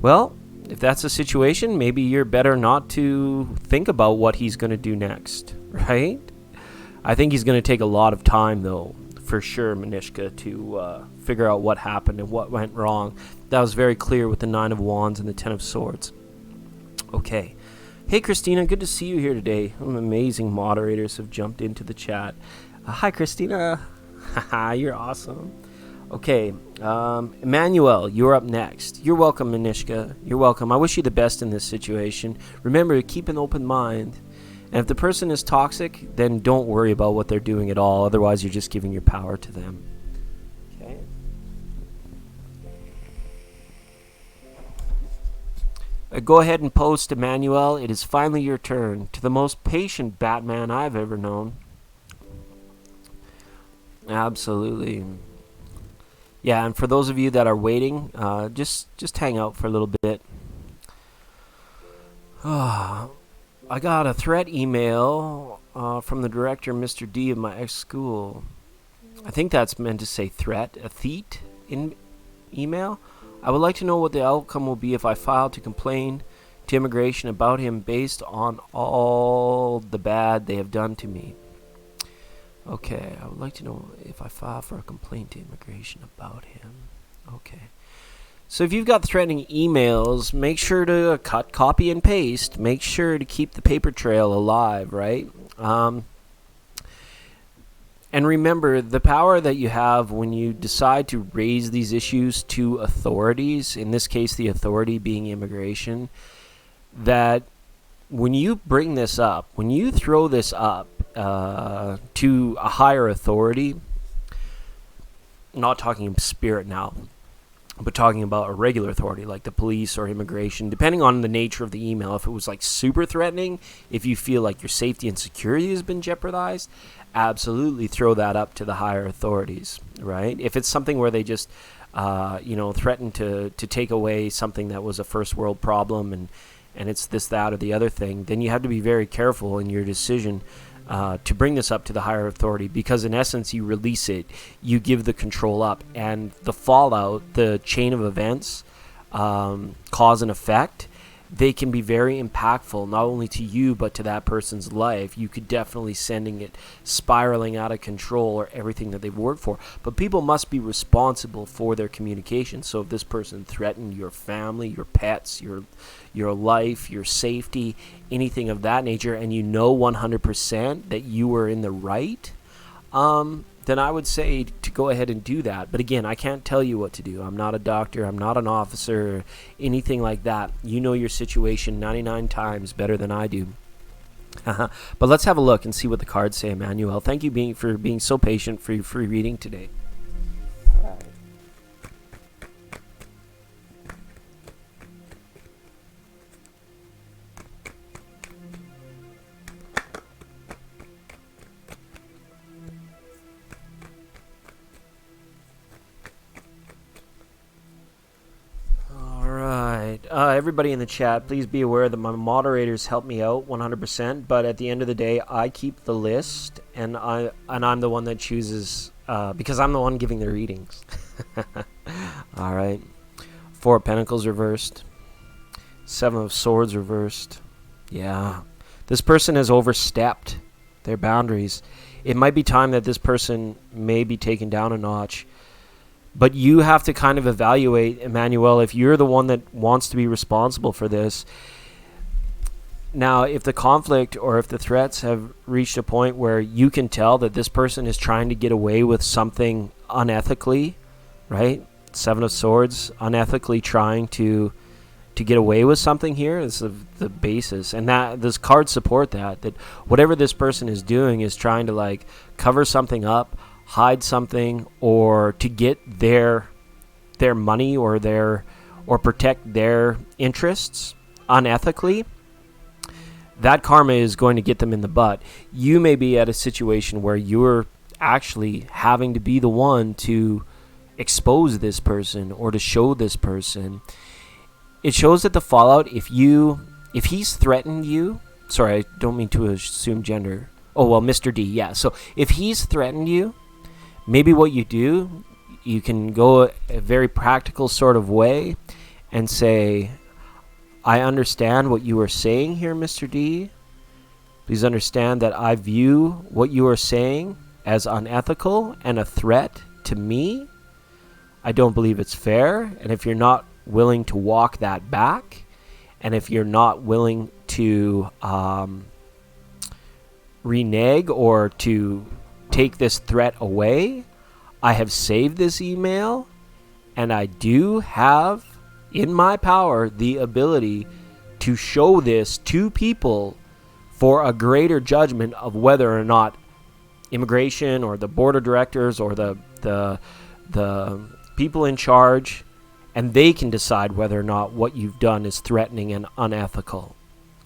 Well, if that's the situation, maybe you're better not to think about what he's going to do next, right? I think he's going to take a lot of time, though, for sure, Manishka, to figure out what happened and what went wrong. That was very clear with the 9 of Wands and the 10 of Swords. Okay. Hey, Christina, good to see you here today. Amazing moderators have jumped into the chat. Hi, Christina. Haha, you're awesome. Okay, Emmanuel, you're up next. You're welcome, Manishka. You're welcome. I wish you the best in this situation. Remember, keep an open mind. And if the person is toxic, then don't worry about what they're doing at all. Otherwise, you're just giving your power to them. Okay. Go ahead and post, Emmanuel. It is finally your turn. To the most patient Batman I've ever known. Absolutely. Yeah, and for those of you that are waiting, just hang out for a little bit. I got a threat email from the director, Mr. D, of my ex-school. I think that's meant to say threat, a theat in email. I would like to know what the outcome will be if I file to complain to immigration about him based on all the bad they have done to me. Okay, I would like to know if I file for a complaint to immigration about him. Okay. So if you've got threatening emails, make sure to cut, copy, and paste. Make sure to keep the paper trail alive, right? And remember, the power that you have when you decide to raise these issues to authorities, in this case the authority being immigration, that when you bring this up, when you throw this up, to a higher authority, not talking spirit now, but talking about a regular authority like the police or immigration, depending on the nature of the email. If it was like super threatening, if you feel like your safety and security has been jeopardized, absolutely throw that up to the higher authorities, right? If it's something where they just threaten to take away something that was a first world problem and it's this, that, or the other thing, then you have to be very careful in your decision to bring this up to the higher authority, because in essence you release it, you give the control up, and the fallout, the chain of events, cause and effect, they can be very impactful, not only to you but to that person's life. You could definitely sending it spiraling out of control, or everything that they've worked for. But people must be responsible for their communication. So if this person threatened your family, your pets, your life, your safety, anything of that nature, and you know 100% that you were in the right, then I would say to go ahead and do that. But again, I can't tell you what to do. I'm not a doctor. I'm not an officer, anything like that. You know your situation 99 times better than I do. But let's have a look and see what the cards say, Emmanuel. Thank you for being so patient for your free reading today. everybody in the chat, please be aware that my moderators help me out 100%. But at the end of the day, I keep the list, and I'm the one that chooses because I'm the one giving the readings. All right. 4 of Pentacles reversed. 7 of Swords reversed. Yeah. This person has overstepped their boundaries. It might be time that this person may be taken down a notch. But you have to kind of evaluate, Emmanuel, if you're the one that wants to be responsible for this. Now, if the conflict or if the threats have reached a point where you can tell that this person is trying to get away with something unethically, right? 7 of Swords, unethically trying to get away with something here is the basis. And that this cards support that whatever this person is doing is trying to like cover something up, hide something, or to get their money or protect their interests unethically. That karma is going to get them in the butt. You may be at a situation where you're actually having to be the one to expose this person or to show this person. It shows that the fallout, if he's threatened you, sorry, I don't mean to assume gender. Oh, well, Mr. D, yeah. So if he's threatened you, maybe what you do, you can go a very practical sort of way and say, I understand what you are saying here, Mr. D. Please understand that I view what you are saying as unethical and a threat to me. I don't believe it's fair. And if you're not willing to walk that back, and if you're not willing to renege or to take this threat away, I have saved this email, and I do have in my power the ability to show this to people for a greater judgment of whether or not immigration or the board of directors or the people in charge, and they can decide whether or not what you've done is threatening and unethical,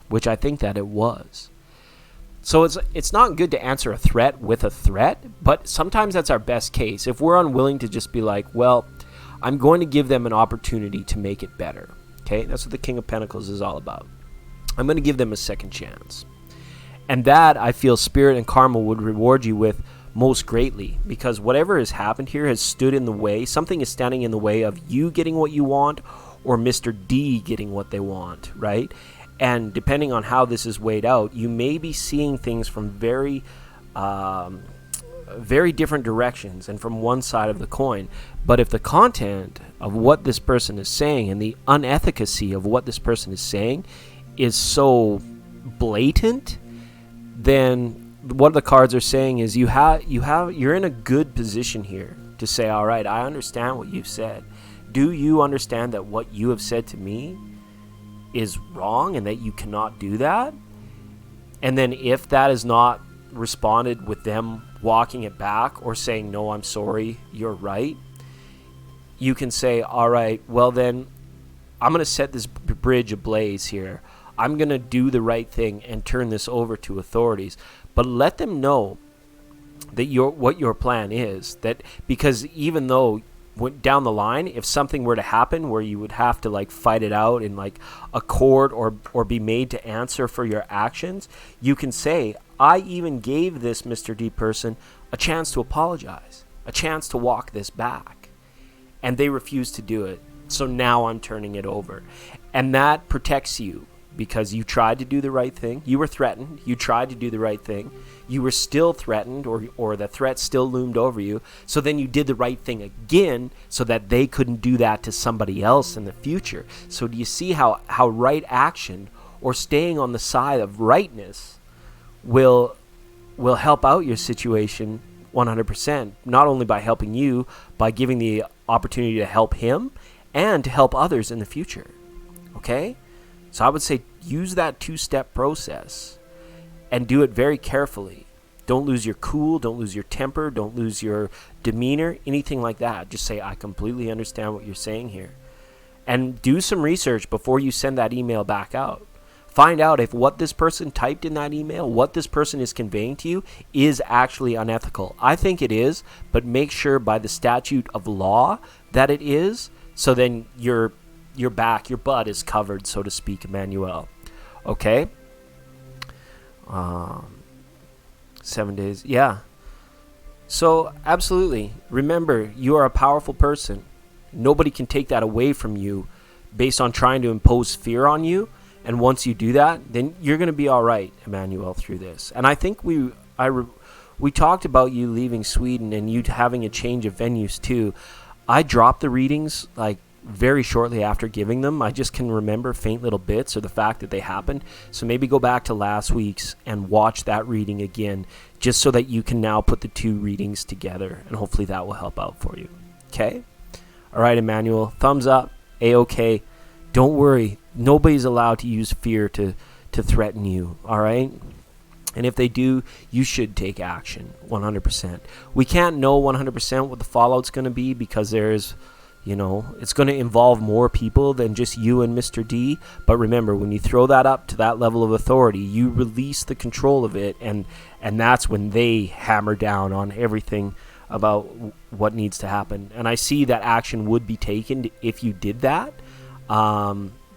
which I think that it was. So it's not good to answer a threat with a threat, but sometimes that's our best case. If we're unwilling to just be like, well, I'm going to give them an opportunity to make it better. Okay, that's what the King of Pentacles is all about. I'm going to give them a second chance. And that, I feel, Spirit and Karma would reward you with most greatly, because whatever has happened here has stood in the way. Something is standing in the way of you getting what you want or Mr. D getting what they want, right? And depending on how this is weighed out, you may be seeing things from very different directions and from one side of the coin. But if the content of what this person is saying and the unefficacy of what this person is saying is so blatant, then what the cards are saying is you're in a good position here to say, all right, I understand what you've said. Do you understand that what you have said to me is wrong and that you cannot do that? And then if that is not responded with them walking it back or saying, no, I'm sorry, you're right, you can say, all right, well then I'm going to set this bridge ablaze here. I'm going to do the right thing and turn this over to authorities. But let them know that what your plan is. That because even though down the line, if something were to happen where you would have to like fight it out in like a court or be made to answer for your actions, you can say, I even gave this Mr. D person a chance to apologize, a chance to walk this back, and they refused to do it. So now I'm turning it over. And that protects you because you tried to do the right thing. You were threatened. You tried to do the right thing. You were still threatened, or the threat still loomed over you. So then you did the right thing again so that they couldn't do that to somebody else in the future. So do you see how right action or staying on the side of rightness will help out your situation 100%, not only by helping you, by giving the opportunity to help him and to help others in the future. Okay? So I would say use that 2-step process and do it very carefully. Don't lose your cool, don't lose your temper, don't lose your demeanor, anything like that. Just say, I completely understand what you're saying here. And do some research before you send that email back out. Find out if what this person typed in that email, what this person is conveying to you, is actually unethical. I think it is, but make sure by the statute of law that it is, so then you're your back, your butt is covered, so to speak, Emmanuel. Okay? 7 days. Yeah. So, absolutely. Remember, you are a powerful person. Nobody can take that away from you based on trying to impose fear on you. And once you do that, then you're going to be all right, Emmanuel, through this. And I think we talked about you leaving Sweden and you having a change of venues too. I dropped the readings like very shortly after giving them. I just can remember faint little bits or the fact that they happened. So maybe go back to last week's and watch that reading again, just so that you can now put the two readings together, and hopefully that will help out for you. Okay? All right, Emmanuel, thumbs up, A-OK. Don't worry. Nobody's allowed to use fear to threaten you, all right? And if they do, you should take action, 100%. We can't know 100% what the fallout's going to be because there's, it's going to involve more people than just you and Mr. D. But remember, when you throw that up to that level of authority, you release the control of it, and that's when they hammer down on everything about what needs to happen. And I see that action would be taken if you did that.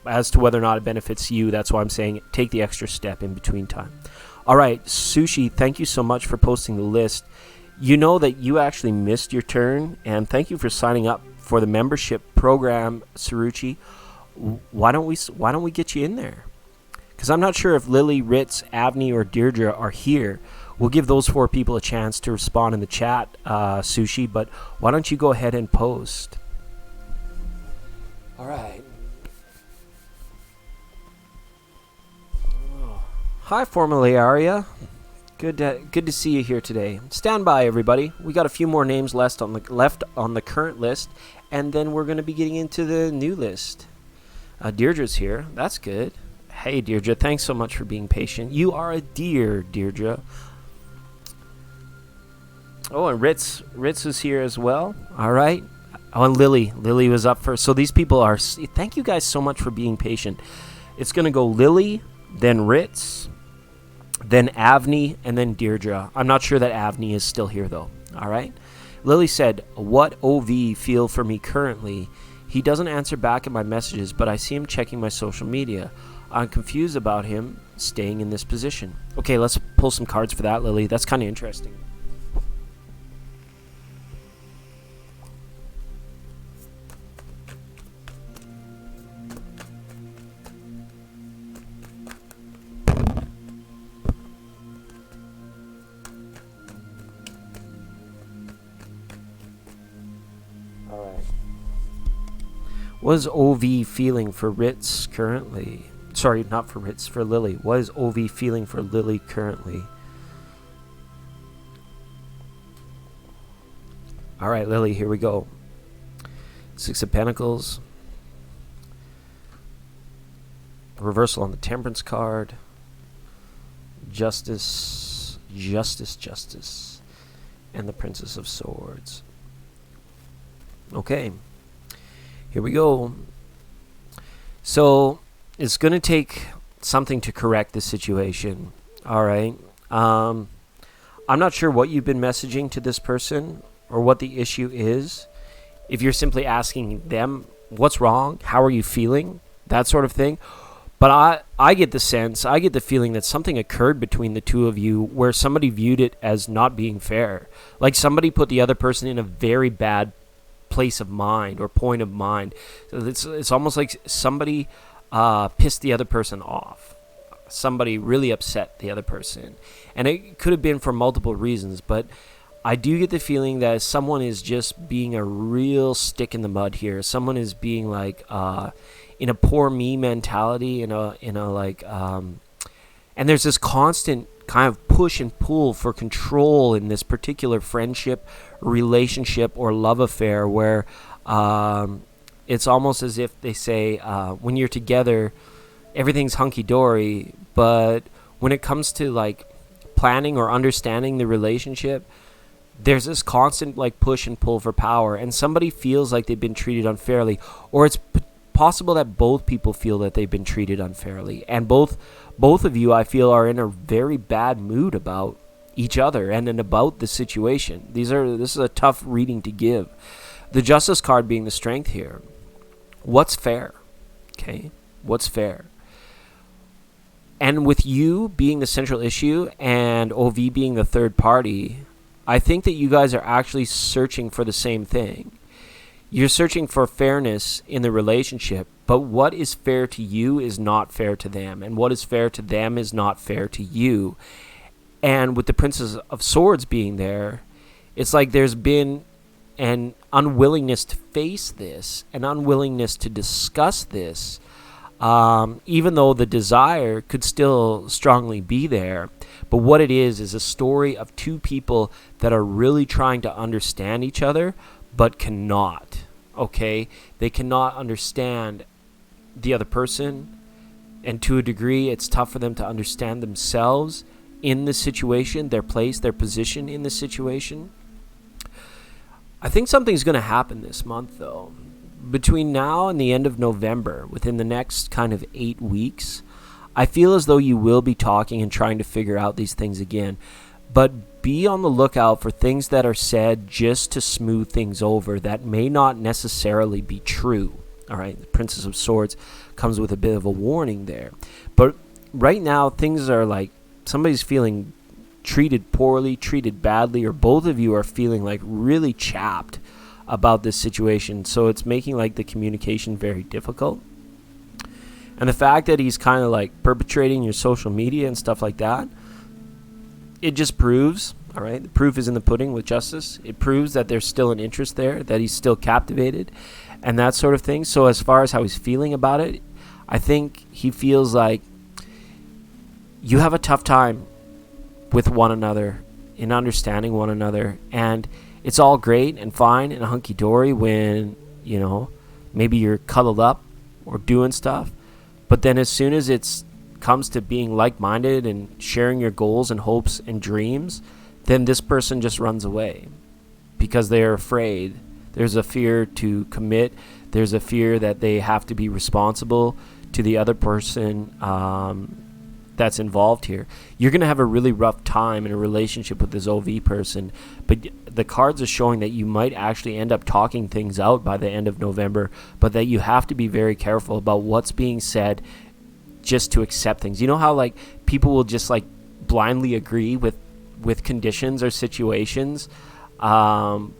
As to whether or not it benefits you, that's why I'm saying take the extra step in between time. All right, Sushi, thank you so much for posting the list. You know that you actually missed your turn, and thank you for signing up for the membership program, Saruchi. Why don't we get you in there? Because I'm not sure if Lily, Ritz, Avni, or Deirdre are here. We'll give those 4 people a chance to respond in the chat, Sushi, but why don't you go ahead and post? All right. Hi, Formularia. Good to see you here today. Stand by, everybody. We got a few more names left on the current list, and then we're going to be getting into the new list. Deirdre's here. That's good. Hey, Deirdre. Thanks so much for being patient. You are a dear, Deirdre. Oh, and Ritz is here as well. All right. Oh, and Lily. Lily was up first. So these people are... Thank you guys so much for being patient. It's going to go Lily, then Ritz, then Avni, and then Deirdre. I'm not sure that Avni is still here, though. All right? Lily said, what OV feel for me currently? He doesn't answer back at my messages, but I see him checking my social media. I'm confused about him staying in this position. Okay, let's pull some cards for that, Lily. That's kind of interesting. What is OV feeling for Ritz currently? Sorry, not for Ritz, for Lily. What is OV feeling for Lily currently? All right, Lily, here we go. 6 of Pentacles. Reversal on the Temperance card. Justice. And the Princess of Swords. Okay. Here we go. So it's going to take something to correct the situation. All right. I'm not sure what you've been messaging to this person or what the issue is. If you're simply asking them, what's wrong? How are you feeling? That sort of thing. But I get the feeling that something occurred between the two of you where somebody viewed it as not being fair. Like somebody put the other person in a very bad place of mind or point of mind. So it's almost like somebody pissed the other person off. Somebody really upset the other person. And it could have been for multiple reasons, but I do get the feeling that someone is just being a real stick in the mud here. Someone is being like in a poor me mentality, and there's this constant kind of push and pull for control in this particular friendship, relationship, or love affair where it's almost as if they say when you're together, everything's hunky-dory, but when it comes to like planning or understanding the relationship, there's this constant like push and pull for power, and somebody feels like they've been treated unfairly, or it's possible that both people feel that they've been treated unfairly, and both of you, I feel, are in a very bad mood about each other and about the situation. This is a tough reading to give. The Justice card being the Strength here. What's fair? Okay? What's fair? And with you being the central issue and OV being the third party, I think that you guys are actually searching for the same thing. You're searching for fairness in the relationship, but what is fair to you is not fair to them, and what is fair to them is not fair to you. And with the Princess of Swords being there, it's like there's been an unwillingness to face this, an unwillingness to discuss this, even though the desire could still strongly be there. But what it is a story of two people that are really trying to understand each other, but cannot. Okay? They cannot understand the other person, and to a degree, it's tough for them to understand themselves in the situation, their place, their position in the situation. I think something's going to happen this month, though. Between now and the end of November, within the next kind of 8 weeks, I feel as though you will be talking and trying to figure out these things again. But be on the lookout for things that are said just to smooth things over that may not necessarily be true. All right, the Princess of Swords comes with a bit of a warning there. But right now, things are like somebody's feeling treated poorly, treated badly, or both of you are feeling like really chapped about this situation. So it's making like the communication very difficult. And the fact that he's kind of like perpetrating your social media and stuff like that, it just proves, all right, the proof is in the pudding with Justice. It proves that there's still an interest there, that he's still captivated and that sort of thing. So as far as how he's feeling about it, I think he feels like you have a tough time with one another, in understanding one another, and it's all great and fine and hunky-dory when, you know, maybe you're cuddled up or doing stuff, but then as soon as it comes to being like-minded and sharing your goals and hopes and dreams, then this person just runs away because they're afraid. There's a fear to commit. There's a fear that they have to be responsible to the other person that's involved here. You're going to have a really rough time in a relationship with this OV person, but the cards are showing that you might actually end up talking things out by the end of November, but that you have to be very careful about what's being said just to accept things. You know how like people will just like blindly agree with conditions or situations, but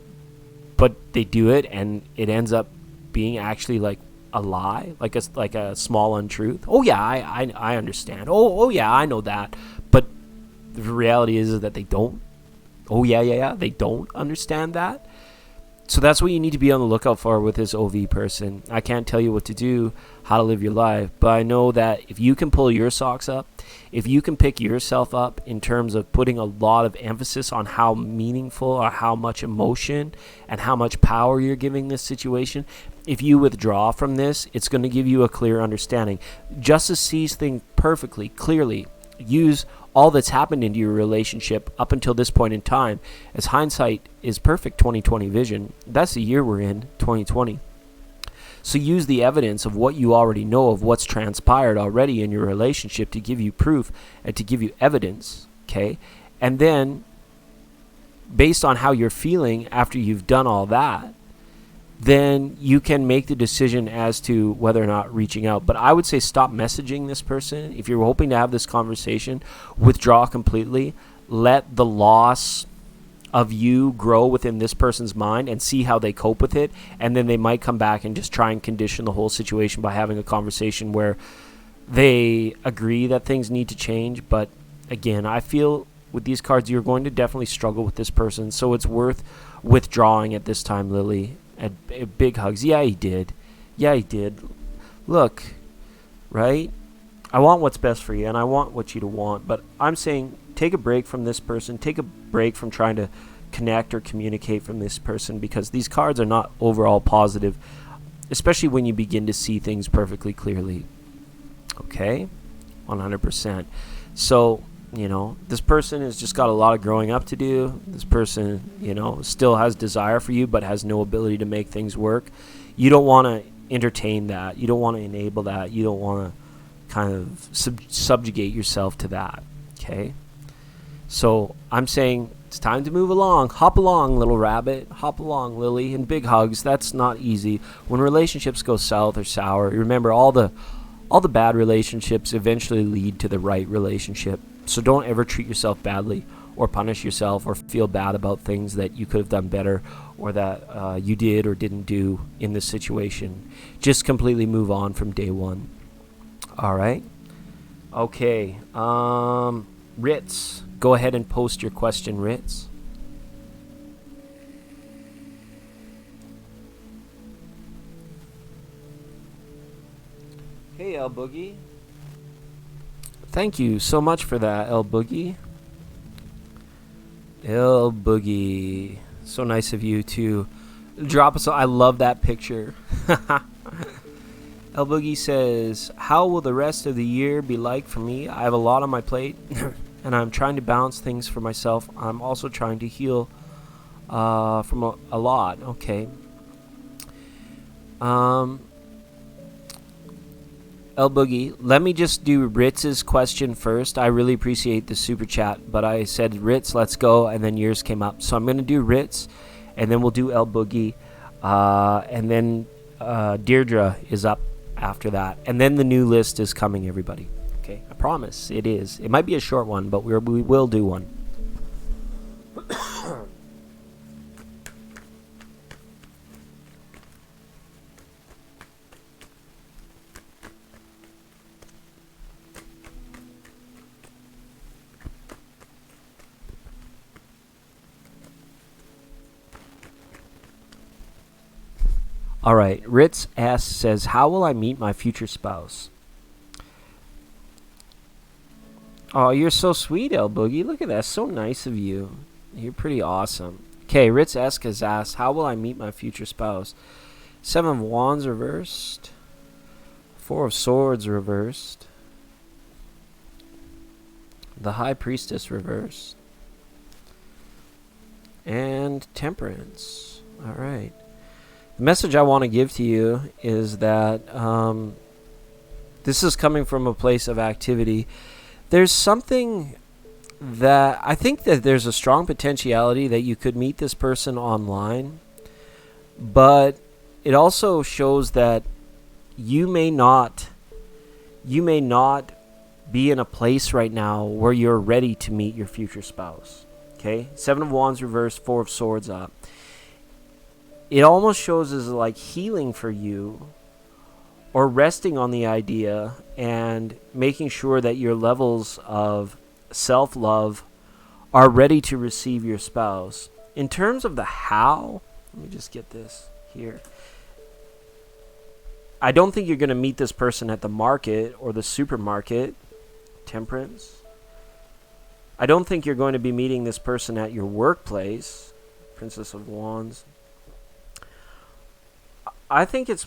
they do it and it ends up being actually like a lie, like a small untruth. Oh yeah, I understand. Oh yeah, I know that. But the reality is that they don't. Oh yeah, they don't understand that. So that's what you need to be on the lookout for with this OV person. I can't tell you what to do, how to live your life, but I know that if you can pull your socks up, if you can pick yourself up in terms of putting a lot of emphasis on how meaningful or how much emotion and how much power you're giving this situation, if you withdraw from this, it's going to give you a clear understanding. Justice sees things perfectly, clearly. Use all that's happened into your relationship up until this point in time. As hindsight is perfect 2020 vision, that's the year we're in, 2020. So use the evidence of what you already know, of what's transpired already in your relationship to give you proof and to give you evidence, okay? And then, based on how you're feeling after you've done all that, then you can make the decision as to whether or not reaching out. But I would say stop messaging this person. If you're hoping to have this conversation, withdraw completely. Let the loss of you grow within this person's mind and see how they cope with it. And then they might come back and just try and condition the whole situation by having a conversation where they agree that things need to change. But again, I feel with these cards, you're going to definitely struggle with this person. So it's worth withdrawing at this time, Lily. Big hugs. Yeah, he did. Look, right? I want what's best for you, and I want what you to want. But I'm saying take a break from this person. Take a break from trying to connect or communicate from this person, because these cards are not overall positive, especially when you begin to see things perfectly clearly. Okay? 100%. So, you know, this person has just got a lot of growing up to do. This person, you know, still has desire for you but has no ability to make things work. You don't want to entertain that. You don't want to enable that. You don't want to kind of subjugate yourself to that, okay? So I'm saying It's time to move along. Hop along, little rabbit. Hop along, Lily. And big hugs. That's not easy. When relationships go south or sour, remember all the bad relationships eventually lead to the right relationship. So don't ever treat yourself badly or punish yourself or feel bad about things that you could have done better or that you did or didn't do in this situation. Just completely move on from day one. All right? Okay. Ritz, go ahead and post your question, Ritz. Hey, El Boogie. Thank you so much for that, El Boogie. El Boogie. So nice of you to drop us. I love that picture. El Boogie says, how will the rest of the year be like for me? I have a lot on my plate, and I'm trying to balance things for myself. I'm also trying to heal from a lot. Okay. El Boogie, let me just do Ritz's question first. I really appreciate the super chat, but I said, Ritz, let's go, and then yours came up. So I'm going to do Ritz, and then we'll do El Boogie, and then Deirdre is up after that. And then the new list is coming, everybody. Okay, I promise it is. It might be a short one, but we will do one. All right, Ritz says, how will I meet my future spouse? Oh, you're so sweet, El Boogie. Look at that. So nice of you. You're pretty awesome. Okay, Ritz has asked, how will I meet my future spouse? 7 of Wands reversed. 4 of Swords reversed. The High Priestess reversed. And Temperance. All right. The message I want to give to you is that this is coming from a place of activity. There's something that I think that there's a strong potentiality that you could meet this person online, but it also shows that you may not be in a place right now where you're ready to meet your future spouse. Okay? 7 of Wands reversed, 4 of Swords up. It almost shows as like healing for you, or resting on the idea and making sure that your levels of self-love are ready to receive your spouse. In terms of the how, let me just get this here. I don't think you're going to meet this person at the market or the supermarket. Temperance. I don't think you're going to be meeting this person at your workplace. Princess of Wands. I think it's,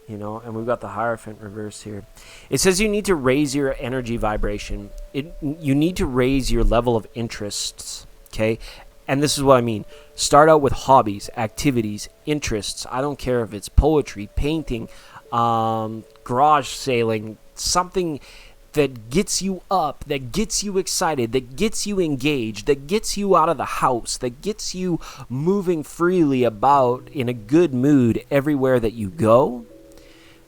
and we've got the Hierophant reverse here. It says you need to raise your energy vibration. You need to raise your level of interests, okay? And this is what I mean. Start out with hobbies, activities, interests. I don't care if it's poetry, painting, garage sailing, something that gets you up, that gets you excited, that gets you engaged, that gets you out of the house, that gets you moving freely about in a good mood everywhere that you go.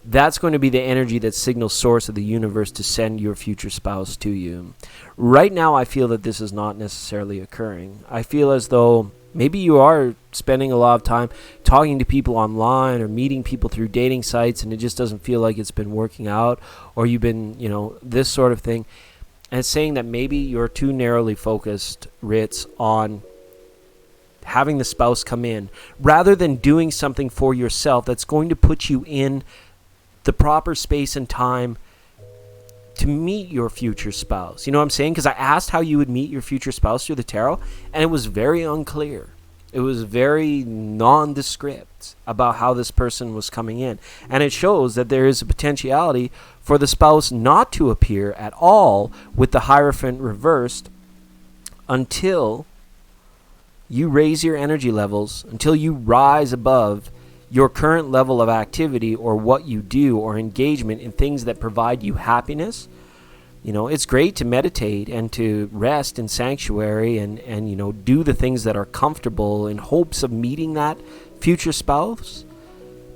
That's going to be the energy that signals source of the universe to send your future spouse to you. Right now, I feel that this is not necessarily occurring. I feel as though maybe you are spending a lot of time talking to people online or meeting people through dating sites, and it just doesn't feel like it's been working out, or you've been, this sort of thing. And it's saying that maybe you're too narrowly focused, Ritz, on having the spouse come in, rather than doing something for yourself that's going to put you in the proper space and time to meet your future spouse. You know what I'm saying? Because I asked how you would meet your future spouse through the tarot, and it was very unclear. It was very nondescript about how this person was coming in. And it shows that there is a potentiality for the spouse not to appear at all with the Hierophant reversed until you raise your energy levels, until you rise above your current level of activity or what you do or engagement in things that provide you happiness, It's great to meditate and to rest in sanctuary and do the things that are comfortable in hopes of meeting that future spouse.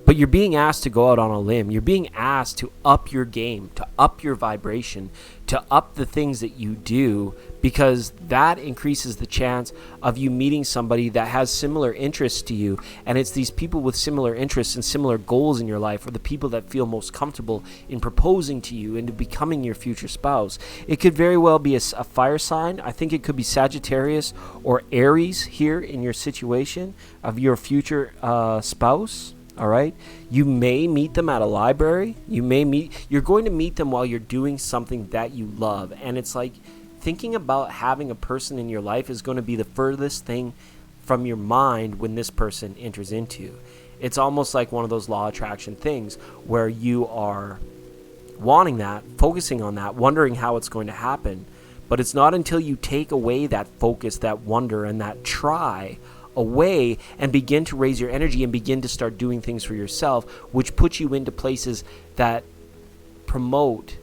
But you're being asked to go out on a limb. You're being asked to up your game, to up your vibration, to up the things that you do, because that increases the chance of you meeting somebody that has similar interests to you. And it's these people with similar interests and similar goals in your life are the people that feel most comfortable in proposing to you and to becoming your future spouse. It could very well be a fire sign. I think it could be Sagittarius or Aries here in your situation of your future spouse. All right. You may meet them at a library. You're going to meet them while you're doing something that you love. And it's like thinking about having a person in your life is going to be the furthest thing from your mind when this person enters into. It's almost like one of those law of attraction things where you are wanting that, focusing on that, wondering how it's going to happen. But it's not until you take away that focus, that wonder, and that try away and begin to raise your energy and begin to start doing things for yourself, which puts you into places that promote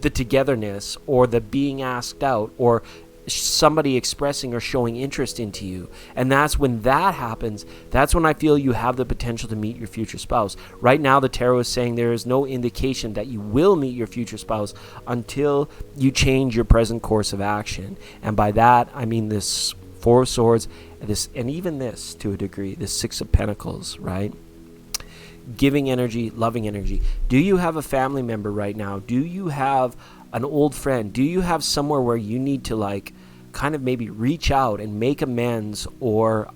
the togetherness or the being asked out or somebody expressing or showing interest into you. And that's when that happens. That's when I feel you have the potential to meet your future spouse. Right now, the tarot is saying there is no indication that you will meet your future spouse until you change your present course of action. And by that, I mean this Four of Swords, and even this to a degree, this Six of Pentacles, right? Giving energy, loving energy. Do you have a family member right now? Do you have an old friend? Do you have somewhere where you need to kind of maybe reach out and make amends or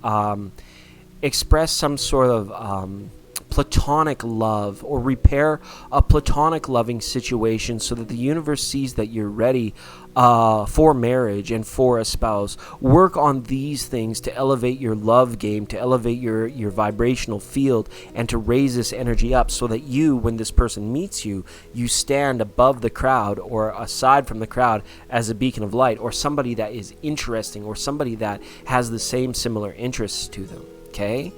express some sort of platonic love or repair a platonic loving situation so that the universe sees that you're ready for marriage and for a spouse? Work on these things to elevate your love game, to elevate your vibrational field, and to raise this energy up so that you, when this person meets you, you stand above the crowd or aside from the crowd as a beacon of light, or somebody that is interesting, or somebody that has the same similar interests to them. Okay?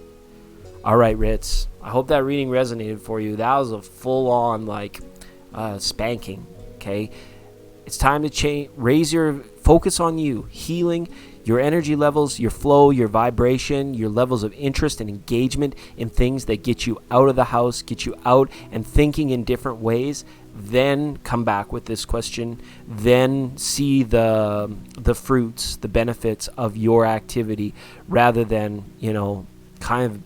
All right, Ritz. I hope that reading resonated for you. That was a full-on spanking. Okay? It's time to change. Raise your focus on you, healing your energy levels, your flow, your vibration, your levels of interest and engagement in things that get you out of the house, get you out and thinking in different ways. Then come back with this question. Then see the fruits, the benefits of your activity, rather than kind of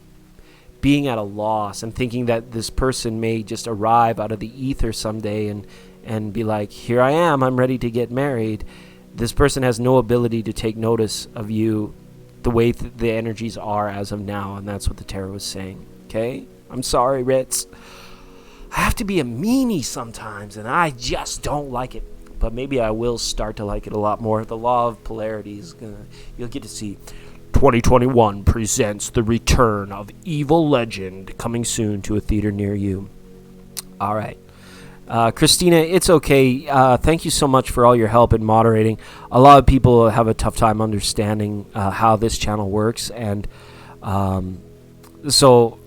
being at a loss and thinking that this person may just arrive out of the ether someday and be like, here I am, I'm ready to get married. This person has no ability to take notice of you the way the energies are as of now, and that's what the tarot is saying. Okay? I'm sorry, Ritz. I have to be a meanie sometimes, and I just don't like it. But maybe I will start to like it a lot more. The law of polarity is you'll get to see. 2021 presents the return of Evil Legend, coming soon to a theater near you. All right. Christina, it's okay. Thank you so much for all your help in moderating. A lot of people have a tough time understanding how this channel works. And so,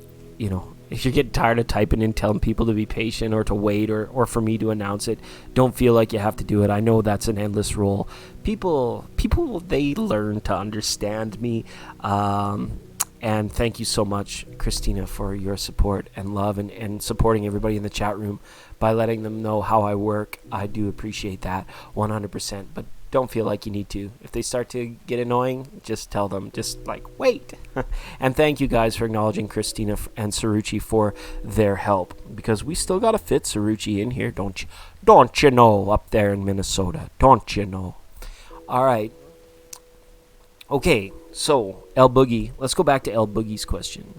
if you're getting tired of typing in, telling people to be patient or to wait or for me to announce it, don't feel like you have to do it. I know that's an endless role. People, they learn to understand me. And thank you so much, Christina, for your support and love and supporting everybody in the chat room by letting them know how I work. I do appreciate that 100%. But don't feel like you need to. If they start to get annoying, just tell them, wait. And thank you guys for acknowledging Christina and Saruchi for their help, because we still got to fit Saruchi in here, don't you know, up there in Minnesota. Don't you know? All right. Okay, so El Boogie. Let's go back to El Boogie's question.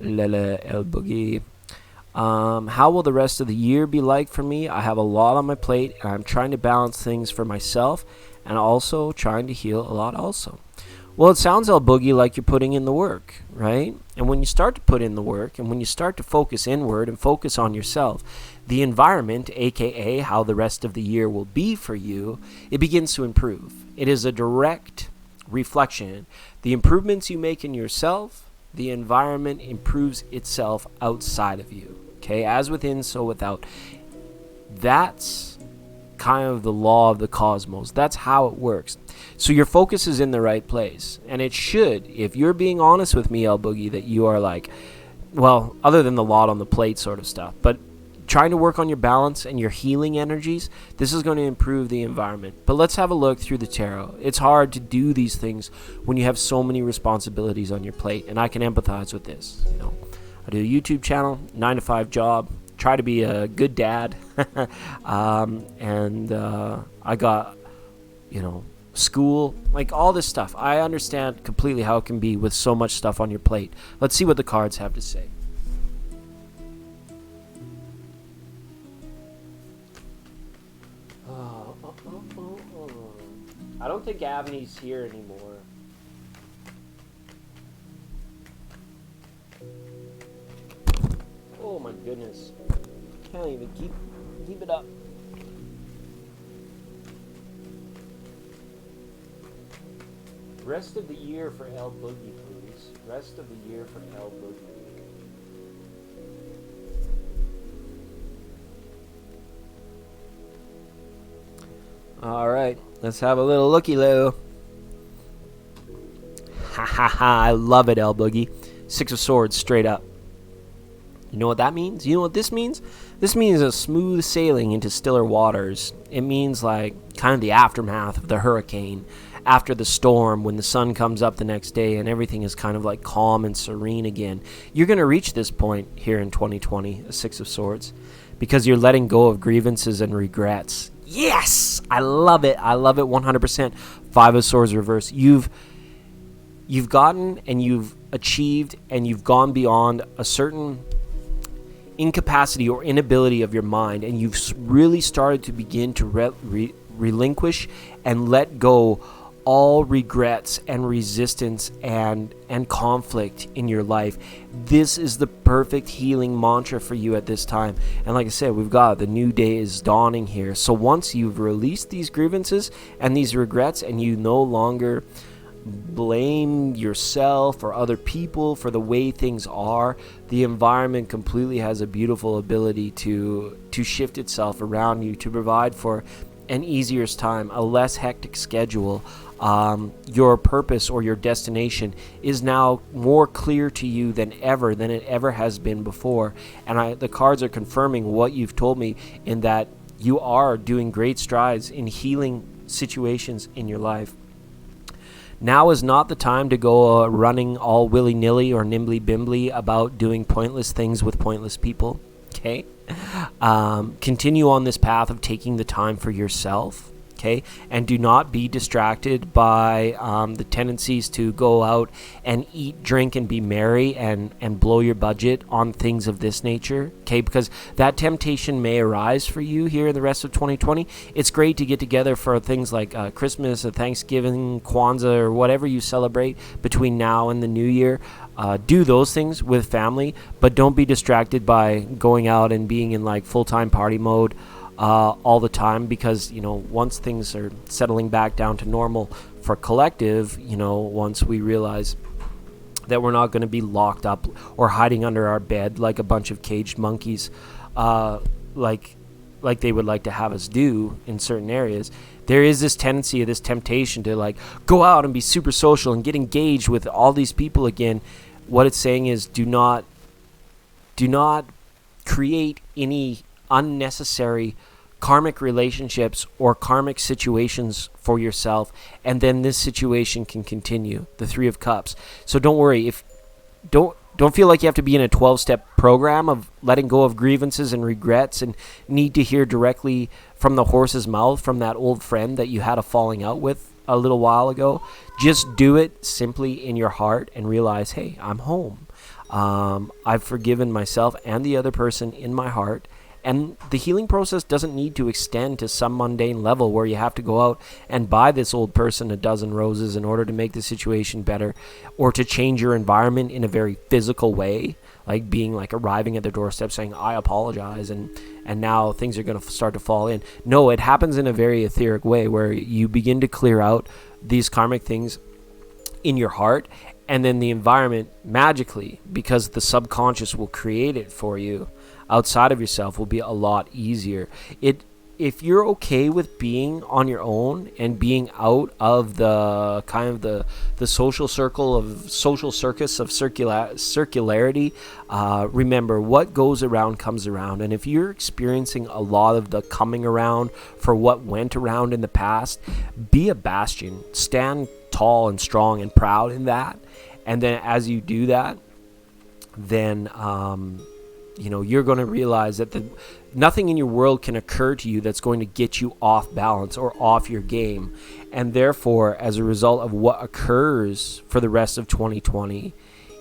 El Boogie. How will the rest of the year be like for me? I have a lot on my plate, and I'm trying to balance things for myself and also trying to heal a lot also. Well, it sounds, El Boogie, like you're putting in the work, right? And when you start to put in the work and when you start to focus inward and focus on yourself, the environment, aka how the rest of the year will be for you, it begins to improve. It is a direct reflection. The improvements you make in yourself, the environment improves itself outside of you. Okay, as within, so without. That's kind of the law of the cosmos. That's how it works. So your focus is in the right place. And it should, if you're being honest with me, El Boogie, that you are like, well, other than the lot on the plate sort of stuff, but trying to work on your balance and your healing energies, this is going to improve the environment. But let's have a look through the tarot. It's hard to do these things when you have so many responsibilities on your plate, and I can empathize with this. You know, I do a YouTube channel, 9-to-5 job, try to be a good dad, and I got, you know, school, like all this stuff. I understand completely how it can be with so much stuff on your plate. Let's see what the cards have to say. I don't think Avney's here anymore. Oh my goodness. Can't even keep it up. Rest of the year for El Boogie, please. Rest of the year for El Boogie. All right, let's have a little looky loo. Ha ha ha! I love it, El Boogie. 6 of Swords, straight up. You know what that means? You know what this means? This means a smooth sailing into stiller waters. It means like kind of the aftermath of the hurricane, after the storm, when the sun comes up the next day and everything is kind of like calm and serene again. You're going to reach this point here in 2020, a 6 of Swords, because you're letting go of grievances and regrets. Yes! I love it. I love it 100%. 5 of Swords reverse. You've gotten and you've achieved and you've gone beyond a certain incapacity or inability of your mind, and you've really started to begin to relinquish and let go all regrets and resistance and conflict in your life. This is the perfect healing mantra for you at this time. And like I said, we've got the new day is dawning here. So once you've released these grievances and these regrets, and you no longer blame yourself or other people for the way things are, the environment completely has a beautiful ability to shift itself around you to provide for an easier time, a less hectic schedule. Your purpose or your destination is now more clear to you than it ever has been before. And the cards are confirming what you've told me, in that you are doing great strides in healing situations in your life. Now is not the time to go running all willy-nilly or nimbly-bimbly about doing pointless things with pointless people. Okay? Continue on this path of taking the time for yourself. Okay, and do not be distracted by the tendencies to go out and eat, drink, and be merry and blow your budget on things of this nature. Okay, because that temptation may arise for you here in the rest of 2020. It's great to get together for things like Christmas or Thanksgiving, Kwanzaa, or whatever you celebrate between now and the new year. Do those things with family, but don't be distracted by going out and being in like full-time party mode all the time, because, you know, once things are settling back down to normal for collective, you know, once we realize that we're not going to be locked up or hiding under our bed like a bunch of caged monkeys, like they would like to have us do in certain areas, there is this tendency, this temptation to like go out and be super social and get engaged with all these people again. What it's saying is, do not create any unnecessary karmic relationships or karmic situations for yourself, and then this situation can continue. The 3 of Cups. So don't worry, if don't feel like you have to be in a 12-step program of letting go of grievances and regrets and need to hear directly from the horse's mouth from that old friend that you had a falling out with a little while ago. Just do it simply in your heart and realize, hey, I'm home. I've forgiven myself and the other person in my heart. And the healing process doesn't need to extend to some mundane level where you have to go out and buy this old person a dozen roses in order to make the situation better, or to change your environment in a very physical way, like being like arriving at their doorstep saying, I apologize, and now things are going to start to fall in. No, it happens in a very etheric way where you begin to clear out these karmic things in your heart, and then the environment magically, because the subconscious will create it for you outside of yourself, will be a lot easier. if you're okay with being on your own and being out of the kind of the social circus of circularity, remember, what goes around comes around. And if you're experiencing a lot of the coming around for what went around in the past, be a bastion. Stand tall and strong and proud in that. And then as you do that, then you're going to realize that nothing in your world can occur to you that's going to get you off balance or off your game. And therefore, as a result of what occurs for the rest of 2020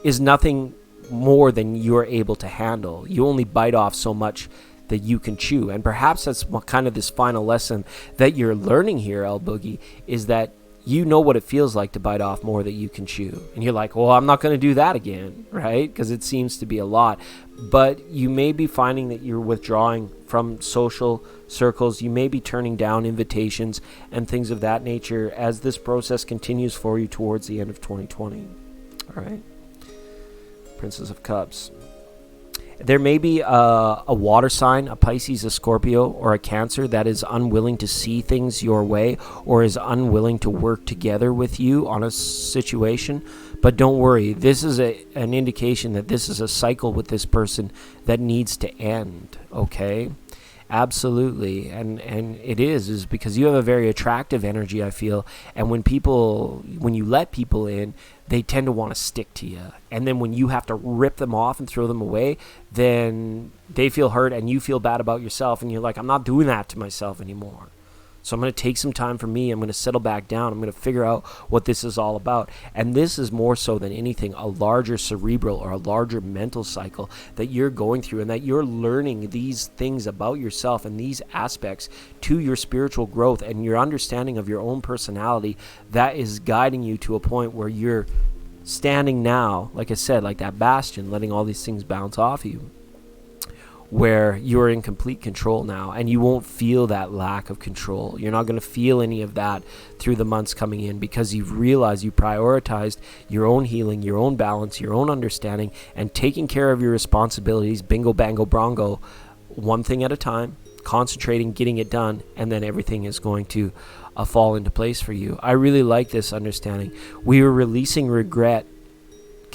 is nothing more than you're able to handle. You only bite off so much that you can chew. And perhaps that's what kind of this final lesson that you're learning here, El Boogie, is that you know what it feels like to bite off more that you can chew. And you're like, well, I'm not going to do that again, right? Because it seems to be a lot. But you may be finding that you're withdrawing from social circles. You may be turning down invitations and things of that nature as this process continues for you towards the end of 2020. All right. Princess of Cups. There may be a water sign, a Pisces, a Scorpio, or a Cancer that is unwilling to see things your way or is unwilling to work together with you on a situation. But don't worry, this is an indication that this is a cycle with this person that needs to end, okay? Absolutely. And it is because you have a very attractive energy, I feel. And when you let people in, they tend to want to stick to you. And then when you have to rip them off and throw them away, then they feel hurt and you feel bad about yourself. And you're like, I'm not doing that to myself anymore. So I'm going to take some time for me. I'm going to settle back down. I'm going to figure out what this is all about. And this is more so than anything a larger cerebral or a larger mental cycle that you're going through, and that you're learning these things about yourself and these aspects to your spiritual growth and your understanding of your own personality that is guiding you to a point where you're standing now, like I said, like that bastion, letting all these things bounce off you, where you're in complete control now, and you won't feel that lack of control. You're not going to feel any of that through the months coming in, because you've realized you prioritized your own healing, your own balance, your own understanding, and taking care of your responsibilities, bingo, bango, brongo, one thing at a time, concentrating, getting it done, and then everything is going to fall into place for you. I really like this understanding. We are releasing regret,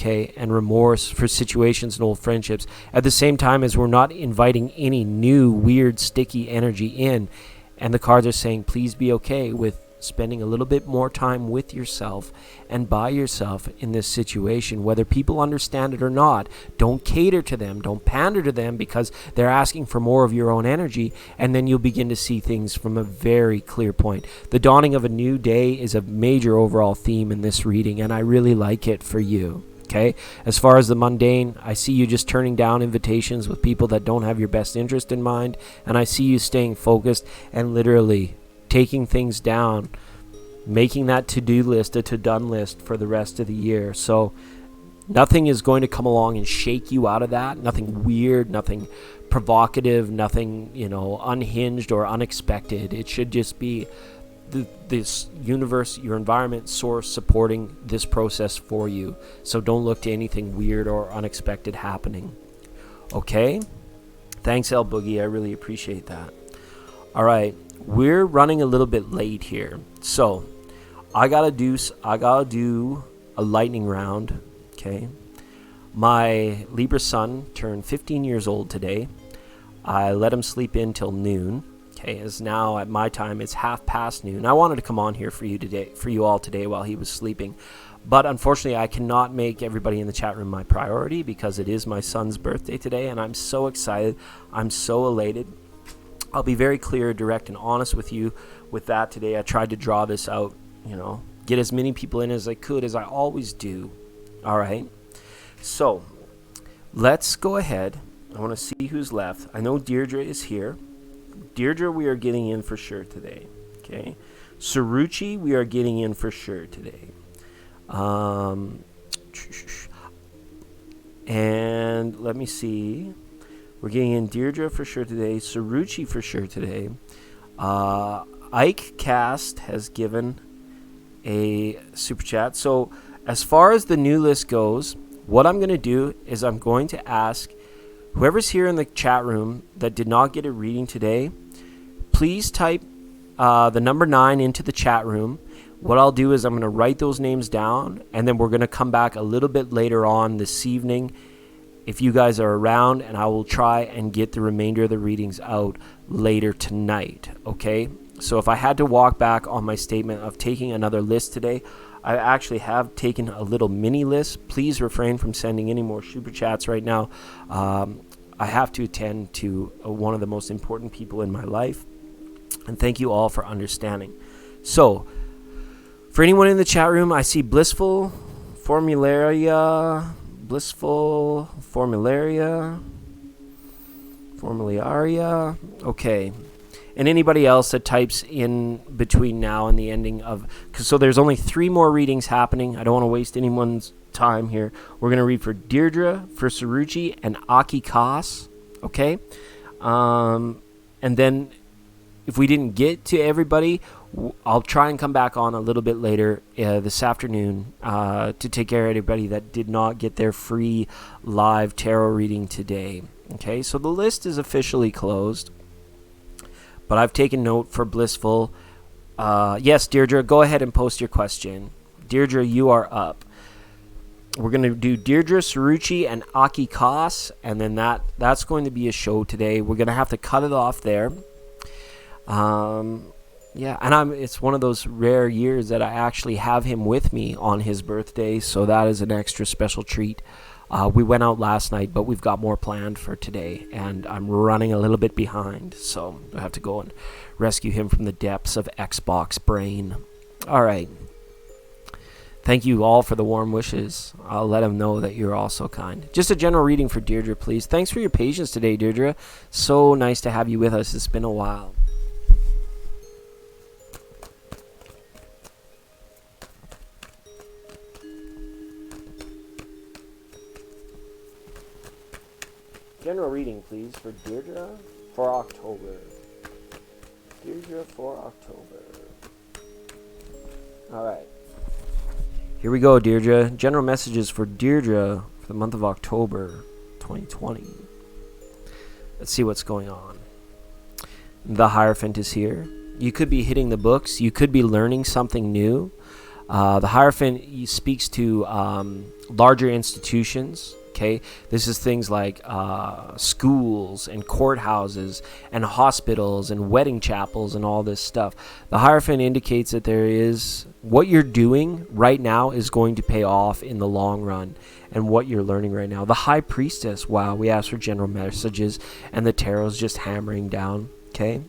and remorse for situations and old friendships at the same time as we're not inviting any new weird sticky energy in. And the cards are saying, please be okay with spending a little bit more time with yourself and by yourself in this situation, whether people understand it or not. Don't cater to them, don't pander to them, because they're asking for more of your own energy, and then you'll begin to see things from a very clear point. The dawning of a new day is a major overall theme in this reading, and I really like it for you. Okay. As far as the mundane, I see you just turning down invitations with people that don't have your best interest in mind. And I see you staying focused and literally taking things down, making that to-do list a to-done list for the rest of the year. So nothing is going to come along and shake you out of that. Nothing weird, nothing provocative, nothing, unhinged or unexpected. It should just be this universe, your environment, source supporting this process for you. So don't look to anything weird or unexpected happening. Okay? Thanks, El Boogie. I really appreciate that. All right. We're running a little bit late here. So I gotta do a lightning round. Okay? My Libra son turned 15 years old today. I let him sleep in till noon. Okay, as now at my time it's 1:30 noon. I wanted to come on here for you all today while he was sleeping, but unfortunately I cannot make everybody in the chat room my priority because it is my son's birthday today, and I'm so excited. I'm so elated. I'll be very clear, direct, and honest with you with that today. I tried to draw this out, get as many people in as I could, as I always do. All right, so let's go ahead. I want to see who's left. I know Deirdre is here. Deirdre, we are getting in for sure today. Okay. Saruchi, we are getting in for sure today. And let me see. We're getting in Deirdre for sure today. Saruchi for sure today. Akikas has given a super chat. So as far as the new list goes, what I'm going to do is I'm going to ask whoever's here in the chat room that did not get a reading today, please type the number 9 into the chat room. What I'll do is I'm going to write those names down, and then we're going to come back a little bit later on this evening if you guys are around, and I will try and get the remainder of the readings out later tonight, okay? So if I had to walk back on my statement of taking another list today, I actually have taken a little mini list. Please refrain from sending any more super chats right now. I have to attend to one of the most important people in my life, and thank you all for understanding. So, for anyone in the chat room, I see Blissful Formularia, okay. And anybody else that types in between now and the ending of... So there's only 3 more readings happening. I don't want to waste anyone's time here. We're going to read for Deirdre, for Saruchi, and Akikas, okay? And then if we didn't get to everybody, I'll try and come back on a little bit later this afternoon to take care of anybody that did not get their free live tarot reading today. Okay, so the list is officially closed, but I've taken note for Blissful. Yes, Deirdre, go ahead and post your question. Deirdre, you are up. We're going to do Deirdre, Saruchi, and Akikas, and then that's going to be a show today. We're going to have to cut it off there. Yeah, and it's one of those rare years that I actually have him with me on his birthday, so that is an extra special treat. We went out last night, but we've got more planned for today, and I'm running a little bit behind, so I have to go and rescue him from the depths of Xbox brain. All right. Thank you all for the warm wishes. I'll let him know that you're also kind. Just a general reading for Deirdre, please. Thanks for your patience today, Deirdre. So nice to have you with us. It's been a while. General reading, please, for Deirdre for October. Deirdre for October. All right. Here we go, Deirdre. General messages for Deirdre for the month of October 2020. Let's see what's going on. The Hierophant is here. You could be hitting the books. You could be learning something new. The Hierophant speaks to larger institutions. Okay, this is things like schools and courthouses and hospitals and wedding chapels and all this stuff. The Hierophant indicates that there is what you're doing right now is going to pay off in the long run, and what you're learning right now. The High Priestess, wow, we asked for general messages and the tarot's just hammering down. Okay,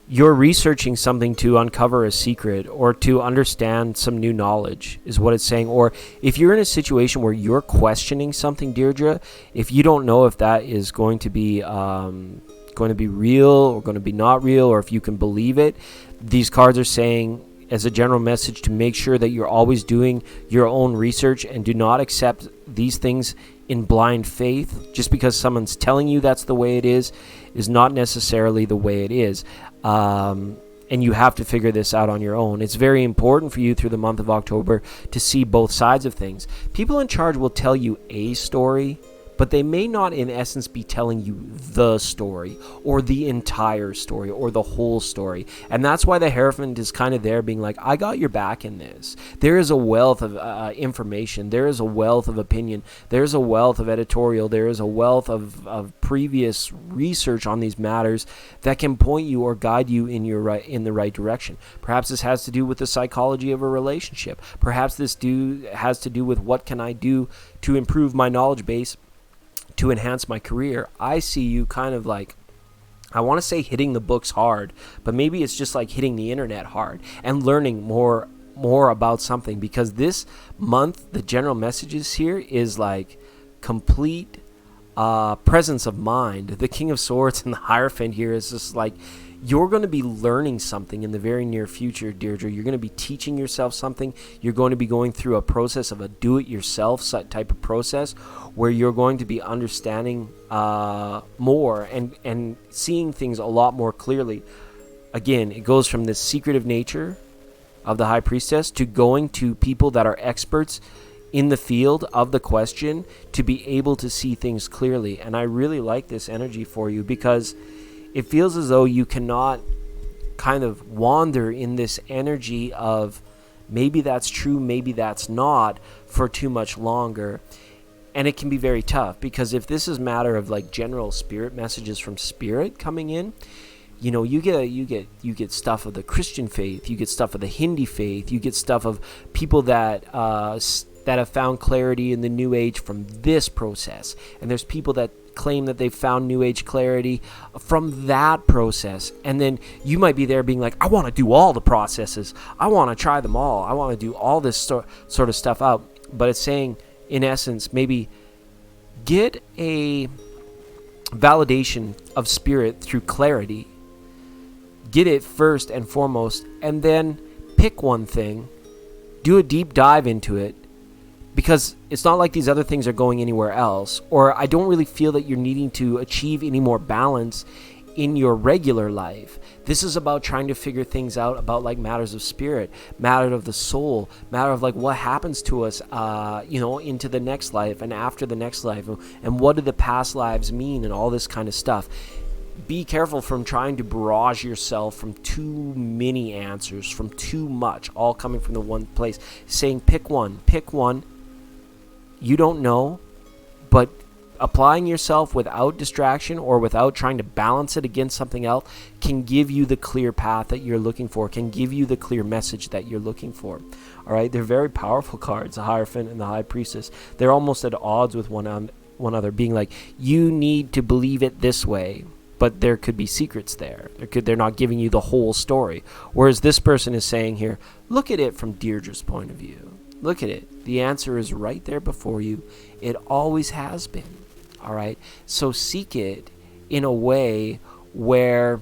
you're researching something to uncover a secret or to understand some new knowledge is what it's saying. Or if you're in a situation where you're questioning something, Deirdre, if you don't know if that is going to be real or going to be not real, or if you can believe it, these cards are saying as a general message to make sure that you're always doing your own research and do not accept these things in blind faith. Just because someone's telling you that's the way it is not necessarily the way it is. And you have to figure this out on your own. It's very important for you through the month of October to see both sides of things. People in charge will tell you a story, but they may not in essence be telling you the story or the entire story or the whole story. And that's why the Hierophant is kind of there being like, I got your back in this. There is a wealth of information. There is a wealth of opinion. There's a wealth of editorial. There is a wealth of previous research on these matters that can point you or guide you in the right direction. Perhaps this has to do with the psychology of a relationship. Perhaps this has to do with what can I do to improve my knowledge base, to enhance my career. I see you kind of like, I want to say hitting the books hard, but maybe it's just like hitting the internet hard and learning more about something, because this month the general messages here is like complete presence of mind. The King of Swords and the Hierophant here is just like, you're going to be learning something in the very near future, Deirdre. You're going to be teaching yourself something. You're going to be going through a process of a do-it-yourself type of process where you're going to be understanding more and seeing things a lot more clearly. Again, it goes from this secretive nature of the High Priestess to going to people that are experts in the field of the question to be able to see things clearly. And I really like this energy for you, because it feels as though you cannot kind of wander in this energy of maybe that's true, maybe that's not, for too much longer. And it can be very tough, because if this is a matter of like general spirit messages from spirit coming in, you know, you get stuff of the Christian faith, you get stuff of the Hindi faith, you get stuff of people that have found clarity in the New Age from this process, and there's people that claim that they've found New Age clarity from that process. And then you might be there being like, I want to do all the processes, I want to try them all, I want to do all this sort of stuff out. But it's saying, in essence, maybe get a validation of spirit through clarity. Get it first and foremost, and then pick one thing, do a deep dive into it, because it's not like these other things are going anywhere else. Or I don't really feel that you're needing to achieve any more balance in your regular life. This is about trying to figure things out about like matters of spirit, matter of the soul, matter of like what happens to us, into the next life and after the next life, and what do the past lives mean, and all this kind of stuff. Be careful from trying to barrage yourself from too many answers, from too much, all coming from the one place. Saying pick one. You don't know, but applying yourself without distraction or without trying to balance it against something else can give you the clear path that you're looking for, can give you the clear message that you're looking for. All right, they're very powerful cards, the Hierophant and the High Priestess. They're almost at odds with one another, being like, you need to believe it this way, but there could be secrets there. They're not giving you the whole story. Whereas this person is saying here, look at it from Deirdre's point of view. Look at it. The answer is right there before you. It always has been. All right? So seek it in a way where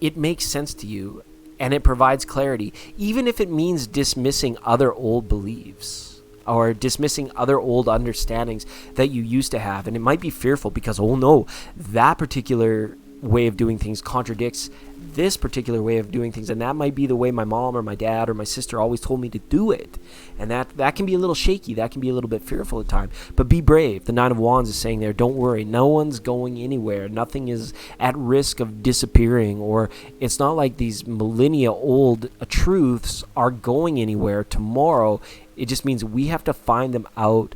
it makes sense to you and it provides clarity, even if it means dismissing other old beliefs or dismissing other old understandings that you used to have. And it might be fearful because, oh no, that particular way of doing things contradicts this particular way of doing things, and that might be the way my mom or my dad or my sister always told me to do it. And that can be a little shaky, that can be a little bit fearful at times. But be brave. The Nine of Wands is saying there, don't worry, no one's going anywhere, nothing is at risk of disappearing, or it's not like these millennia old truths are going anywhere tomorrow. It just means we have to find them out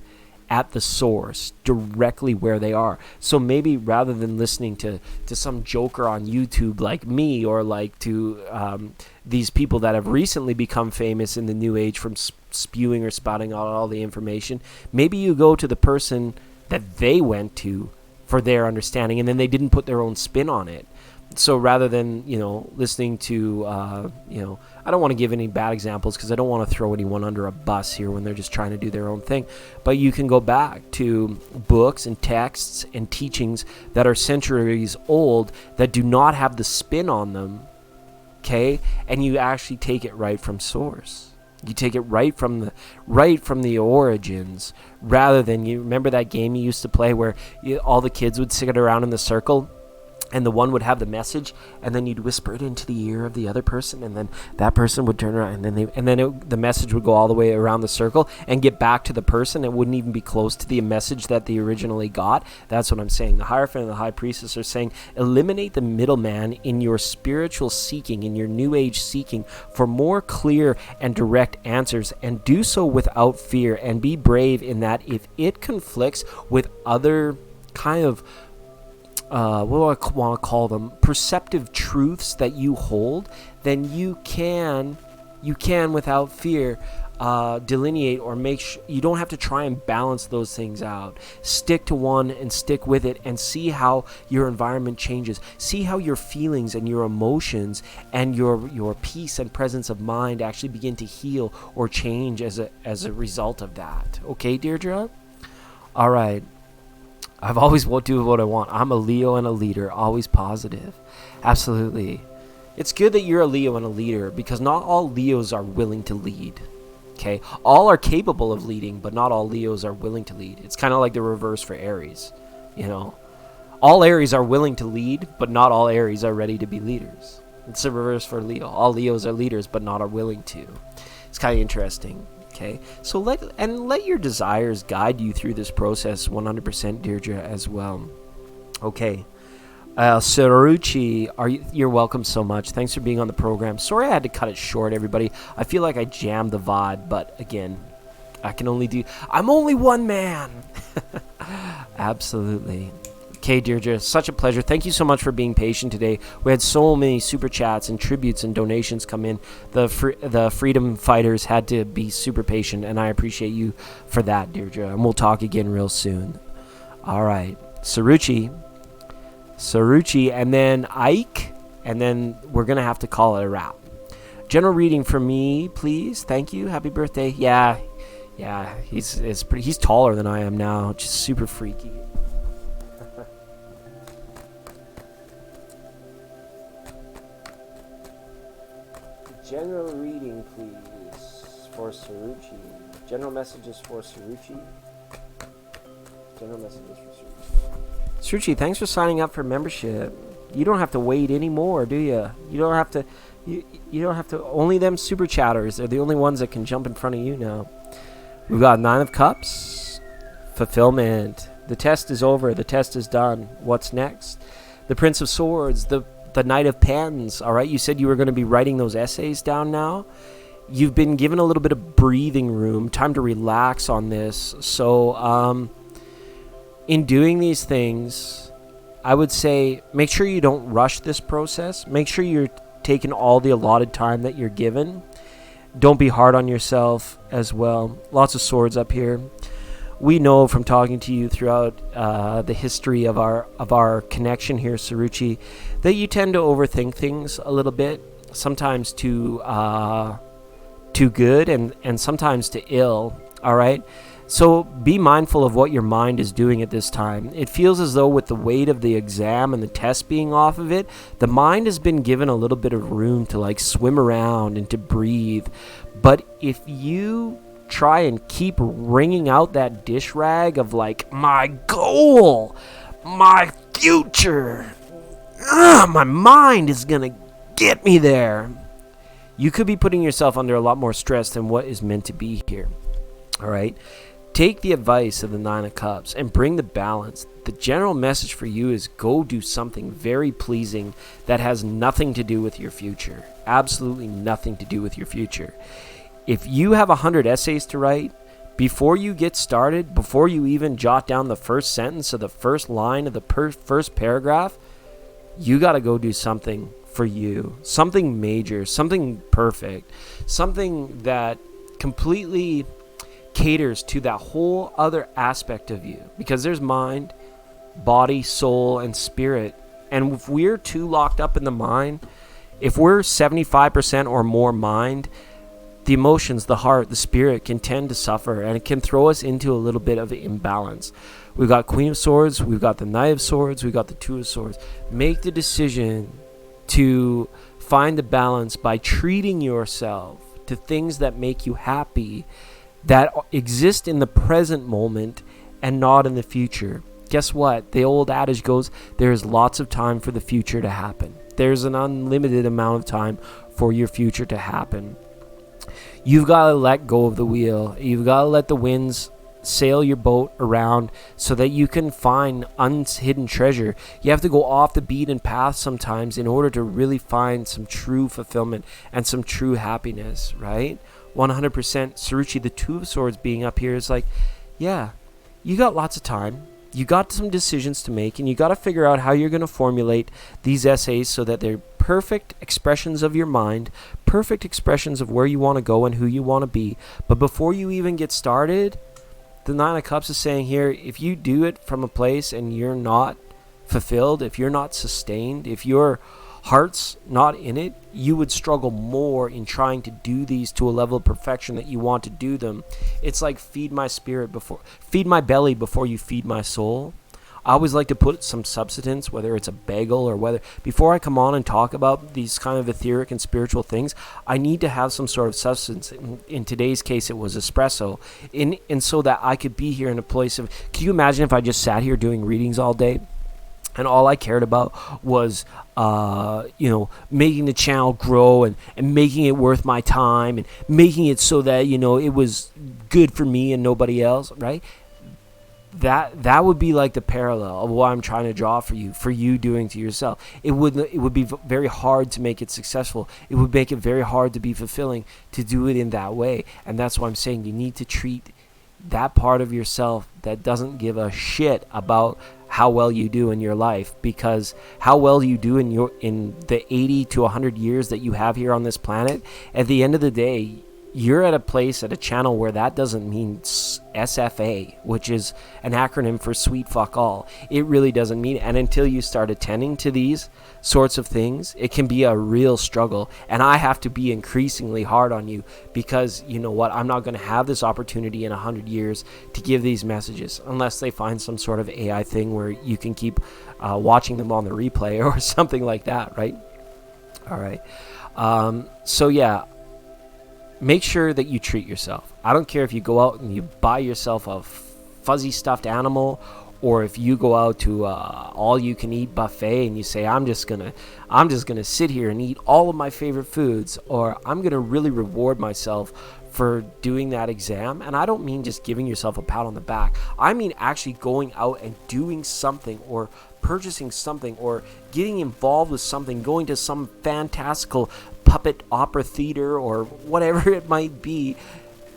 at the source, directly where they are. So maybe rather than listening to some joker on YouTube like me, or like to these people that have recently become famous in the New Age from spewing or spouting out all the information, maybe you go to the person that they went to for their understanding, and then they didn't put their own spin on it. So rather than, listening to, I don't want to give any bad examples because I don't want to throw anyone under a bus here when they're just trying to do their own thing. But you can go back to books and texts and teachings that are centuries old that do not have the spin on them, okay? And you actually take it right from source. You take it right from the origins, rather than, you remember that game you used to play where all the kids would sit around in the circle, and the one would have the message, and then you'd whisper it into the ear of the other person, and then that person would turn around, and then the message would go all the way around the circle and get back to the person. It wouldn't even be close to the message that they originally got. That's what I'm saying. The Hierophant and the High Priestess are saying, eliminate the middleman in your spiritual seeking, in your New Age seeking for more clear and direct answers, and do so without fear, and be brave in that if it conflicts with other kind of what do I want to call them, perceptive truths that you hold, then you can without fear delineate or make sure. You don't have to try and balance those things out. Stick to one and stick with it, and see how your environment changes. See how your feelings and your emotions and your peace and presence of mind actually begin to heal or change as a result of that. Okay, Deirdre? All right. I've always will do what I want. I'm a Leo and a leader, always positive. Absolutely. It's good that you're a Leo and a leader, because not all Leos are willing to lead. Okay? All are capable of leading, but not all Leos are willing to lead. It's kind of like the reverse for Aries. All Aries are willing to lead, but not all Aries are ready to be leaders. It's the reverse for Leo. All Leos are leaders, but not are willing to. It's kind of interesting. Okay, so let your desires guide you through this process 100%, Deirdre, as well. Okay, Saruchi, you're welcome so much. Thanks for being on the program. Sorry I had to cut it short, everybody. I feel like I jammed the VOD, but again, I'm only one man. Absolutely. Okay, Deirdre, such a pleasure. Thank you so much for being patient today. We had so many super chats and tributes and donations come in. The freedom fighters had to be super patient, and I appreciate you for that, Deirdre. And we'll talk again real soon. All right. Saruchi, and then Ike, and then we're going to have to call it a wrap. General reading for me, please. Thank you. Happy birthday. Yeah, he's taller than I am now. Just super freaky. General reading, please, for Saruchi. General messages for Saruchi. Saruchi, thanks for signing up for membership. You don't have to wait anymore, do you? You don't have to. You don't have to. Only them super chatters are the only ones that can jump in front of you now. We've got 9 of Cups, fulfillment. The test is over. The test is done. What's next? The Prince of Swords. The Knight of Pens. All right, you said you were going to be writing those essays down now. You've been given a little bit of breathing room, time to relax on this. So, in doing these things, I would say make sure you don't rush this process. Make sure you're taking all the allotted time that you're given. Don't be hard on yourself as well. Lots of swords up here. We know from talking to you throughout the history of our connection here, Saruchi, that you tend to overthink things a little bit, sometimes too good and sometimes to ill. All right, so be mindful of what your mind is doing at this time. It feels as though with the weight of the exam and the test being off of it, the mind has been given a little bit of room to like swim around and to breathe. But if you try and keep wringing out that dish rag of like, my goal, my future, my mind is gonna get me there, you could be putting yourself under a lot more stress than what is meant to be here. All right, take the advice of the 9 of Cups and bring the balance. The general message for you is go do something very pleasing that has nothing to do with your future. Absolutely nothing to do with your future. If you have 100 essays to write, before you get started, before you even jot down the first sentence or the first line of the first paragraph, you got to go do something for you. Something major, something perfect, something that completely caters to that whole other aspect of you. Because there's mind, body, soul, and spirit. And if we're too locked up in the mind, if we're 75% or more mind, the emotions, the heart, the spirit can tend to suffer, and it can throw us into a little bit of imbalance. We've got Queen of Swords, we've got the Knight of Swords, we've got the Two of Swords. Make the decision to find the balance by treating yourself to things that make you happy, that exist in the present moment and not in the future. Guess what? The old adage goes, there's lots of time for the future to happen. There's an unlimited amount of time for your future to happen. You've got to let go of the wheel. You've got to let the winds sail your boat around so that you can find unhidden treasure. You have to go off the beaten path sometimes in order to really find some true fulfillment and some true happiness, right? 100%. Saruchi, the Two of Swords being up here is like, yeah, you got lots of time. You got some decisions to make, and you got to figure out how you're going to formulate these essays so that they're perfect expressions of your mind, perfect expressions of where you want to go and who you want to be. But before you even get started, the 9 of Cups is saying here, if you do it from a place and you're not fulfilled, if you're not sustained, if your heart's not in it, you would struggle more in trying to do these to a level of perfection that you want to do them. It's like feed my belly before you feed my soul. I always like to put some substance, whether it's a bagel or whether, before I come on and talk about these kind of etheric and spiritual things, I need to have some sort of substance. In today's case, it was espresso. And so that I could be here in a place of, can you imagine if I just sat here doing readings all day? And all I cared about was, making the channel grow and making it worth my time and making it so that, it was good for me and nobody else, right? that would be like the parallel of what I'm trying to draw for you doing to yourself. It would be very hard to make it successful. It would make it very hard to be fulfilling to do it in that way. And that's why I'm saying you need to treat that part of yourself that doesn't give a shit about how well you do in your life, because how well you do in the 80 to 100 years that you have here on this planet, at the end of the day, you're at a place, at a channel where that doesn't mean SFA, which is an acronym for sweet fuck all. It really doesn't mean it. And until you start attending to these sorts of things, it can be a real struggle. And I have to be increasingly hard on you, because you know what? I'm not going to have this opportunity in 100 years to give these messages unless they find some sort of AI thing where you can keep watching them on the replay or something like that, right? All right. So yeah. Make sure that you treat yourself. I don't care if you go out and you buy yourself a fuzzy stuffed animal, or if you go out to all-you-can-eat buffet and you say, I'm just gonna sit here and eat all of my favorite foods, or I'm gonna really reward myself for doing that exam. And I don't mean just giving yourself a pat on the back. I mean actually going out and doing something, or purchasing something, or getting involved with something, going to some fantastical puppet opera theater or whatever it might be,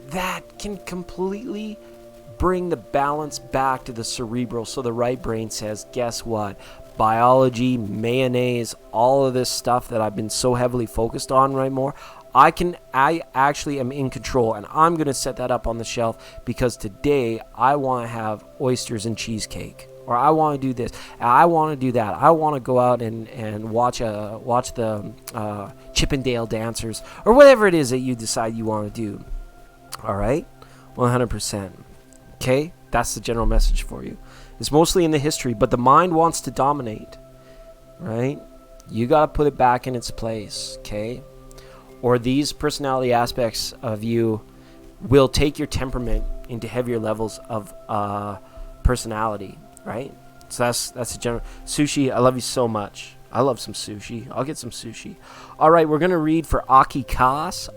that can completely bring the balance back to the cerebral, so the right brain says, guess what? Biology, mayonnaise, all of this stuff that I've been so heavily focused on right more, I actually am in control, and I'm going to set that up on the shelf, because today I want to have oysters and cheesecake, or I want to do this, I want to do that, I want to go out and watch the Chippendale dancers, or whatever it is that you decide you want to do. All right, 100%. Okay, that's the general message for you. It's mostly in the history, but the mind wants to dominate, right? You got to put it back in its place, okay? Or these personality aspects of you will take your temperament into heavier levels of personality, right? So that's a general. Sushi, I love you so much. I love some sushi. I'll get some sushi. All right, we're going to read for Akikas.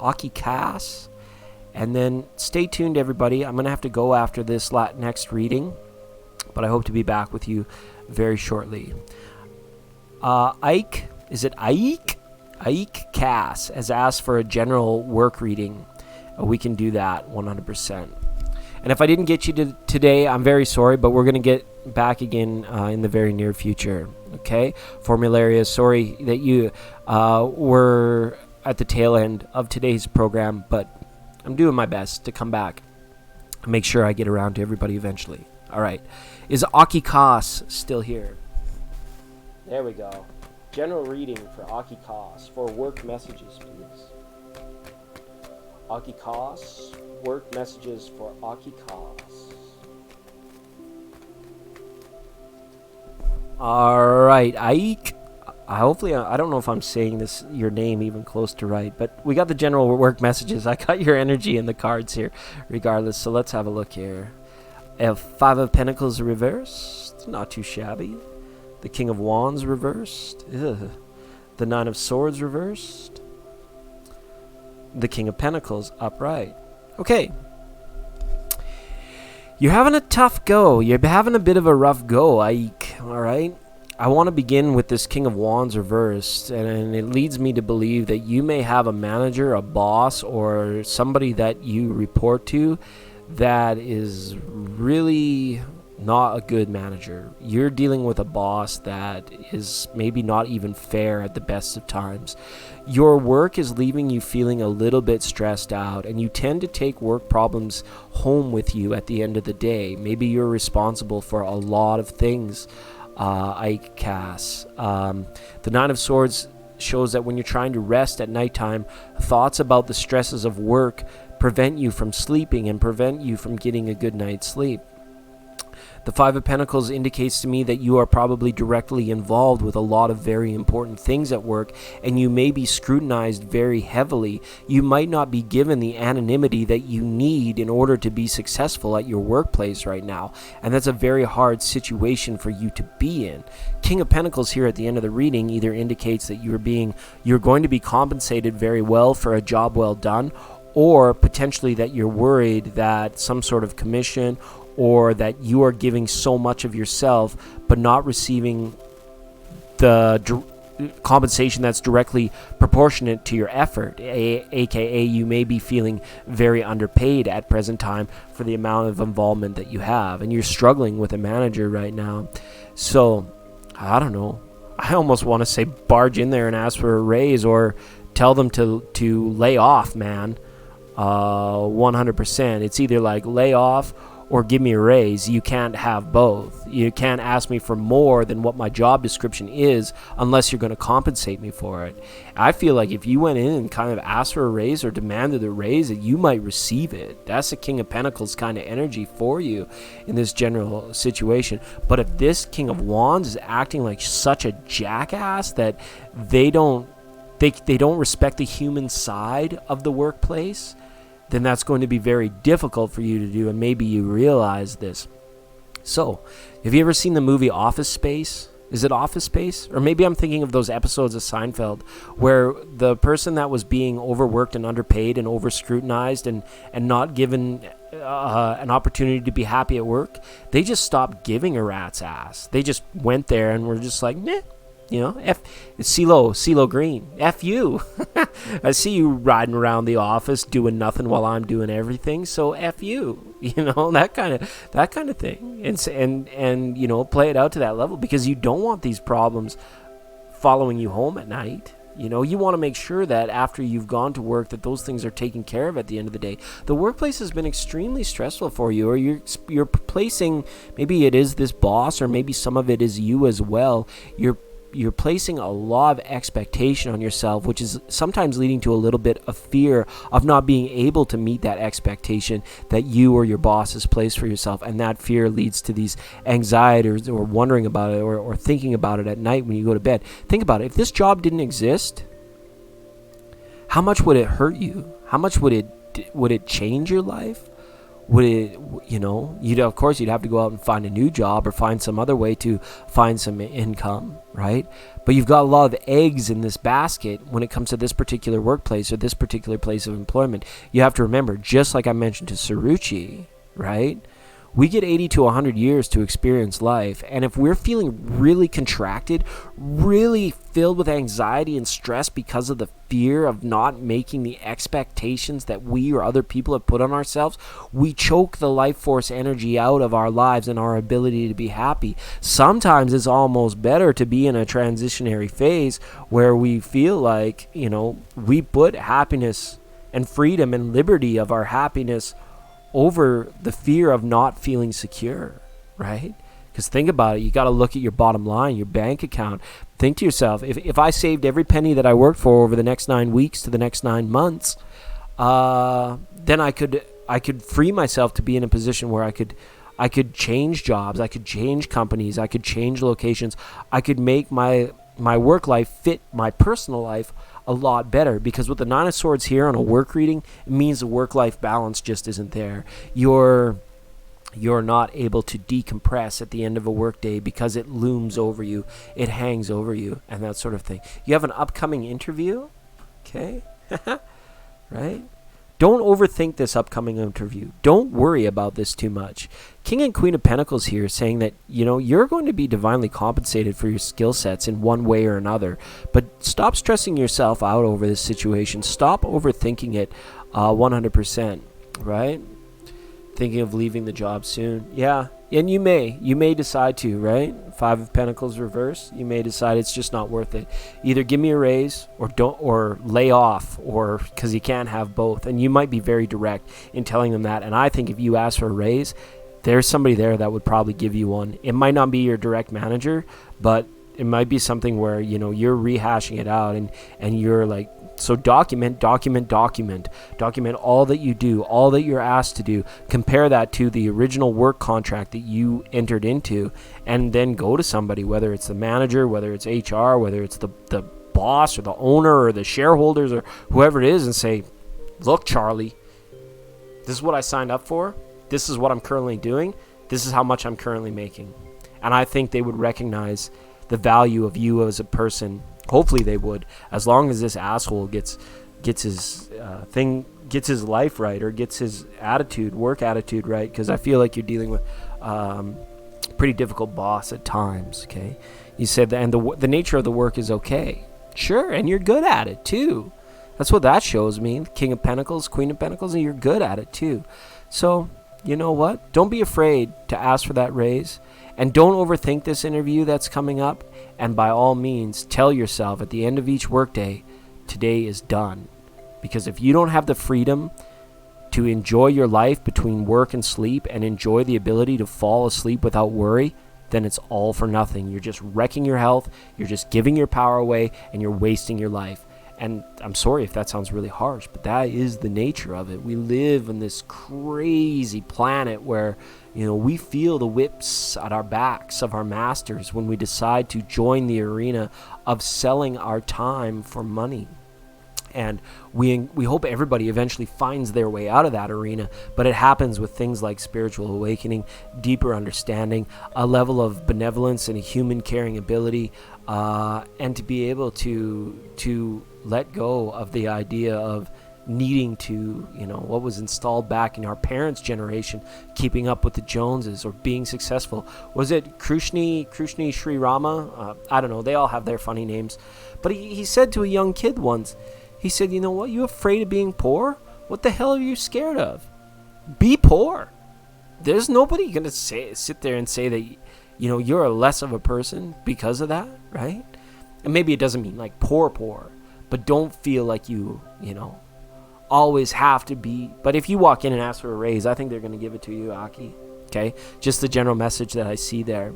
And then stay tuned, everybody. I'm going to have to go after this next reading, but I hope to be back with you very shortly. Ike, is it Ike? Ike Cass has asked for a general work reading. We can do that 100%. And if I didn't get you today, I'm very sorry, but we're going to get back again in the very near future. Okay? Formularia, sorry that you were at the tail end of today's program, but I'm doing my best to come back and make sure I get around to everybody eventually. All right. Is Akikas still here? There we go. General reading for Akikas for work messages, please. Akikas, work messages for Akikas. All right, Ike. Hopefully, I don't know if I'm saying your name even close to right, but we got the general work messages. I got your energy in the cards here, regardless. So let's have a look here. Five of Pentacles reversed, not too shabby. The King of Wands reversed. Ugh. The Nine of Swords reversed. The King of Pentacles upright. Okay. You're having a tough go. You're having a bit of a rough go, Ike. All right. I want to begin with this King of Wands reversed, and it leads me to believe that you may have a manager, a boss, or somebody that you report to that is really not a good manager. You're dealing with a boss that is maybe not even fair at the best of times. Your work is leaving you feeling a little bit stressed out, and you tend to take work problems home with you at the end of the day. Maybe you're responsible for a lot of things, Akikas. The Nine of Swords shows that when you're trying to rest at nighttime, thoughts about the stresses of work prevent you from sleeping and prevent you from getting a good night's sleep. The Five of Pentacles indicates to me that you are probably directly involved with a lot of very important things at work, and you may be scrutinized very heavily. You might not be given the anonymity that you need in order to be successful at your workplace right now, and that's a very hard situation for you to be in. King of Pentacles here at the end of the reading either indicates that you're going to be compensated very well for a job well done, or potentially that you're worried that some sort of commission or that you are giving so much of yourself but not receiving the compensation that's directly proportionate to your effort, aka you may be feeling very underpaid at present time for the amount of involvement that you have, and you're struggling with a manager right now. So I don't know, I almost want to say barge in there and ask for a raise, or tell them to lay off, man. 100%. It's either like lay off or give me a raise. You can't have both. You can't ask me for more than what my job description is unless you're going to compensate me for it. I feel like if you went in and kind of asked for a raise or demanded a raise, that you might receive it. That's the King of Pentacles kind of energy for you in this general situation. But if this King of Wands is acting like such a jackass that they don't respect the human side of the workplace, then that's going to be very difficult for you to do, and maybe you realize this. So, have you ever seen the movie Office Space? Is it Office Space? Or maybe I'm thinking of those episodes of Seinfeld where the person that was being overworked and underpaid and over-scrutinized and not given an opportunity to be happy at work, they just stopped giving a rat's ass. They just went there and were just like, meh. You know, it's CeeLo Green. F you. I see you riding around the office doing nothing while I'm doing everything. So F you. You know, that kind of thing. And you know, play it out to that level, because you don't want these problems following you home at night. You know, you want to make sure that after you've gone to work, that those things are taken care of at the end of the day. The workplace has been extremely stressful for you, or you're placing, maybe it is this boss, or maybe some of it is you as well. You're placing a lot of expectation on yourself, which is sometimes leading to a little bit of fear of not being able to meet that expectation that you or your boss has placed for yourself. And that fear leads to these anxieties, or wondering about it, or thinking about it at night when you go to bed. Think about it. If this job didn't exist, how much would it hurt you? How much would it change your life? Would it, you know, you'd have to go out and find a new job or find some other way to find some income, right? But you've got a lot of eggs in this basket when it comes to this particular workplace or this particular place of employment. You have to remember, just like I mentioned to Saruchi, right? We get 80 to 100 years to experience life. And if we're feeling really contracted, really filled with anxiety and stress because of the fear of not making the expectations that we or other people have put on ourselves, we choke the life force energy out of our lives and our ability to be happy. Sometimes it's almost better to be in a transitionary phase where we feel like, you know, we put happiness and freedom and liberty of our happiness over the fear of not feeling secure, right? Because think about it, you got to look at your bottom line, your bank account. Think to yourself, if I saved every penny that I worked for over the next 9 weeks to the next 9 months, then I could free myself to be in a position where I could change jobs, I could change companies, I could change locations, I could make my work life fit my personal life a lot better. Because with the Nine of Swords here on a work reading, it means the work-life balance just isn't there. You're not able to decompress at the end of a work day because it looms over you, it hangs over you, and that sort of thing. You have an upcoming interview, okay? Right? Don't overthink this upcoming interview. Don't worry about this too much. King and Queen of Pentacles here saying that, you know, you're going to be divinely compensated for your skill sets in one way or another. But stop stressing yourself out over this situation. Stop overthinking it 100%, right? Thinking of leaving the job soon. Yeah, and you may decide to, right? Five of Pentacles reverse. You may decide it's just not worth it. Either give me a raise or lay off, or because you can't have both. And you might be very direct in telling them that. And I think if you ask for a raise, there's somebody there that would probably give you one. It might not be your direct manager, but it might be something where, you know, you're rehashing it out and you're like, so document all that you do, all that you're asked to do. Compare that to the original work contract that you entered into, and then go to somebody, whether it's the manager, whether it's HR, whether it's the boss or the owner or the shareholders or whoever it is, and say, look, Charlie, this is what I signed up for. This is what I'm currently doing. This is how much I'm currently making. And I think they would recognize the value of you as a person. Hopefully they would, as long as this asshole gets his thing his life right, or gets his work attitude right, because I feel like you're dealing with pretty difficult boss at times. Okay, you said that, and the nature of the work is okay. Sure, and you're good at it too. That's what that shows me. King of Pentacles, Queen of Pentacles, and you're good at it too. So, you know what? Don't be afraid to ask for that raise. And don't overthink this interview that's coming up. And by all means, tell yourself at the end of each workday, today is done. Because if you don't have the freedom to enjoy your life between work and sleep, and enjoy the ability to fall asleep without worry, then it's all for nothing. You're just wrecking your health, you're just giving your power away, and you're wasting your life. And I'm sorry if that sounds really harsh, but that is the nature of it. We live on this crazy planet where, we feel the whips at our backs of our masters when we decide to join the arena of selling our time for money. And we hope everybody eventually finds their way out of that arena, but it happens with things like spiritual awakening, deeper understanding, a level of benevolence and a human caring ability, and to be able to let go of the idea of needing to, what was installed back in our parents' generation, keeping up with the Joneses or being successful. Was it Krushni Sri Rama? I don't know. They all have their funny names. But he said to a young kid once, he said, you know what, you afraid of being poor? What the hell are you scared of? Be poor. There's nobody going to sit there and say that, you're less of a person because of that, right? And maybe it doesn't mean like poor, but don't feel like you always have to be. But if you walk in and ask for a raise, I think they're going to give it to you, Aki. Okay? Just the general message that I see there.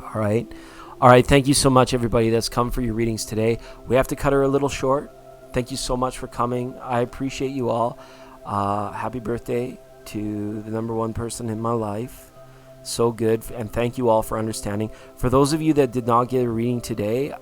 All right. Thank you so much, everybody that's come for your readings today. We have to cut her a little short. Thank you so much for coming. I appreciate you all. Happy birthday to the number one person in my life. So good. And thank you all for understanding. For those of you that did not get a reading today,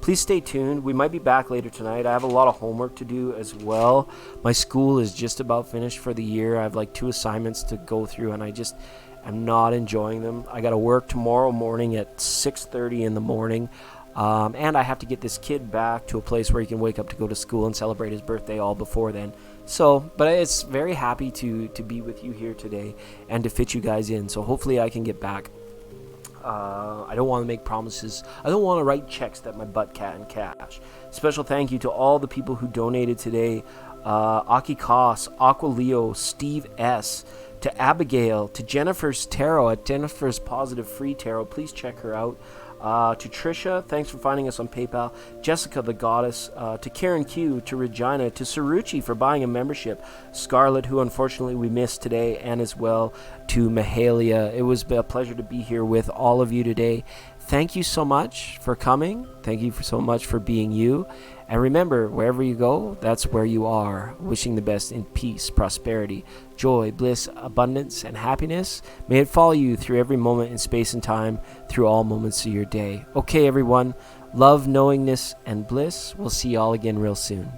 please stay tuned. We might be back later tonight. I have a lot of homework to do as well. My school is just about finished for the year. I have like 2 assignments to go through, and I'm not enjoying them. I got to work tomorrow morning at 6:30 in the morning. And I have to get this kid back to a place where he can wake up to go to school and celebrate his birthday all before then. So, but it's very happy to be with you here today and to fit you guys in. So hopefully I can get back. I don't want to make promises. I don't want to write checks that my butt can't cash. Special thank you to all the people who donated today. Akikas, Aqua Leo, Steve S., to Abigail, to Jennifer's Tarot at Jennifer's Positive Free Tarot. Please check her out. To Trisha, thanks for finding us on PayPal. Jessica the Goddess, to Karen Q, to Regina, to Saruchi for buying a membership. Scarlett, who unfortunately we missed today, and as well to Mahalia. It was a pleasure to be here with all of you today. Thank you so much for coming. Thank you so much for being you. And remember, wherever you go, that's where you are. Wishing the best in peace, prosperity, joy, bliss, abundance, and happiness. May it follow you through every moment in space and time, through all moments of your day. Okay, everyone. Love, knowingness, and bliss. We'll see you all again real soon.